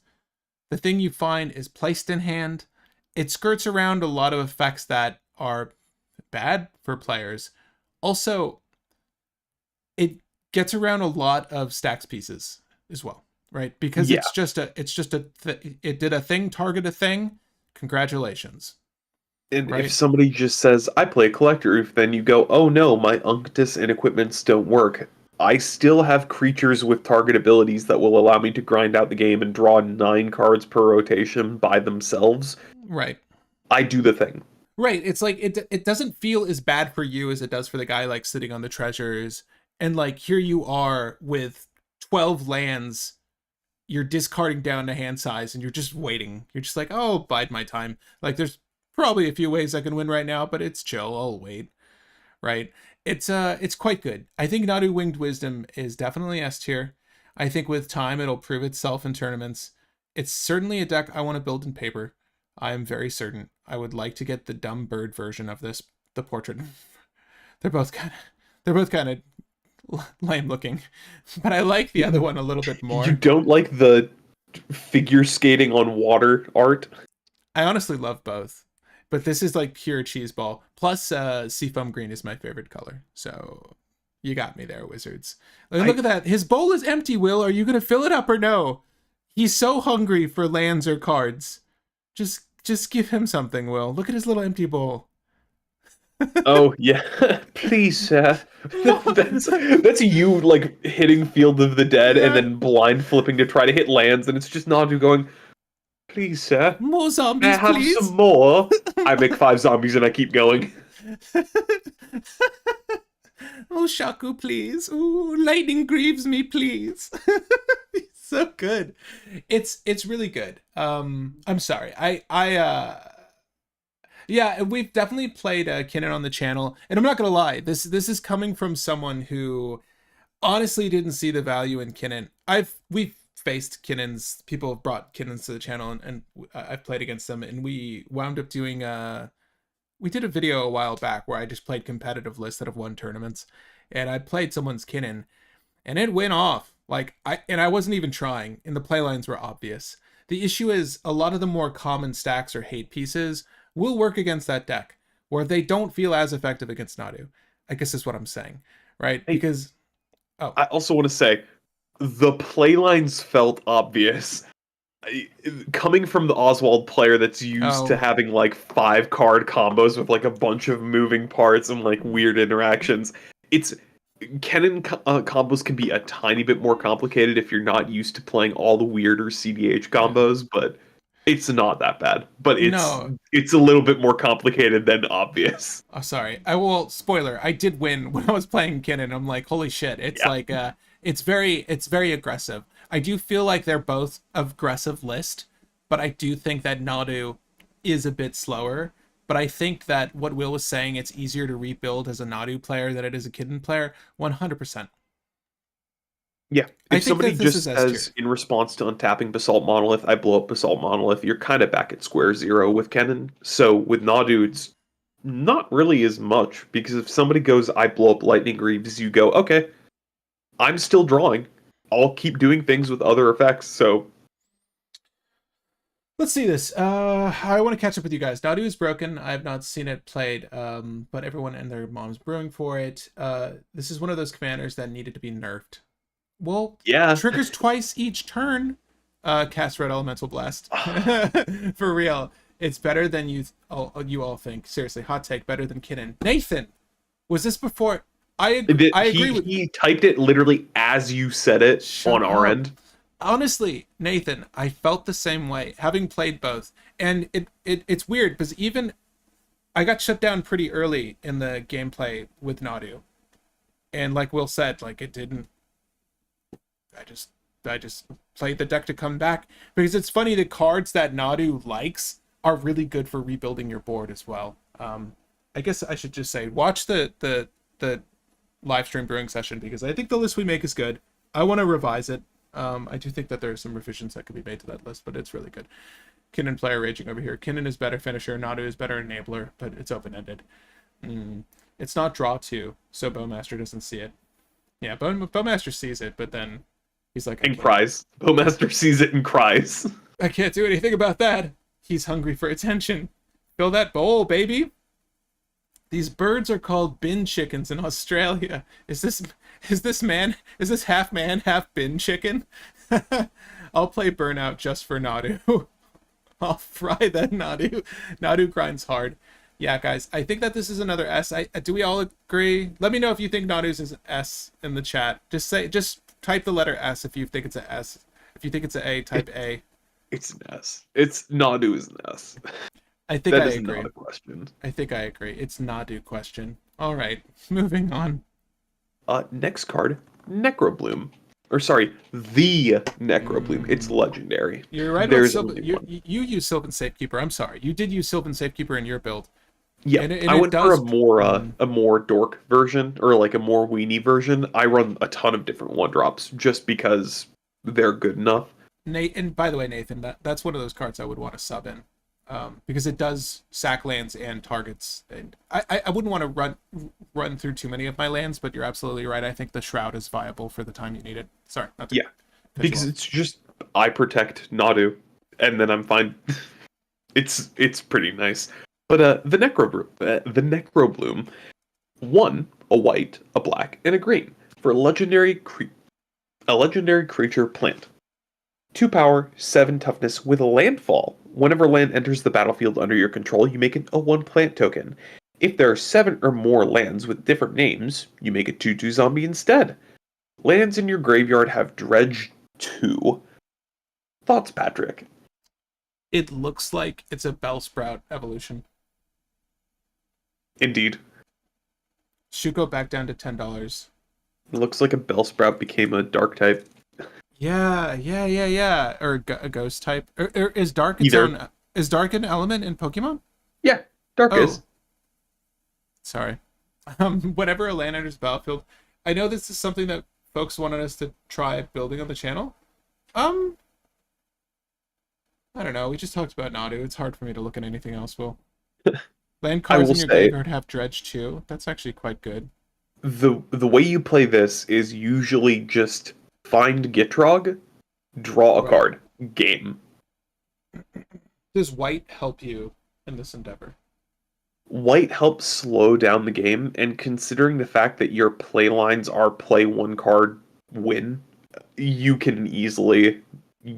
The thing you find is placed in hand. It skirts around a lot of effects that are bad for players. Also, it gets around a lot of stacks pieces as well, right? Because Yeah. it did a thing, target a thing. Congratulations, And if right? somebody just says, I play Collector Oof, then you go, oh no, my Unctus and equipments don't work. I still have creatures with target abilities that will allow me to grind out the game and draw 9 cards per rotation by themselves. Right. I do the thing. Right. It's like it doesn't feel as bad for you as it does for the guy like sitting on the treasures. And like here you are with 12 lands, you're discarding down to hand size and you're just waiting. You're just like, oh, bide my time. Like there's probably a few ways I can win right now, but it's chill. I'll wait. Right. It's quite good. I think Nadu Winged Wisdom is definitely S tier. I think with time it'll prove itself in tournaments. It's certainly a deck I want to build in paper. I am very certain. I would like to get the dumb bird version of this, the portrait. They're both kind of lame looking, but I like the other one a little bit more. You don't like the figure skating on water art? I honestly love both, but this is like pure cheeseball. Plus, seafoam green is my favorite color, so you got me there, Wizards. Look at that. His bowl is empty, Will. Are you going to fill it up or no? He's so hungry for lands or cards. Just give him something, Will. Look at his little empty bowl. Oh yeah, please, sir. That's you like hitting Field of the Dead and then blind flipping to try to hit lands, and it's just Nadu going, "Please, sir, More may zombies, I have please. some more?" I make 5 zombies and I keep going. Oh, Shaku, please. Ooh, lightning grieves me, please. So good. It's really good. I'm sorry. Yeah, we've definitely played Kinnan on the channel, and I'm not gonna lie. This is coming from someone who honestly didn't see the value in Kinnan. We've faced Kinnans. People have brought Kinnans to the channel, and I've played against them, and we wound up doing we did a video a while back where I just played competitive lists that have won tournaments, and I played someone's Kinnan, and it went off. Like I wasn't even trying, and the playlines were obvious. The issue is a lot of the more common stacks or hate pieces will work against that deck, where they don't feel as effective against Nadu. I guess is what I'm saying, right? Hey, Because I also want to say, the playlines felt obvious. Coming from the Oswald player that's used to having like 5 card combos with like a bunch of moving parts and like weird interactions, it's Kennen combos can be a tiny bit more complicated if you're not used to playing all the weirder cEDH combos, but it's not that bad. But no, it's a little bit more complicated than obvious. oh sorry. I will spoiler. I did win when I was playing Kinnan. I'm like, holy shit! It's Yeah. like it's very aggressive. I do feel like they're both aggressive list, but I do think that Nadu is a bit slower. But I think that what Will was saying, it's easier to rebuild as a Nadu player than it is a Kitten player. 100%. Yeah, I if think somebody that this just is S tier. says in response to untapping Basalt Monolith, I blow up Basalt Monolith, you're kind of back at square zero with Kennen. So with Nadu, it's not really as much, because if somebody goes, I blow up Lightning Greaves, you go, okay, I'm still drawing. I'll keep doing things with other effects, so... Let's see this. I want to catch up with you guys. Nadu is broken. I have not seen it played, but everyone and their mom's brewing for it. This is one of those commanders that needed to be nerfed. Well, Yeah. triggers twice each turn. Cast Red Elemental Blast. For real. It's better than you all think. Seriously, hot take, better than Kinnan. Nathan, was this before? I agree with... He typed it literally as you said it on our end. Honestly, Nathan, I felt the same way, having played both. And it's weird, because even I got shut down pretty early in the gameplay with Nadu. And like Will said, like it didn't... I just played the deck to come back. Because it's funny, the cards that Nadu likes are really good for rebuilding your board as well. I guess I should just say, watch the live stream brewing session, because I think the list we make is good. I want to revise it. I do think that there are some revisions that could be made to that list, but it's really good. Kinnan player raging over here. Kinnan is better finisher. Nadu is better enabler, but it's open-ended. It's not draw 2, so Bowmaster doesn't see it. Yeah, Bowmaster sees it, but then he's like... And cries. Bowmaster sees it and cries. I can't do anything about that. He's hungry for attention. Fill that bowl, baby. These birds are called bin chickens in Australia. Is this half man, half bin chicken? I'll play Burnout just for Nadu. I'll fry that Nadu. Nadu grinds hard. Yeah, guys, I think that this is another S. Do we all agree? Let me know if you think Nadu's is an S in the chat. Just type the letter S if you think it's an S. If you think it's an A, type A. It's an S. It's Nadu is an S. I think That I is agree. not a question. I think I agree. It's Nadu question. All right, moving on. Next card, Necrobloom. Or sorry, the Necrobloom. It's legendary. You're right. There's About only you one. use Sylvan Safekeeper. I'm sorry. You did use Sylvan Safekeeper in your build. Yeah, And I it went does, for a more dork version, or like a more weenie version. I run a ton of different one drops just because they're good enough. Nate, and by the way, Nathan, that's one of those cards I would want to sub in, because it does sack lands and targets. And I wouldn't want to run through too many of my lands, but you're absolutely right. I think the Shroud is viable for the time you need it. Sorry, not to Yeah, because it's just I protect Nadu, and then I'm fine. It's pretty nice. But the Necrobloom, one, a white, a black, and a green for a legendary creature plant. 2 power, 7 toughness with landfall. Whenever land enters the battlefield under your control, you make a 1 plant token. If there are 7 or more lands with different names, you make a 2/2 zombie instead. Lands in your graveyard have Dredge 2. Thoughts, Patrick? It looks like it's a Bellsprout evolution. Indeed. Should go back down to $10. It looks like a Bellsprout became a dark type. Yeah. Or a ghost type. Or is dark its Either. own? Is dark an element in Pokemon? Yeah, dark is. Sorry. Whenever a land enters the battlefield, I know this is something that folks wanted us to try building on the channel. I don't know. We just talked about Nadu. It's hard for me to look at anything else, Will. Land cards in your graveyard have Dredge too. That's actually quite good. The way you play this is usually just find Gitrog, draw a card, game. Does white help you in this endeavor? White helps slow down the game, and considering the fact that your play lines are play 1 card, win, you can easily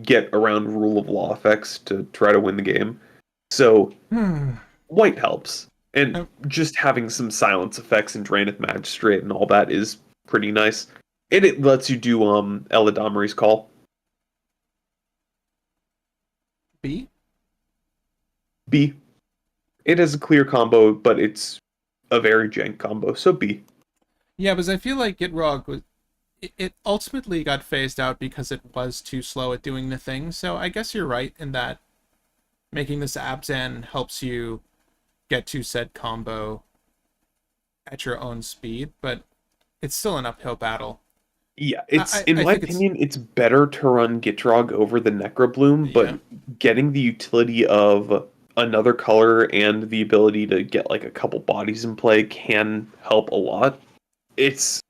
get around rule of law effects to try to win the game. So white helps, and just having some silence effects and Draineth Magistrate and all that is pretty nice. And it lets you do Eladamri's Call. B? B. It has a clear combo, but it's a very jank combo, so B. Yeah, because I feel like Gitrog was... It ultimately got phased out because it was too slow at doing the thing, so I guess you're right in that making this Abzan helps you get to said combo at your own speed, but it's still an uphill battle. Yeah, in my opinion, it's better to run Gitrog over the Necrobloom, but getting the utility of another color and the ability to get like a couple bodies in play can help a lot. It's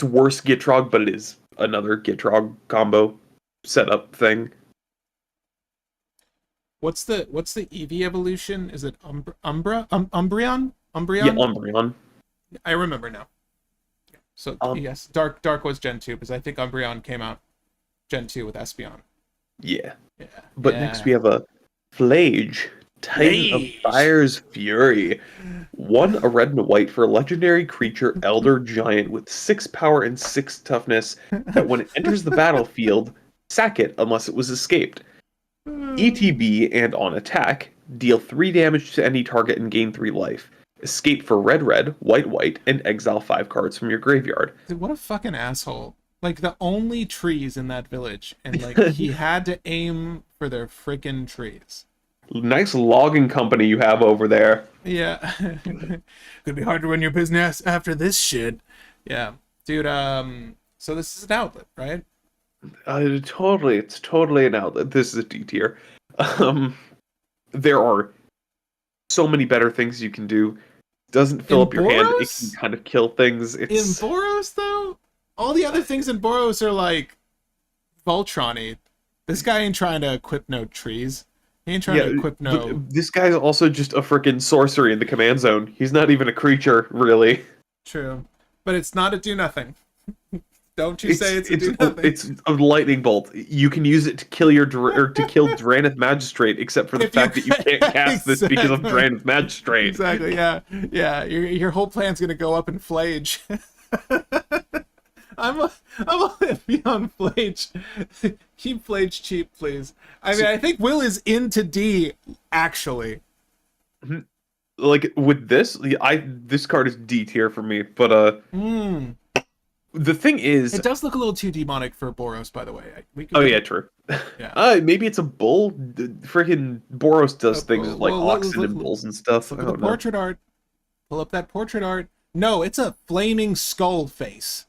worse Gitrog, but it is another Gitrog combo setup thing. What's the EV evolution? Is it Umbreon? Yeah, Umbreon. I remember now. So yes, Dark was Gen 2, because I think Umbreon came out Gen 2 with Espeon. Yeah. But next we have a Flage, Titan of Fire's Fury. 1, a red and a white for a legendary creature, Elder Giant, with 6 power and 6 toughness, that when it enters the battlefield, sack it unless it was escaped. ETB and on attack, deal 3 damage to any target and gain 3 life. Escape for red, white, and exile 5 cards from your graveyard. Dude, what a fucking asshole. Like, the only trees in that village, and like he had to aim for their freaking trees. Nice logging company you have over there. Yeah. Could be hard to run your business after this shit. Yeah. Dude, so this is an outlet, right? It's totally an outlet. This is a D tier. There are so many better things you can do. Doesn't fill up your hand. It can kind of kill things. In Boros, though, all the other things in Boros are like Voltron-y. This guy ain't trying to equip no trees. He ain't trying Yeah, to equip but no. this guy's also just a freaking sorcery in the command zone. He's not even a creature, really. True. But it's not a do nothing. Don't you say it's a It's do nothing. it's a lightning bolt. You can use it to kill or to kill Drannith Magistrate, except for the If you fact that you can't cast this because of exactly. Drannith Magistrate. Exactly, yeah. Yeah, your whole plan's gonna go up in Flage. I'm a hippie on Flage. Keep Flage cheap, please. I mean, I think Will is into D, actually. Like with this, this card is D tier for me. But Hmm. the thing is, It does look a little too demonic for Boros, by the way. We could oh look yeah, at, true. yeah. Maybe it's a bull. Freaking Boros does things like Well, oxen and bulls and stuff. let's look I at the don't know. portrait art. Pull up that portrait art. No, it's a flaming skull face.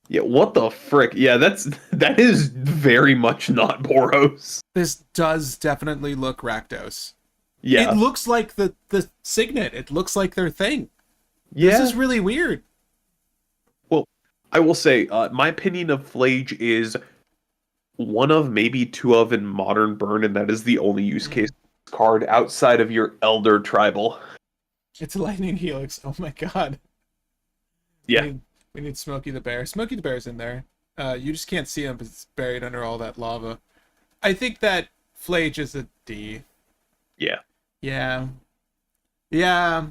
Yeah, what the frick? Yeah, that is very much not Boros. This does definitely look Rakdos. Yeah, It looks like the signet. It looks like their thing. yeah. This is really weird. Well, I will say, my opinion of Flage is one of maybe two of in Modern Burn, and that is the only use case card outside of your Elder Tribal. It's Lightning Helix. Oh my god. Yeah, We need Smokey the Bear. Smokey the Bear's in there. You just can't see him because it's buried under all that lava. I think that Flage is a D. yeah. Yeah. Yeah.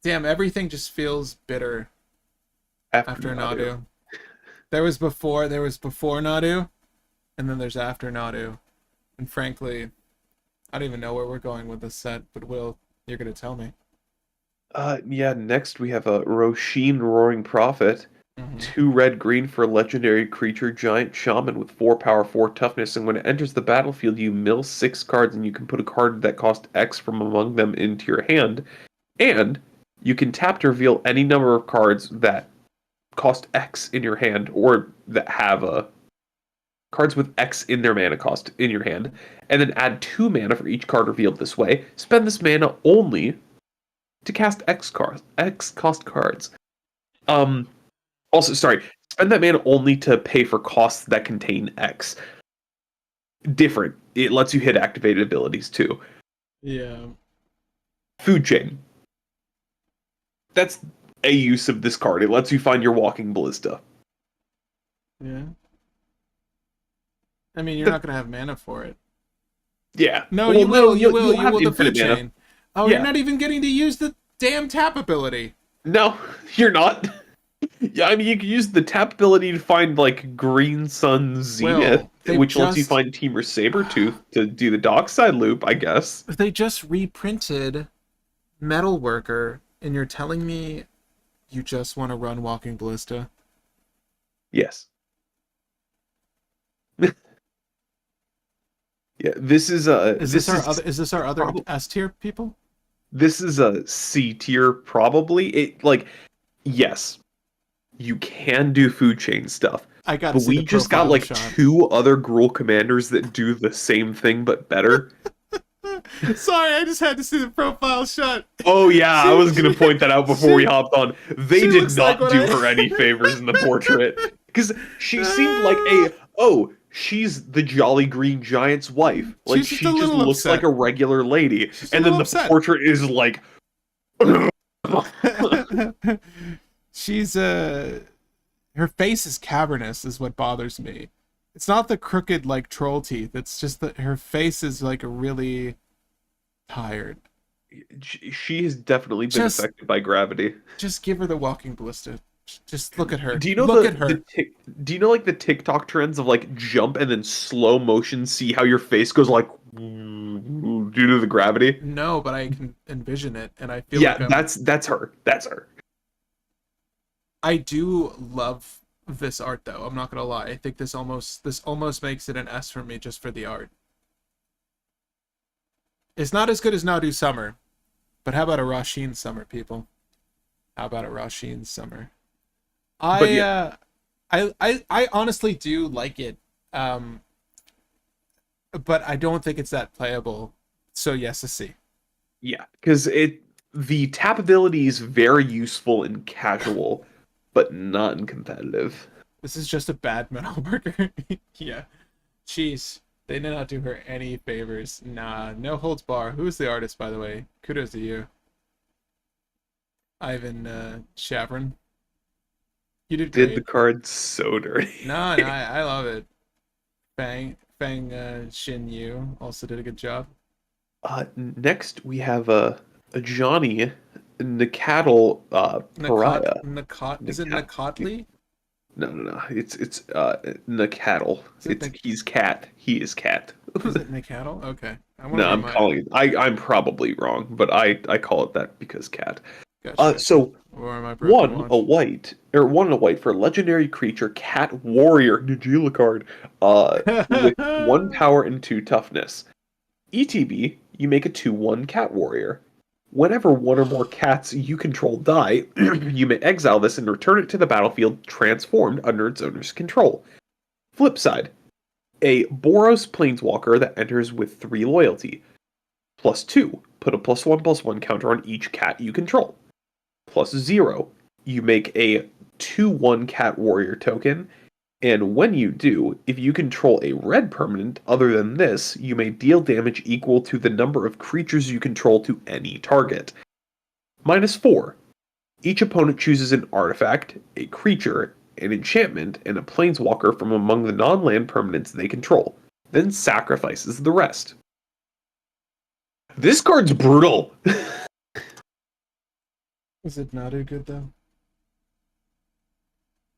Damn, everything just feels bitter after Nadu. There was before Nadu, and then there's after Nadu. And frankly, I don't even know where we're going with this set, but Will, you're gonna tell me. Yeah, next we have a Roshin Roaring Prophet. Mm-hmm. 2 red green for legendary creature giant shaman with 4 power, 4 toughness, and when it enters the battlefield, you mill 6 cards and you can put a card that costs X from among them into your hand. And you can tap to reveal any number of cards that cost X in your hand or that have cards with X in their mana cost in your hand, and then add 2 mana for each card revealed this way. Spend this mana only to cast X cost cards. Also, sorry, spend that mana only to pay for costs that contain X. Different. It lets you hit activated abilities too. Yeah. Food chain. That's a use of this card. It lets you find your walking ballista. Yeah. I mean, you're not gonna have mana for it. Yeah. No, Well, you will. You you'll will. You have will. The infinite food mana. chain. Oh, Yeah. you're not even getting to use the damn tap ability. No, you're not. Yeah, I mean, you can use the tap ability to find, like, Green Sun Zenith, Well, which lets you find Temur Sabertooth to do the Dockside loop, I guess. They just reprinted Metalworker, and you're telling me you just want to run Walking Ballista? Yes. Yeah, this is Is this our other S tier people? This is a C tier, probably. It like, yes, you can do food chain stuff, I got. but we just got like shot. 2 other Gruul commanders that do the same thing but better. Sorry, I just had to see the profile shot. Oh yeah, I was gonna point that out before we hopped on. They she did looks not like do what I- her any favors in the portrait because she seemed like she's the Jolly Green Giant's wife. Like She's just she a just little looks upset. like a regular lady, She's a and then little the upset. portrait is like. She's her face is cavernous is what bothers me. It's not the crooked like troll teeth, it's just that her face is like really tired. She has definitely been affected by gravity. Just give her the walking ballista. Just look at her. Do you know look at her. Do you know like the TikTok trends of like jump and then slow motion see how your face goes like due to the gravity? No, but I can envision it, and I feel Yeah, like that's her. That's her. I do love this art though. I'm not gonna lie. I think this almost makes it an S for me just for the art. It's not as good as Nadu Summer, but how about a Roshin Summer, people? How about a Roshin Summer? I honestly do like it, but I don't think it's that playable. So yes, a C. Yeah, because the tap ability is very useful in casual, but not in competitive. This is just a bad metal worker. Yeah. Jeez. They did not do her any favors. Nah, no holds bar. Who's the artist, by the way? Kudos to you. Ivan Shavrin. You did Did the great. card so dirty. No, no, I love it. Fang Shin Yu also did a good job. Next we have a Johnny Nicatl Pariah. Is it Nicat Nakatli? no. It's Nicatl. Is it He's cat. He is cat. is it Nicatl? Okay. I want No, to I'm remind. calling it. I'm probably wrong, but I call it that because cat. Gotcha. So Or am I broken one watch? a white or one and a white for legendary creature cat warrior Nagila card. With 1 power and 2 toughness. ETB, you make a 2/1 cat warrior. Whenever one or more cats you control die, you may exile this and return it to the battlefield transformed under its owner's control. Flip side, a Boros Planeswalker that enters with 3 loyalty. +2, put a +1/+1 counter on each cat you control. +0, you make a 2/1 cat warrior token, and when you do, if you control a red permanent other than this, you may deal damage equal to the number of creatures you control to any target. -4, each opponent chooses an artifact, a creature, an enchantment, and a planeswalker from among the non-land permanents they control, then sacrifices the rest. This card's brutal! Is it not a good though?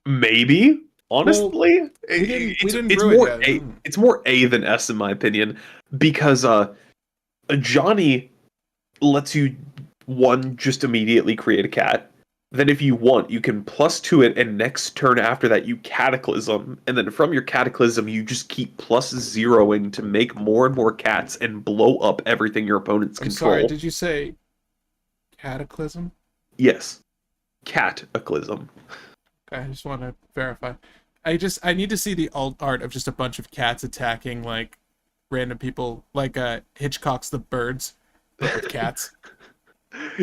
Maybe? Honestly, We didn't it's brew more it A. yet. It's more A than S in my opinion, because a Johnny lets you one just immediately create a cat. Then if you want, you can +2 it, and next turn after that you cataclysm, and then from your cataclysm you just keep +0ing to make more and more cats and blow up everything your opponents I'm control. sorry, did you say Cataclysm? Yes, cataclysm. Okay, I just want to verify. I need to see the alt art of just a bunch of cats attacking like random people, like Hitchcock's The Birds, but with cats.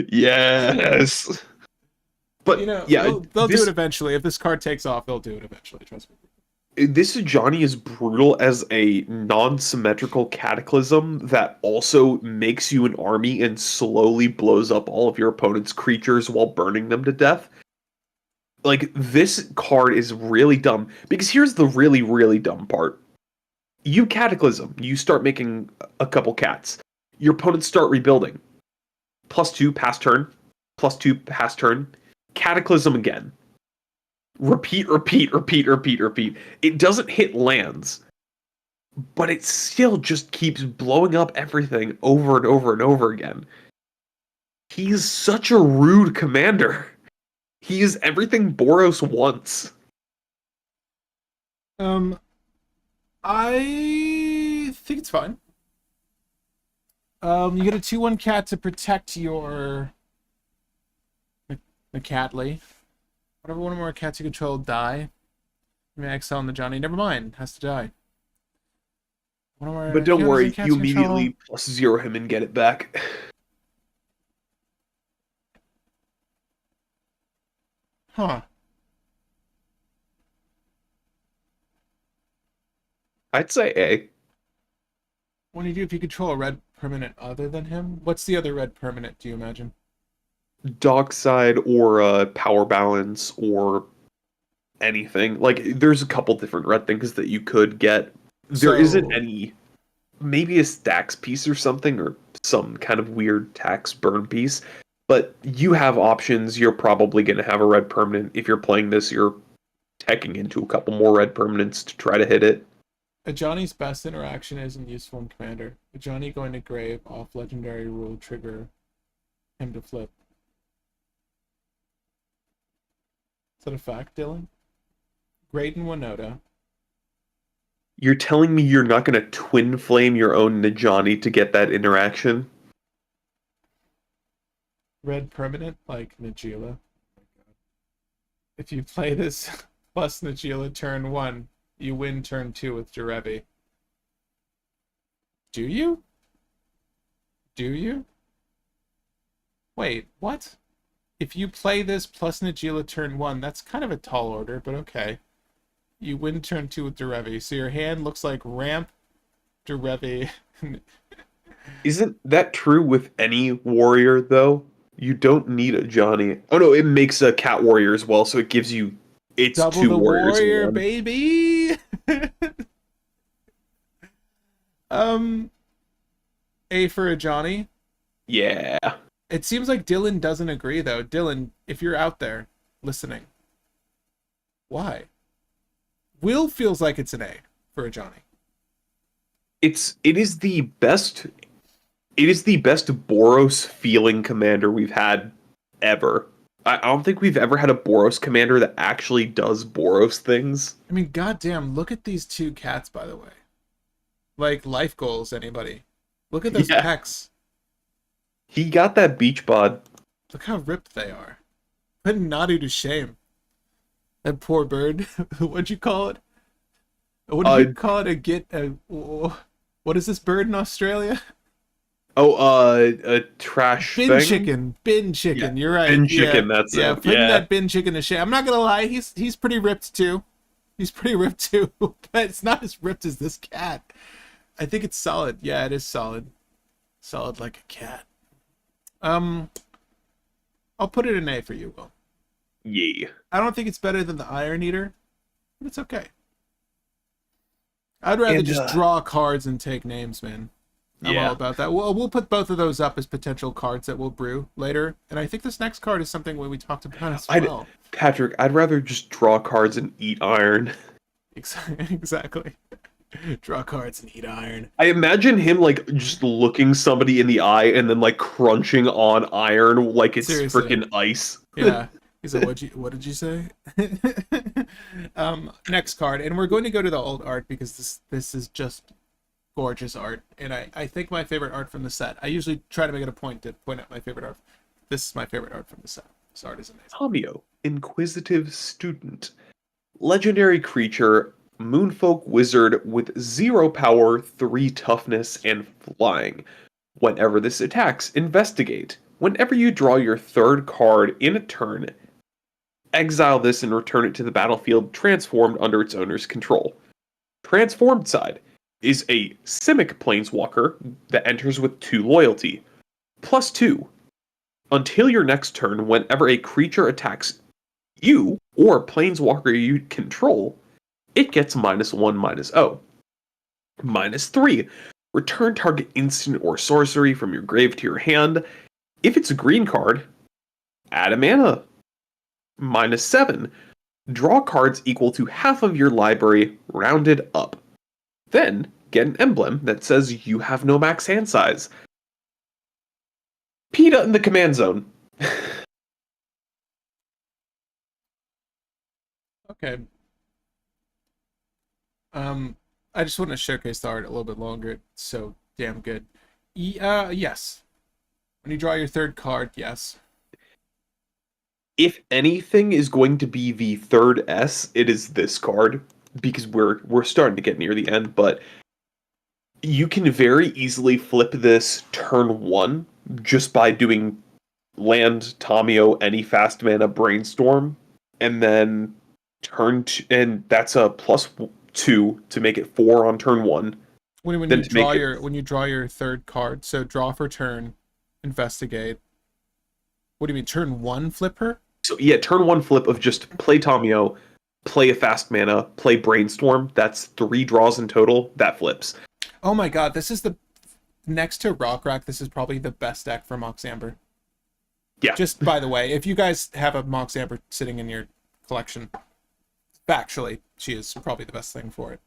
Yes. But You know, yeah, they'll do it eventually. If this card takes off, they'll do it eventually. Trust me. this Johnny is brutal as a non-symmetrical cataclysm that also makes you an army and slowly blows up all of your opponent's creatures while burning them to death. Like, this card is really dumb, because here's the really, really dumb part. You cataclysm, you start making a couple cats. Your opponents start rebuilding. +2 pass turn, +2 pass turn, cataclysm again. Repeat. It doesn't hit lands, but it still just keeps blowing up everything over and over and over again. He's such a rude commander. He is everything Boros wants. I think it's fine. You get a 2/1 cat to protect your the Catley. Whatever one or more cats you control die. You may exile on the Johnny. Never mind, has to die. One or more But don't humans worry, and cats you control. immediately +0 him and get it back. Huh. I'd say A. What do you do if you control a red permanent other than him? What's the other red permanent, do you imagine? Dockside or power balance or anything. Like, there's a couple different red things that you could get. There isn't So- any. Maybe a stacks piece or something, or some kind of weird tax burn piece. But you have options. You're probably going to have a red permanent. If you're playing this, you're teching into a couple more red permanents to try to hit it. A Johnny's best interaction isn't useful in Commander. A Johnny going to grave off legendary rule trigger him to flip. Is that a fact, Dylan? Graydon Winota. You're telling me you're not going to twin flame your own Najani to get that interaction? Red permanent like Najila. If you play this plus Najila turn 1, you win turn 2 with Derevi. Do you? Do you? Wait, what? If you play this plus Najila turn 1, that's kind of a tall order, but okay. You win turn 2 with Derevi, so your hand looks like ramp, Derevi. Isn't that true with any warrior, though? You don't need a Johnny. Oh no, it makes a cat warrior as well, so it gives you it's Double two the warriors in warrior, one. baby. um, A for a Johnny. Yeah. It seems like Dylan doesn't agree though. Dylan, if you're out there listening, why? Will feels like it's an A for a Johnny. It is the best Boros feeling commander we've had ever. I don't think we've ever had a Boros commander that actually does Boros things. I mean, goddamn, look at these two cats, by the way. Like life goals, anybody? Look at those Yeah. pecs. He got that beach bod. Look how ripped they are. Putting Nadu to shame. That poor bird. What'd you call it? What did you call it? What is this bird in Australia? A trash Bin thing? chicken. Bin chicken. Yeah. You're right. Bin Yeah. chicken, that's Yeah. it. Putting Yeah. that bin chicken to shame. I'm not gonna lie. He's pretty ripped too. He's pretty ripped too. But it's not as ripped as this cat. I think it's solid. Yeah, it is solid. Solid like a cat. I'll put it an A for you, Will. Yeah. I don't think it's better than the Iron Eater, but it's okay. I'd rather just draw cards and take names, man. I'm all about that. We'll put both of those up as potential cards that we'll brew later. And I think this next card is something we talked about as well. Patrick, I'd rather just draw cards and eat iron. Exactly. Draw cards and eat iron. I imagine him like just looking somebody in the eye and then like crunching on iron like it's freaking ice. Yeah. He's like, what did you say? Next card, and we're going to go to the old art because this is just gorgeous art, and I think my favorite art from the set. I usually try to make it a point to point out my favorite art. This is my favorite art from the set. This art is amazing. Tamio, Inquisitive Student. Legendary creature, Moonfolk Wizard with 0 power, 3 toughness, and flying. Whenever this attacks, investigate. Whenever you draw your 3rd card in a turn, exile this and return it to the battlefield transformed under its owner's control. Transformed side is a Simic Planeswalker that enters with 2 loyalty. +2. Until your next turn, whenever a creature attacks you or Planeswalker you control, it gets -1/-0. -3. Return target instant or sorcery from your grave to your hand. If it's a green card, add a mana. -7. Draw cards equal to half of your library, rounded up. Then, get an emblem that says you have no max hand size. PETA in the command zone. Okay. I just want to showcase the art a little bit longer. It's so damn good. Yes. When you draw your 3rd card, yes. If anything is going to be the 3rd S, it is this card because we're starting to get near the end, but you can very easily flip this turn 1 just by doing land Tamio any fast mana brainstorm and then and that's a +2 to make it 4 on turn 1. When you draw your 3rd card, so draw for turn, investigate. What do you mean, turn 1 flip her? So yeah, turn 1 flip of just play Tamio, play a fast mana, play brainstorm. That's 3 draws in total. That flips. Oh my god, this is next to Rockrak, this is probably the best deck for Mox Amber. Yeah. Just by the way, if you guys have a Mox Amber sitting in your collection, factually, she is probably the best thing for it.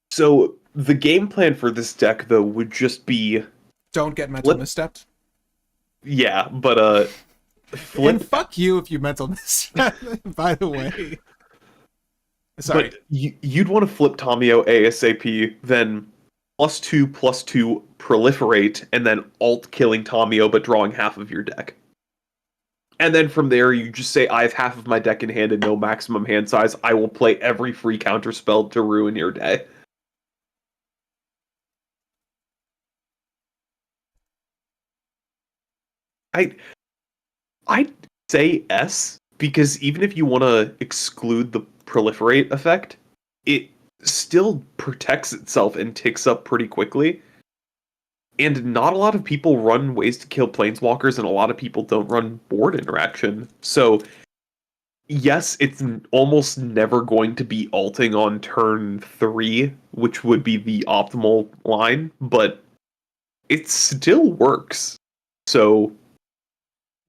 So the game plan for this deck, though, would just be don't get mental misstepped. Yeah, but and fuck you if you mental misstep. By the way, sorry. But you'd want to flip Tamio ASAP, then +2/+2 proliferate, and then alt killing Tamio but drawing half of your deck. And then from there, you just say, I have half of my deck in hand and no maximum hand size. I will play every free counterspell to ruin your day. I'd say S, because even if you want to exclude the proliferate effect, it still protects itself and ticks up pretty quickly. And not a lot of people run ways to kill planeswalkers, and a lot of people don't run board interaction. So, yes, it's almost never going to be alting on turn 3, which would be the optimal line, but it still works. So,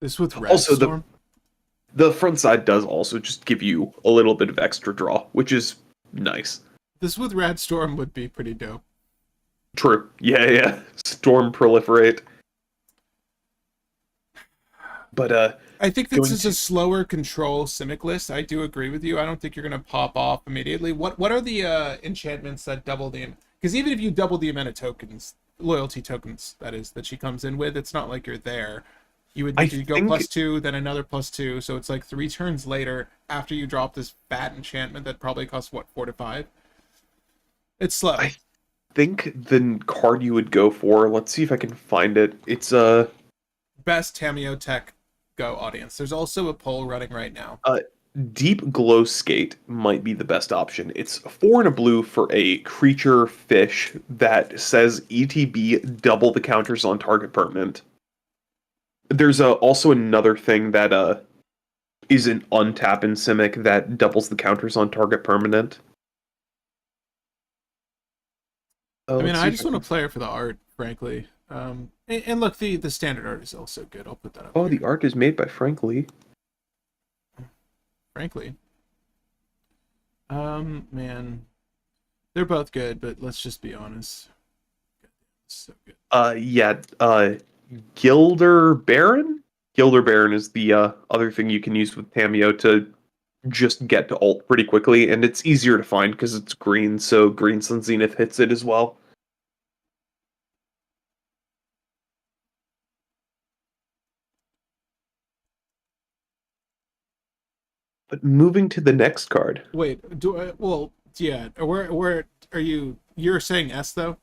This with Red also Storm? the front side does also just give you a little bit of extra draw, which is nice. This with Red Storm would be pretty dope. True. Yeah. Storm proliferate. But I think this is a slower control Simic list. I do agree with you. I don't think you're going to pop off immediately. What are the enchantments that double the... Because even if you double the amount of tokens, loyalty tokens, that is, that she comes in with, it's not like you're there. You would go +2, then another +2, so it's like 3 turns later after you drop this fat enchantment that probably costs, what, 4 to 5? It's slow. I think the card you would go for, let's see if I can find it. It's best Tameo Tech Go audience. There's also a poll running right now. Deep Glow Skate might be the best option. It's 4 and a blue for a creature fish that says ETB double the counters on target permanent. There's also another thing that is an untap in Simic that doubles the counters on target permanent. I mean, I just want to play her for the art, frankly. And look, the standard art is also good. I'll put that up. Oh, the art is made by Frank Lee. Frankly. Man. They're both good, but let's just be honest. So good. Gilder Baron? Gilder Baron is the other thing you can use with Tameo to just get to ult pretty quickly, and it's easier to find because it's green, so Green Sun Zenith hits it as well. But moving to the next card. Wait, yeah. Where are you? You're saying S though?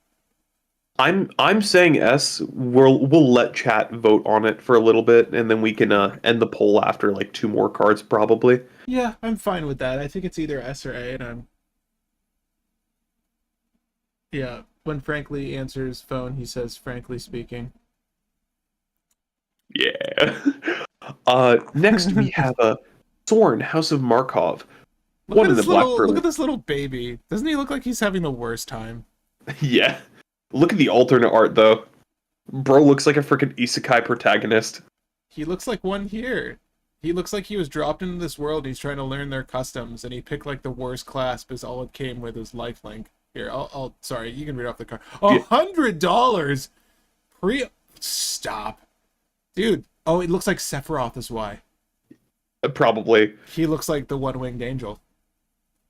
I'm saying S. We'll let chat vote on it for a little bit, and then we can end the poll after like 2 more cards probably. Yeah, I'm fine with that. I think it's either S or A, and when Frankly answers phone, he says, "Frankly speaking." Yeah. Next we have a Sorin, House of Markov. Look at this little baby. Doesn't he look like he's having the worst time? Yeah. Look at the alternate art, though. Bro looks like a freaking isekai protagonist. He looks like one here. He looks like he was dropped into this world. He's trying to learn their customs, and he picked like the worst class because all it came with is lifelink. Here, I'll sorry, you can read off the card. $100. Stop, dude. Oh, it looks like Sephiroth is why. Probably. He looks like the one-winged angel.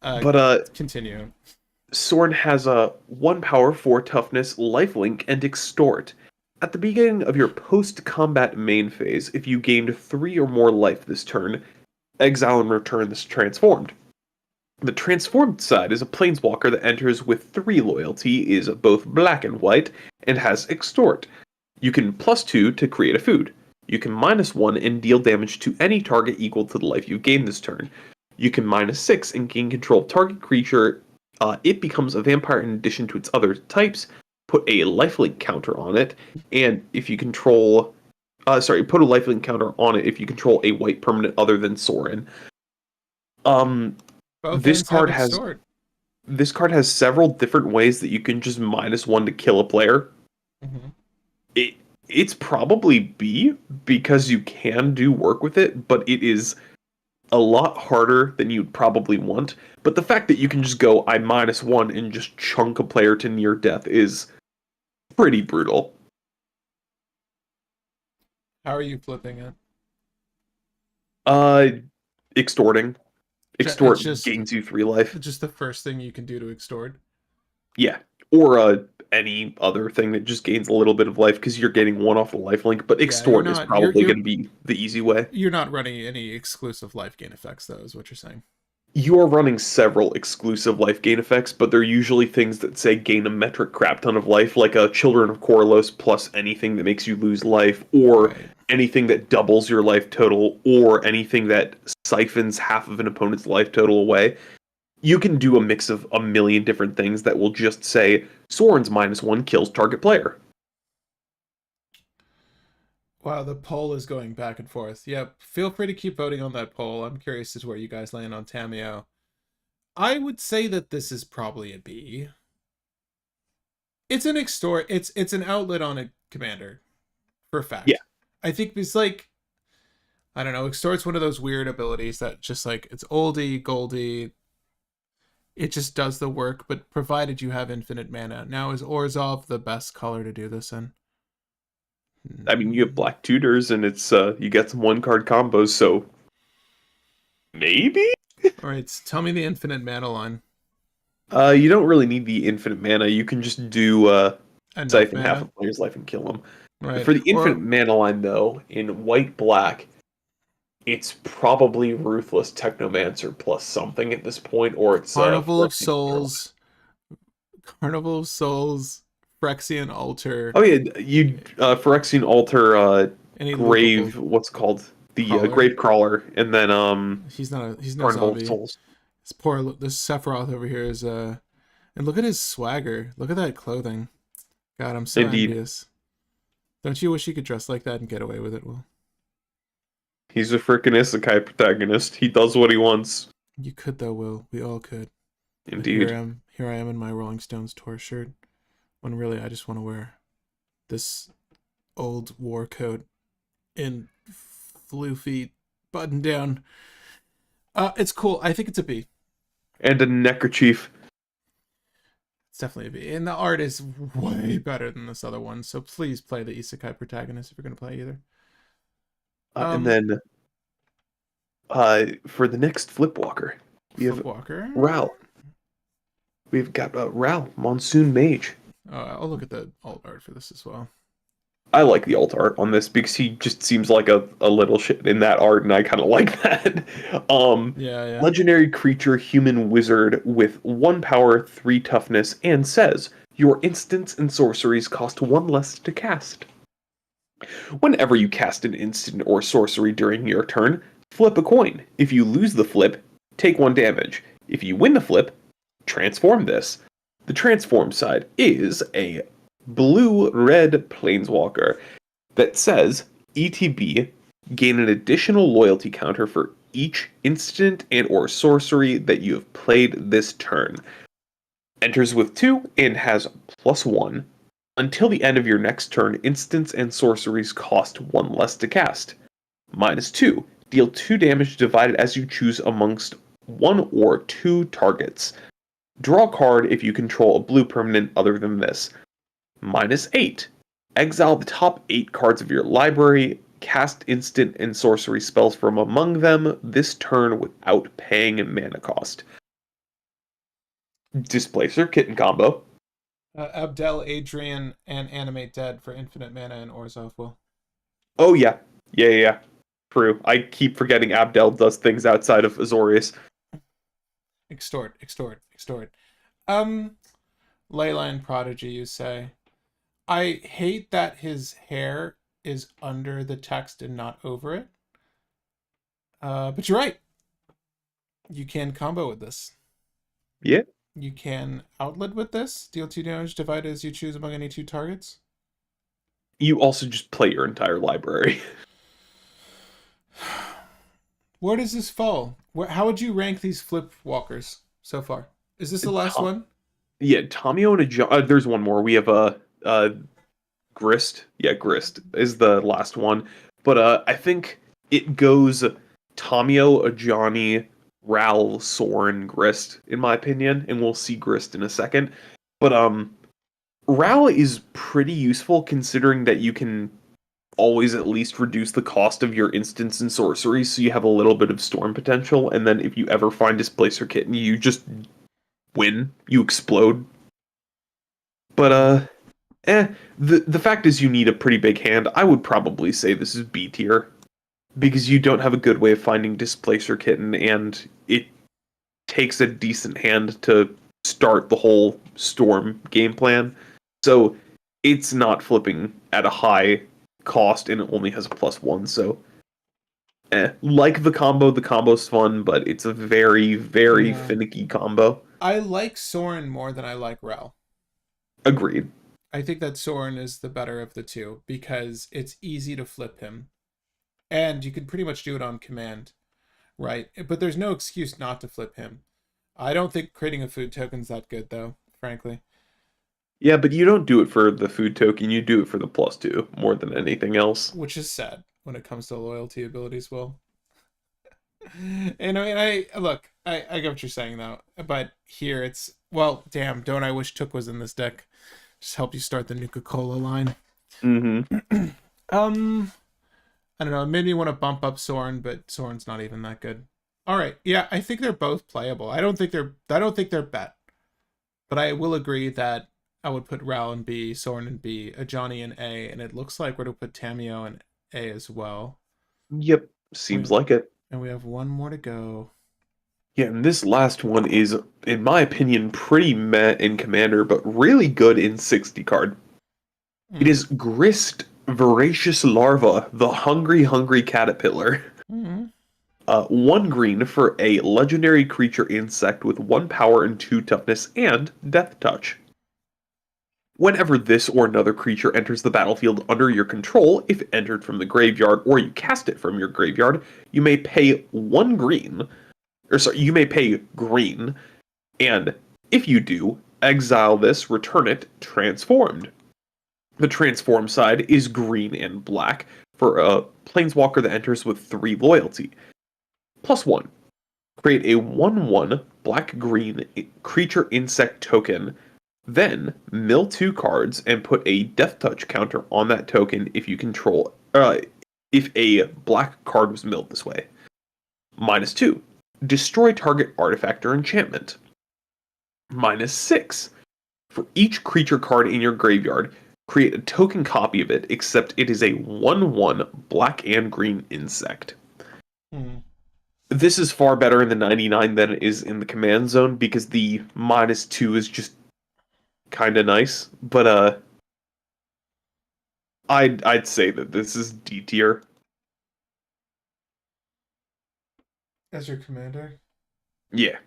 Continue. Sorin has a 1 power, 4 toughness, lifelink, and extort. At the beginning of your post-combat main phase, if you gained 3 or more life this turn, exile and return this transformed. The transformed side is a planeswalker that enters with 3 loyalty, is both black and white, and has extort. You can +2 to create a food. You can -1 and deal damage to any target equal to the life you've gained this turn. You can -6 and gain control of target creature. It becomes a vampire in addition to its other types. Put a lifelink counter on it, and if you control... put a lifelink counter on it if you control a white permanent other than Sorin. This card has several different ways that you can just -1 to kill a player. Mm-hmm. It's probably B, because you can do work with it, but it is a lot harder than you'd probably want. But the fact that you can just go, I -1 and just chunk a player to near death is pretty brutal. How are you flipping it? Extorting. Extort gains you 3 life. Just the first thing you can do to extort? Yeah. Or any other thing that just gains a little bit of life because you're getting 1 off the lifelink, but extort is probably going to be the easy way. You're not running any exclusive life gain effects, though, is what you're saying. You're running several exclusive life gain effects, but they're usually things that say gain a metric crap ton of life, like a Children of Corlos plus anything that makes you lose life, or anything that doubles your life total, or anything that siphons half of an opponent's life total away. you can do a mix of a million different things that will just say Soren's -1 kills target player. Wow, the poll is going back and forth. Yep, feel free to keep voting on that poll. I'm curious as to where you guys land on Tamiyo. I would say that this is probably a B. It's an extort. It's an outlet on a commander, for a Yeah, fact. I think it's like, I don't know. Extort's one of those weird abilities that just like it's oldie goldie. It just does the work, but provided you have infinite mana. Now, is Orzhov the best color to do this in? I mean you have black tutors and it's you get some 1-card combos, so maybe. All right, tell me the infinite mana line. You don't really need the infinite mana. You can just do Enough siphon half a mana, player's life and kill them. right? For the infinite Or mana line, though, in white black, it's probably Ruthless Technomancer plus something at this point, or it's Carnival of Phyrexian Starlight. Souls, Carnival of Souls, Phyrexian Altar, Oh yeah, you Phyrexian Altar, any Grave, loopable what's it called the crawler. Grave Crawler, and then He's no Carnival of zombie. Souls. This Sephiroth over here is and look at his swagger. Look at that clothing. God, I'm so Indeed, envious. Don't you wish you could dress like that and get away with it, Will? he's a frickin' isekai protagonist. He does what he wants. You could though, Will. We all could. But Indeed. here I am in my Rolling Stones tour shirt. When really I just want to wear this old war coat in floofy button down. It's cool. I think it's a B. And a neckerchief. It's definitely a B. And the art is way better than this other one. So please play the Isekai protagonist if you're gonna play either. And then for the next Flipwalker, we have Flipwalker. Ral. We've got Ral, Monsoon Mage. I'll look at the alt art for this as well. I like the alt art on this because he just seems like a little shit in that art, and I kind of like that. Yeah. Legendary creature, human wizard with 1 power, 3 toughness, and says your instants and sorceries cost 1 less to cast. Whenever you cast an instant or sorcery during your turn, flip a coin. If you lose the flip, take 1 damage. If you win the flip, transform this. The transform side is a blue-red planeswalker that says ETB, gain an additional loyalty counter for each instant and or sorcery that you have played this turn. Enters with 2 and has +1. Until the end of your next turn, instants and sorceries cost 1 less to cast. -2. Deal 2 damage divided as you choose amongst 1 or 2 targets. Draw a card if you control a blue permanent other than this. -8. Exile the top 8 cards of your library. Cast instant and sorcery spells from among them this turn without paying mana cost. Displacer, Kitten combo. Abdel, Adrian, and Animate Dead for infinite mana and Orzhov will. Oh yeah. Yeah. True. I keep forgetting Abdel does things outside of Azorius. Extort. Leyline Prodigy, you say. I hate that his hair is under the text and not over it. But you're right. You can combo with this. Yeah. You can outlet with this. Deal 2 damage divided as you choose among any 2 targets. You also just play your entire library. Where does this fall? How would you rank these flip walkers so far? Is this the last one? Yeah, Tomio and there's one more. We have Grist. Yeah, Grist is the last one. But I think it goes Tomio, Ajani, Ral, Soren, Grist, in my opinion, and we'll see Grist in a second. But Ral is pretty useful considering that you can always at least reduce the cost of your instants and sorceries, so you have a little bit of storm potential, and then if you ever find Displacer Kitten, you just win. You explode. But the fact is you need a pretty big hand. I would probably say this is B tier. Because you don't have a good way of finding Displacer Kitten, and it takes a decent hand to start the whole Storm game plan. So it's not flipping at a high cost, and it only has a +1, so Like the combo's fun, but it's a very, very Yeah. finicky combo. I like Soren more than I like Rel. Agreed. I think that Soren is the better of the two because it's easy to flip him. And you can pretty much do it on command, right? But there's no excuse not to flip him. I don't think creating a food token's that good though, frankly. Yeah, but you don't do it for the food token, you do it for the +2 more than anything else. Which is sad when it comes to loyalty abilities, Will. And I mean, I look, I get what you're saying though, but here it's well, damn. Don't I wish Took was in this deck? Just help you start the Nuka Cola line. Mm-hmm. um, I don't know. It made me want to bump up Soren, but Soren's not even that good. All right, yeah, I think they're both playable. I don't think they're bet, but I will agree that I would put Ral in B, Soren in B, a Johnny in A, and it looks like we're to put Tamio in A as well. Yep, seems like it. And we have one more to go. Yeah, and this last one is, in my opinion, pretty meh in Commander, but really good in 60 card. It is Grist Voracious Larva, the Hungry Hungry Caterpillar. Mm-hmm. 1 green for a legendary creature insect with 1 power and 2 toughness and Death Touch. Whenever this or another creature enters the battlefield under your control, if entered from the graveyard or you cast it from your graveyard, you may pay 1 green. You may pay green, and if you do, exile this, return it, transformed. The transform side is green and black for a planeswalker that enters with 3 loyalty. +1. Create a 1/1 black-green creature insect token. Then mill 2 cards and put a Death Touch counter on that token if you control. If a black card was milled this way. -2. Destroy target artifact or enchantment. -6. For each creature card in your graveyard, create a token copy of it, except it is a 1/1 black and green insect. This is far better in the 99 than it is in the command zone because the -2 is just kind of nice. But I'd say that this is D tier. As your commander? Yeah.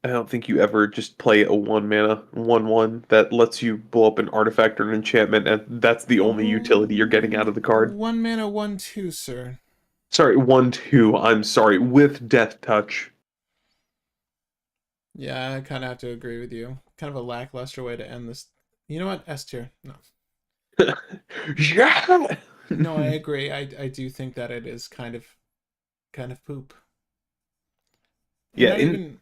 I don't think you ever just play a 1 mana 1/1 that lets you blow up an artifact or an enchantment, and that's the only utility you're getting out of the card. 1 mana 1/2, sir. Sorry, 1/2. I'm sorry, with Death Touch. Yeah, I kind of have to agree with you. Kind of a lackluster way to end this. You know what? S tier. No. Yeah. No, I agree. I do think that it is kind of poop. Yeah, Not even.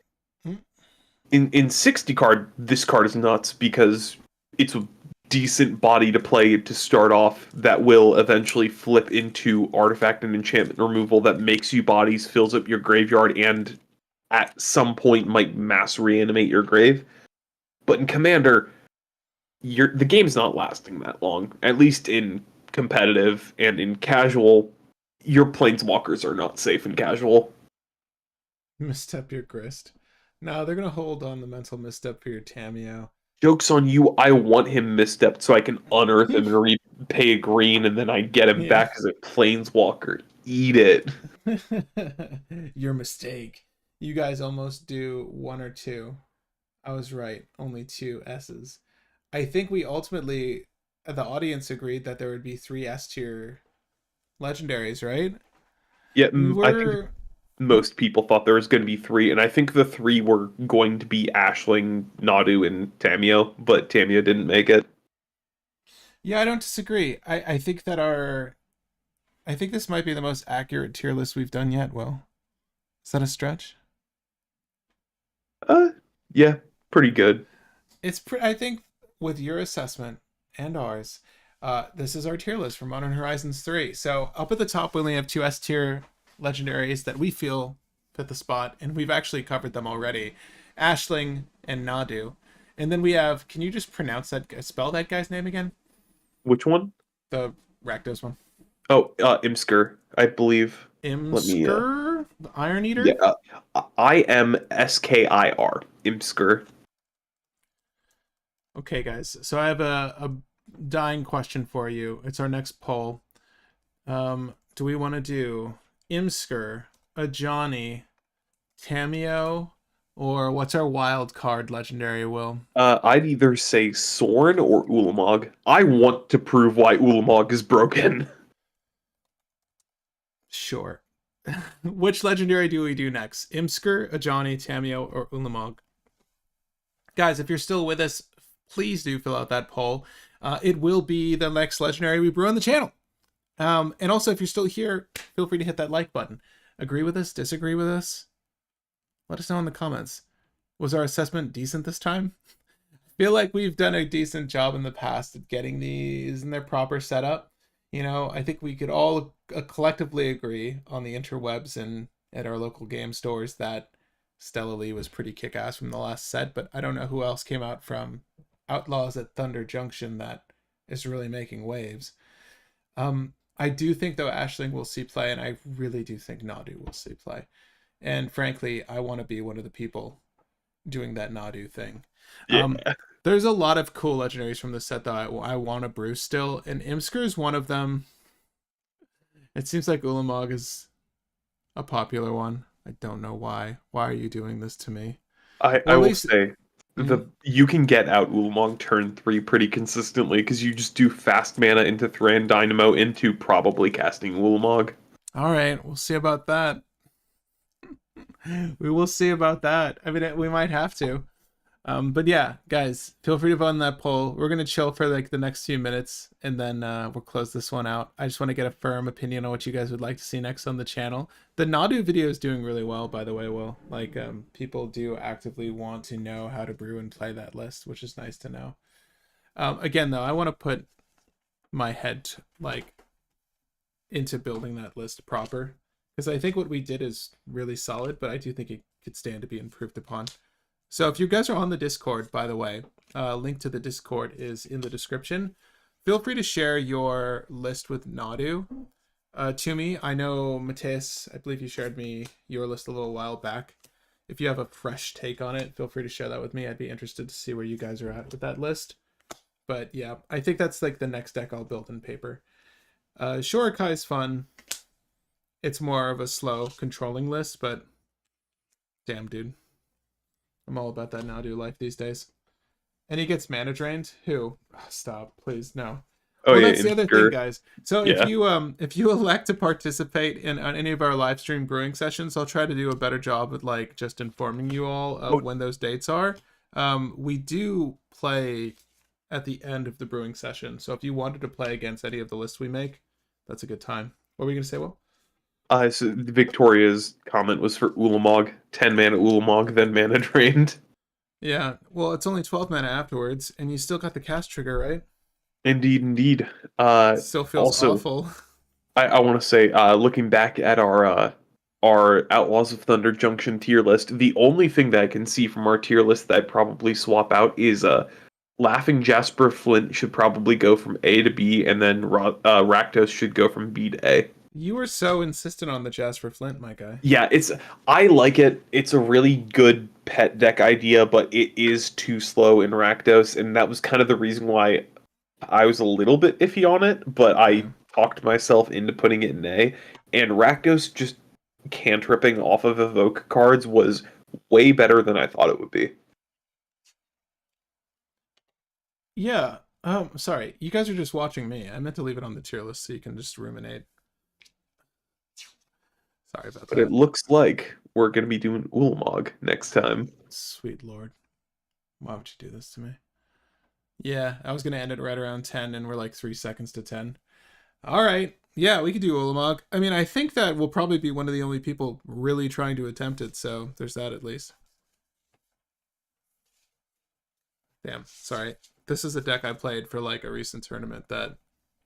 in 60 card, this card is nuts because it's a decent body to play to start off that will eventually flip into artifact and enchantment removal that makes you bodies, fills up your graveyard, and at some point might mass reanimate your grave. But in Commander, the game's not lasting that long. At least in competitive and in casual, your planeswalkers are not safe in casual. Misstep your grist. No, they're gonna hold on the mental misstep for your Tamio. Joke's on you, I want him misstepped so I can unearth him and repay a green and then I get him back as a planeswalker. Eat it. Your mistake. You guys almost do 1 or 2. I was right. Only 2 S's. I think we ultimately, the audience agreed that there would be 3 S tier legendaries, right? Yeah, I think most people thought there was going to be 3, and I think the 3 were going to be Ashling, Nadu, and Tamio, but Tamio didn't make it. Yeah, I don't disagree. I think that I think this might be the most accurate tier list we've done yet, Will. Is that a stretch? Yeah, pretty good. I think with your assessment and ours, this is our tier list for Modern Horizons 3. So up at the top, we only have 2 S tier legendaries that we feel fit the spot, and we've actually covered them already. Ashling and Nadu. And then we have, can you just spell that guy's name again? Which one? The Rakdos one. Oh, Imsker, I believe. Imsker? The Iron Eater? Yeah, Imskir. Imsker. Okay, guys. So I have a dying question for you. It's our next poll. Do we want to do Imsker, Ajani, Tamio, or what's our wild card legendary, Will? I'd either say Sorin or Ulamog. I want to prove why Ulamog is broken. Sure. Which legendary do we do next? Imsker, Ajani, Tamio, or Ulamog? Guys, if you're still with us, please do fill out that poll. It will be the next legendary we brew on the channel. And also, if you're still here, feel free to hit that like button. Agree with us? Disagree with us? Let us know in the comments. Was our assessment decent this time? I feel like we've done a decent job in the past at getting these in their proper setup. You know, I think we could all collectively agree on the interwebs and at our local game stores that Stella Lee was pretty kick-ass from the last set, but I don't know who else came out from Outlaws at Thunder Junction that is really making waves. I do think, though, Ashling will see play, and I really do think Nadu will see play. And frankly, I want to be one of the people doing that Nadu thing. Yeah. There's a lot of cool legendaries from this set that I want to brew still, and Imsker is one of them. It seems like Ulamog is a popular one. I don't know why. Why are you doing this to me? I will say, you can get out Ulamog turn 3 pretty consistently because you just do fast mana into Thran Dynamo into probably casting Ulamog. All right, we'll see about that. We will see about that. I mean, we might have to. But yeah, guys, feel free to vote on that poll. We're going to chill for like the next few minutes, and then we'll close this one out. I just want to get a firm opinion on what you guys would like to see next on the channel. The Nadu video is doing really well, by the way, Will. Like, people do actively want to know how to brew and play that list, which is nice to know. Again, though, I want to put my head, like, into building that list proper, because I think what we did is really solid, but I do think it could stand to be improved upon. So if you guys are on the Discord, by the way, link to the Discord is in the description. Feel free to share your list with Nadu to me. I know, Mateus, I believe you shared me your list a little while back. If you have a fresh take on it, feel free to share that with me. I'd be interested to see where you guys are at with that list. But yeah, I think that's like the next deck I'll build in paper. Shurikai is fun. It's more of a slow controlling list, but damn, dude. I'm all about that Nadu life these days. And he gets mana drained? Who? Oh, stop, please, no. Oh, well, yeah, that's the other thing, guys. So yeah. if you elect to participate in on any of our live stream brewing sessions, I'll try to do a better job with like just informing you all of when those dates are. We do play at the end of the brewing session, so if you wanted to play against any of the lists we make, that's a good time. What were you gonna say, Will? So Victoria's comment was for Ulamog. 10 mana Ulamog, then mana drained. Yeah, well, it's only 12 mana afterwards, and you still got the cast trigger, right? Indeed, indeed. Still feels awful. I want to say, looking back at our Outlaws of Thunder Junction tier list, the only thing that I can see from our tier list that I'd probably swap out is Laughing Jasper Flint should probably go from A to B, and then Rakdos should go from B to A. You were so insistent on the Jasper Flint, my guy. Yeah, I like it. It's a really good pet deck idea, but it is too slow in Rakdos, and that was kind of the reason why I was a little bit iffy on it, but I talked myself into putting it in A, and Rakdos just cantripping off of Evoke cards was way better than I thought it would be. Yeah. Sorry. You guys are just watching me. I meant to leave it on the tier list so you can just ruminate. Sorry about that. But it looks like we're going to be doing Ulamog next time. Sweet lord. Why would you do this to me? Yeah, I was going to end it right around 10, and we're like 3 seconds to 10. All right. Yeah, we could do Ulamog. I mean, I think that we'll probably be one of the only people really trying to attempt it, so there's that at least. Damn, sorry. This is a deck I played for like a recent tournament that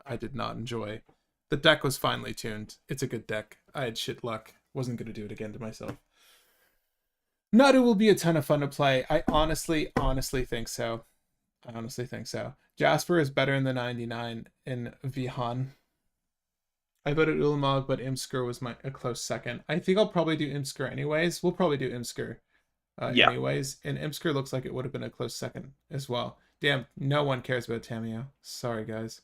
I did not enjoy. The deck was finely tuned. It's a good deck. I had shit luck. Wasn't going to do it again to myself. Nadu will be a ton of fun to play. I honestly think so. I honestly think so. Jasper is better in the 99 in Vihan. I voted Ulamog, but Imsker was a close second. I think I'll probably do Imsker anyways. We'll probably do Imsker anyways. And Imsker looks like it would have been a close second as well. Damn, no one cares about Tameo. Sorry, guys.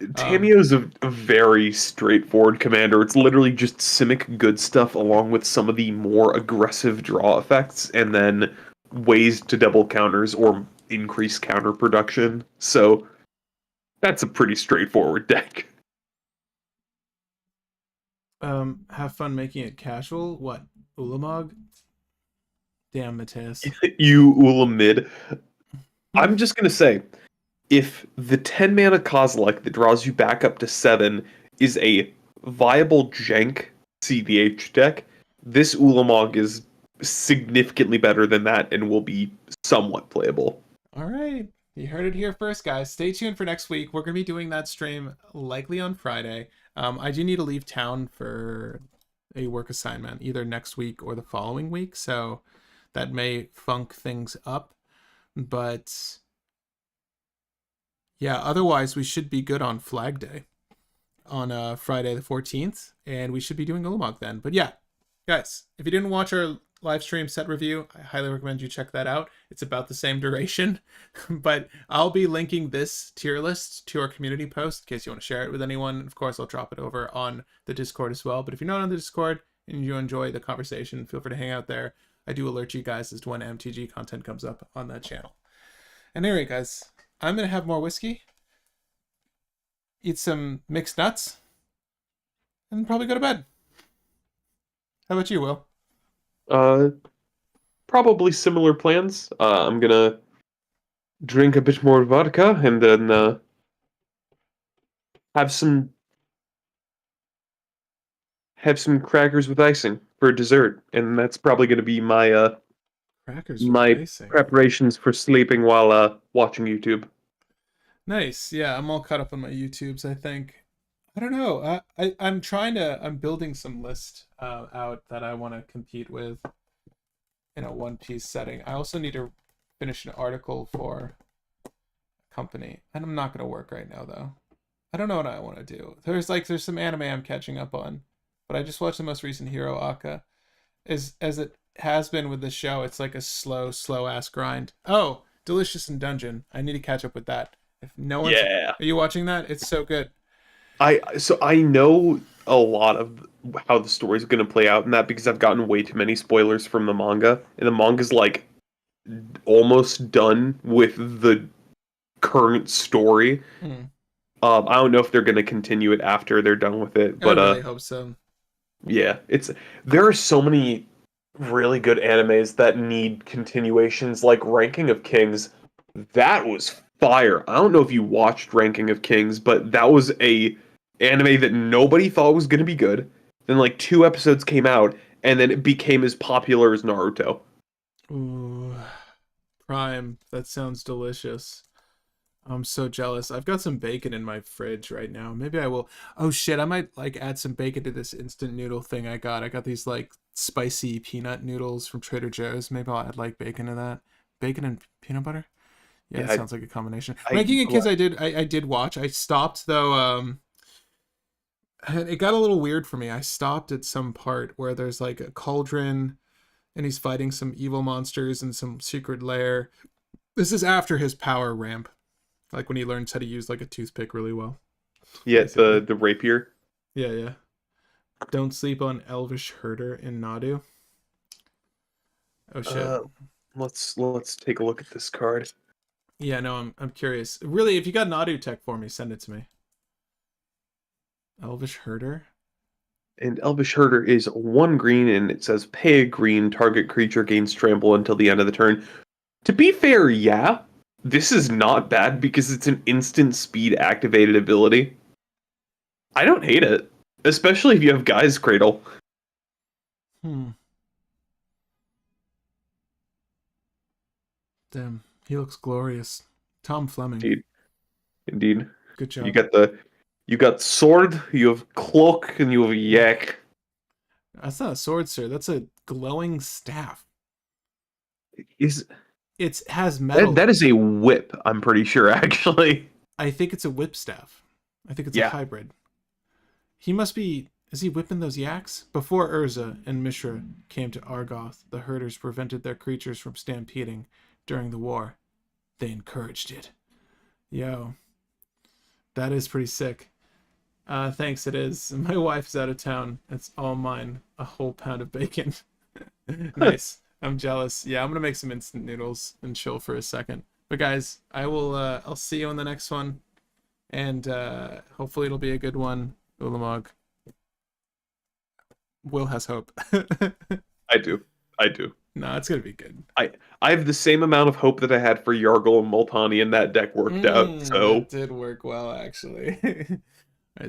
Tameo's a very straightforward commander. It's literally just Simic good stuff along with some of the more aggressive draw effects, and then ways to double counters or increase counter production. So that's a pretty straightforward deck. Have fun making it casual. What? Ulamog? Damn, Mateus. You Ulamid. I'm just gonna say, if the 10 mana Kozilek that draws you back up to 7 is a viable jank CDH deck, this Ulamog is significantly better than that and will be somewhat playable. All right. You heard it here first, guys. Stay tuned for next week. We're going to be doing that stream likely on Friday. I do need to leave town for a work assignment either next week or the following week, so that may funk things up. But yeah, otherwise we should be good on Flag Day on Friday the 14th, and we should be doing Ulamog then. But yeah, guys, if you didn't watch our live stream set review, I highly recommend you check that out. It's about the same duration, but I'll be linking this tier list to our community post in case you want to share it with anyone. Of course, I'll drop it over on the Discord as well. But if you're not on the Discord and you enjoy the conversation, feel free to hang out there. I do alert you guys as to when MTG content comes up on that channel. And anyway, guys, I'm going to have more whiskey, eat some mixed nuts, and probably go to bed. How about you, Will? Probably similar plans. I'm gonna drink a bit more vodka and then have some crackers with icing for dessert, and that's probably gonna be my Crackers with my icing. preparations for sleeping while watching YouTube. Nice. Yeah, I'm all caught up on my YouTubes, I think. I don't know. I'm building some list out that I want to compete with in a One Piece setting. I also need to finish an article for a company, and I'm not going to work right now though. I don't know what I want to do. There's some anime I'm catching up on, but I just watched the most recent Hero Aka. As it has been with the show, it's like a slow ass grind. Oh, Delicious in Dungeon. I need to catch up with that. If no one's, Yeah. Are you watching that? It's so good. I know a lot of how the story's going to play out in that because I've gotten way too many spoilers from the manga, and the manga's like almost done with the current story. I don't know if they're going to continue it after they're done with it, but I really hope so. yeah, there are so many really good animes that need continuations, like Ranking of Kings. That was fire. I don't know if you watched Ranking of Kings, but that was a anime that nobody thought was going to be good. Then like 2 episodes came out, and then it became as popular as Naruto. Ooh, Prime. That sounds delicious. I'm so jealous. I've got some bacon in my fridge right now. Maybe I will. Oh shit, I might like add some bacon to this instant noodle thing I got. I got these like spicy peanut noodles from Trader Joe's. Maybe I'll add like bacon to that. Bacon and peanut butter? Yeah, that sounds like a combination. Ranking of Kids I did watch. I stopped though, it got a little weird for me. I stopped at some part where there's like a cauldron and he's fighting some evil monsters in some secret lair. This is after his power ramp. Like when he learns how to use like a toothpick really well. Yeah, the rapier. Yeah. Don't sleep on Elvish Herder in Nadu. Oh shit. Let's take a look at this card. Yeah, no, I'm curious. Really, if you got Nadu tech for me, send it to me. Elvish Herder? And Elvish Herder is 1 green, and it says pay a green, target creature gains trample until the end of the turn. To be fair, yeah, this is not bad because it's an instant speed activated ability. I don't hate it, especially if you have Guy's Cradle. Damn, he looks glorious. Tom Fleming. Indeed. Good job. You got sword, you have cloak, and you have yak. That's not a sword, sir. That's a glowing staff. It has metal. That is a whip, I'm pretty sure, actually. I think it's a whip staff. I think it's a hybrid. He must be... Is he whipping those yaks? Before Urza and Mishra came to Argoth, the herders prevented their creatures from stampeding during the war. they encouraged it. Yo, that is pretty sick. Thanks, it is. My wife's out of town. It's all mine. A whole pound of bacon. Nice. I'm jealous. Yeah, I'm gonna make some instant noodles and chill for a second. But guys, I'll see you on the next one. And hopefully it'll be a good one. Ulamog. Will has hope. I do. No, it's gonna be good. I have the same amount of hope that I had for Yargle and Multani, and that deck worked out. So that did work well, actually.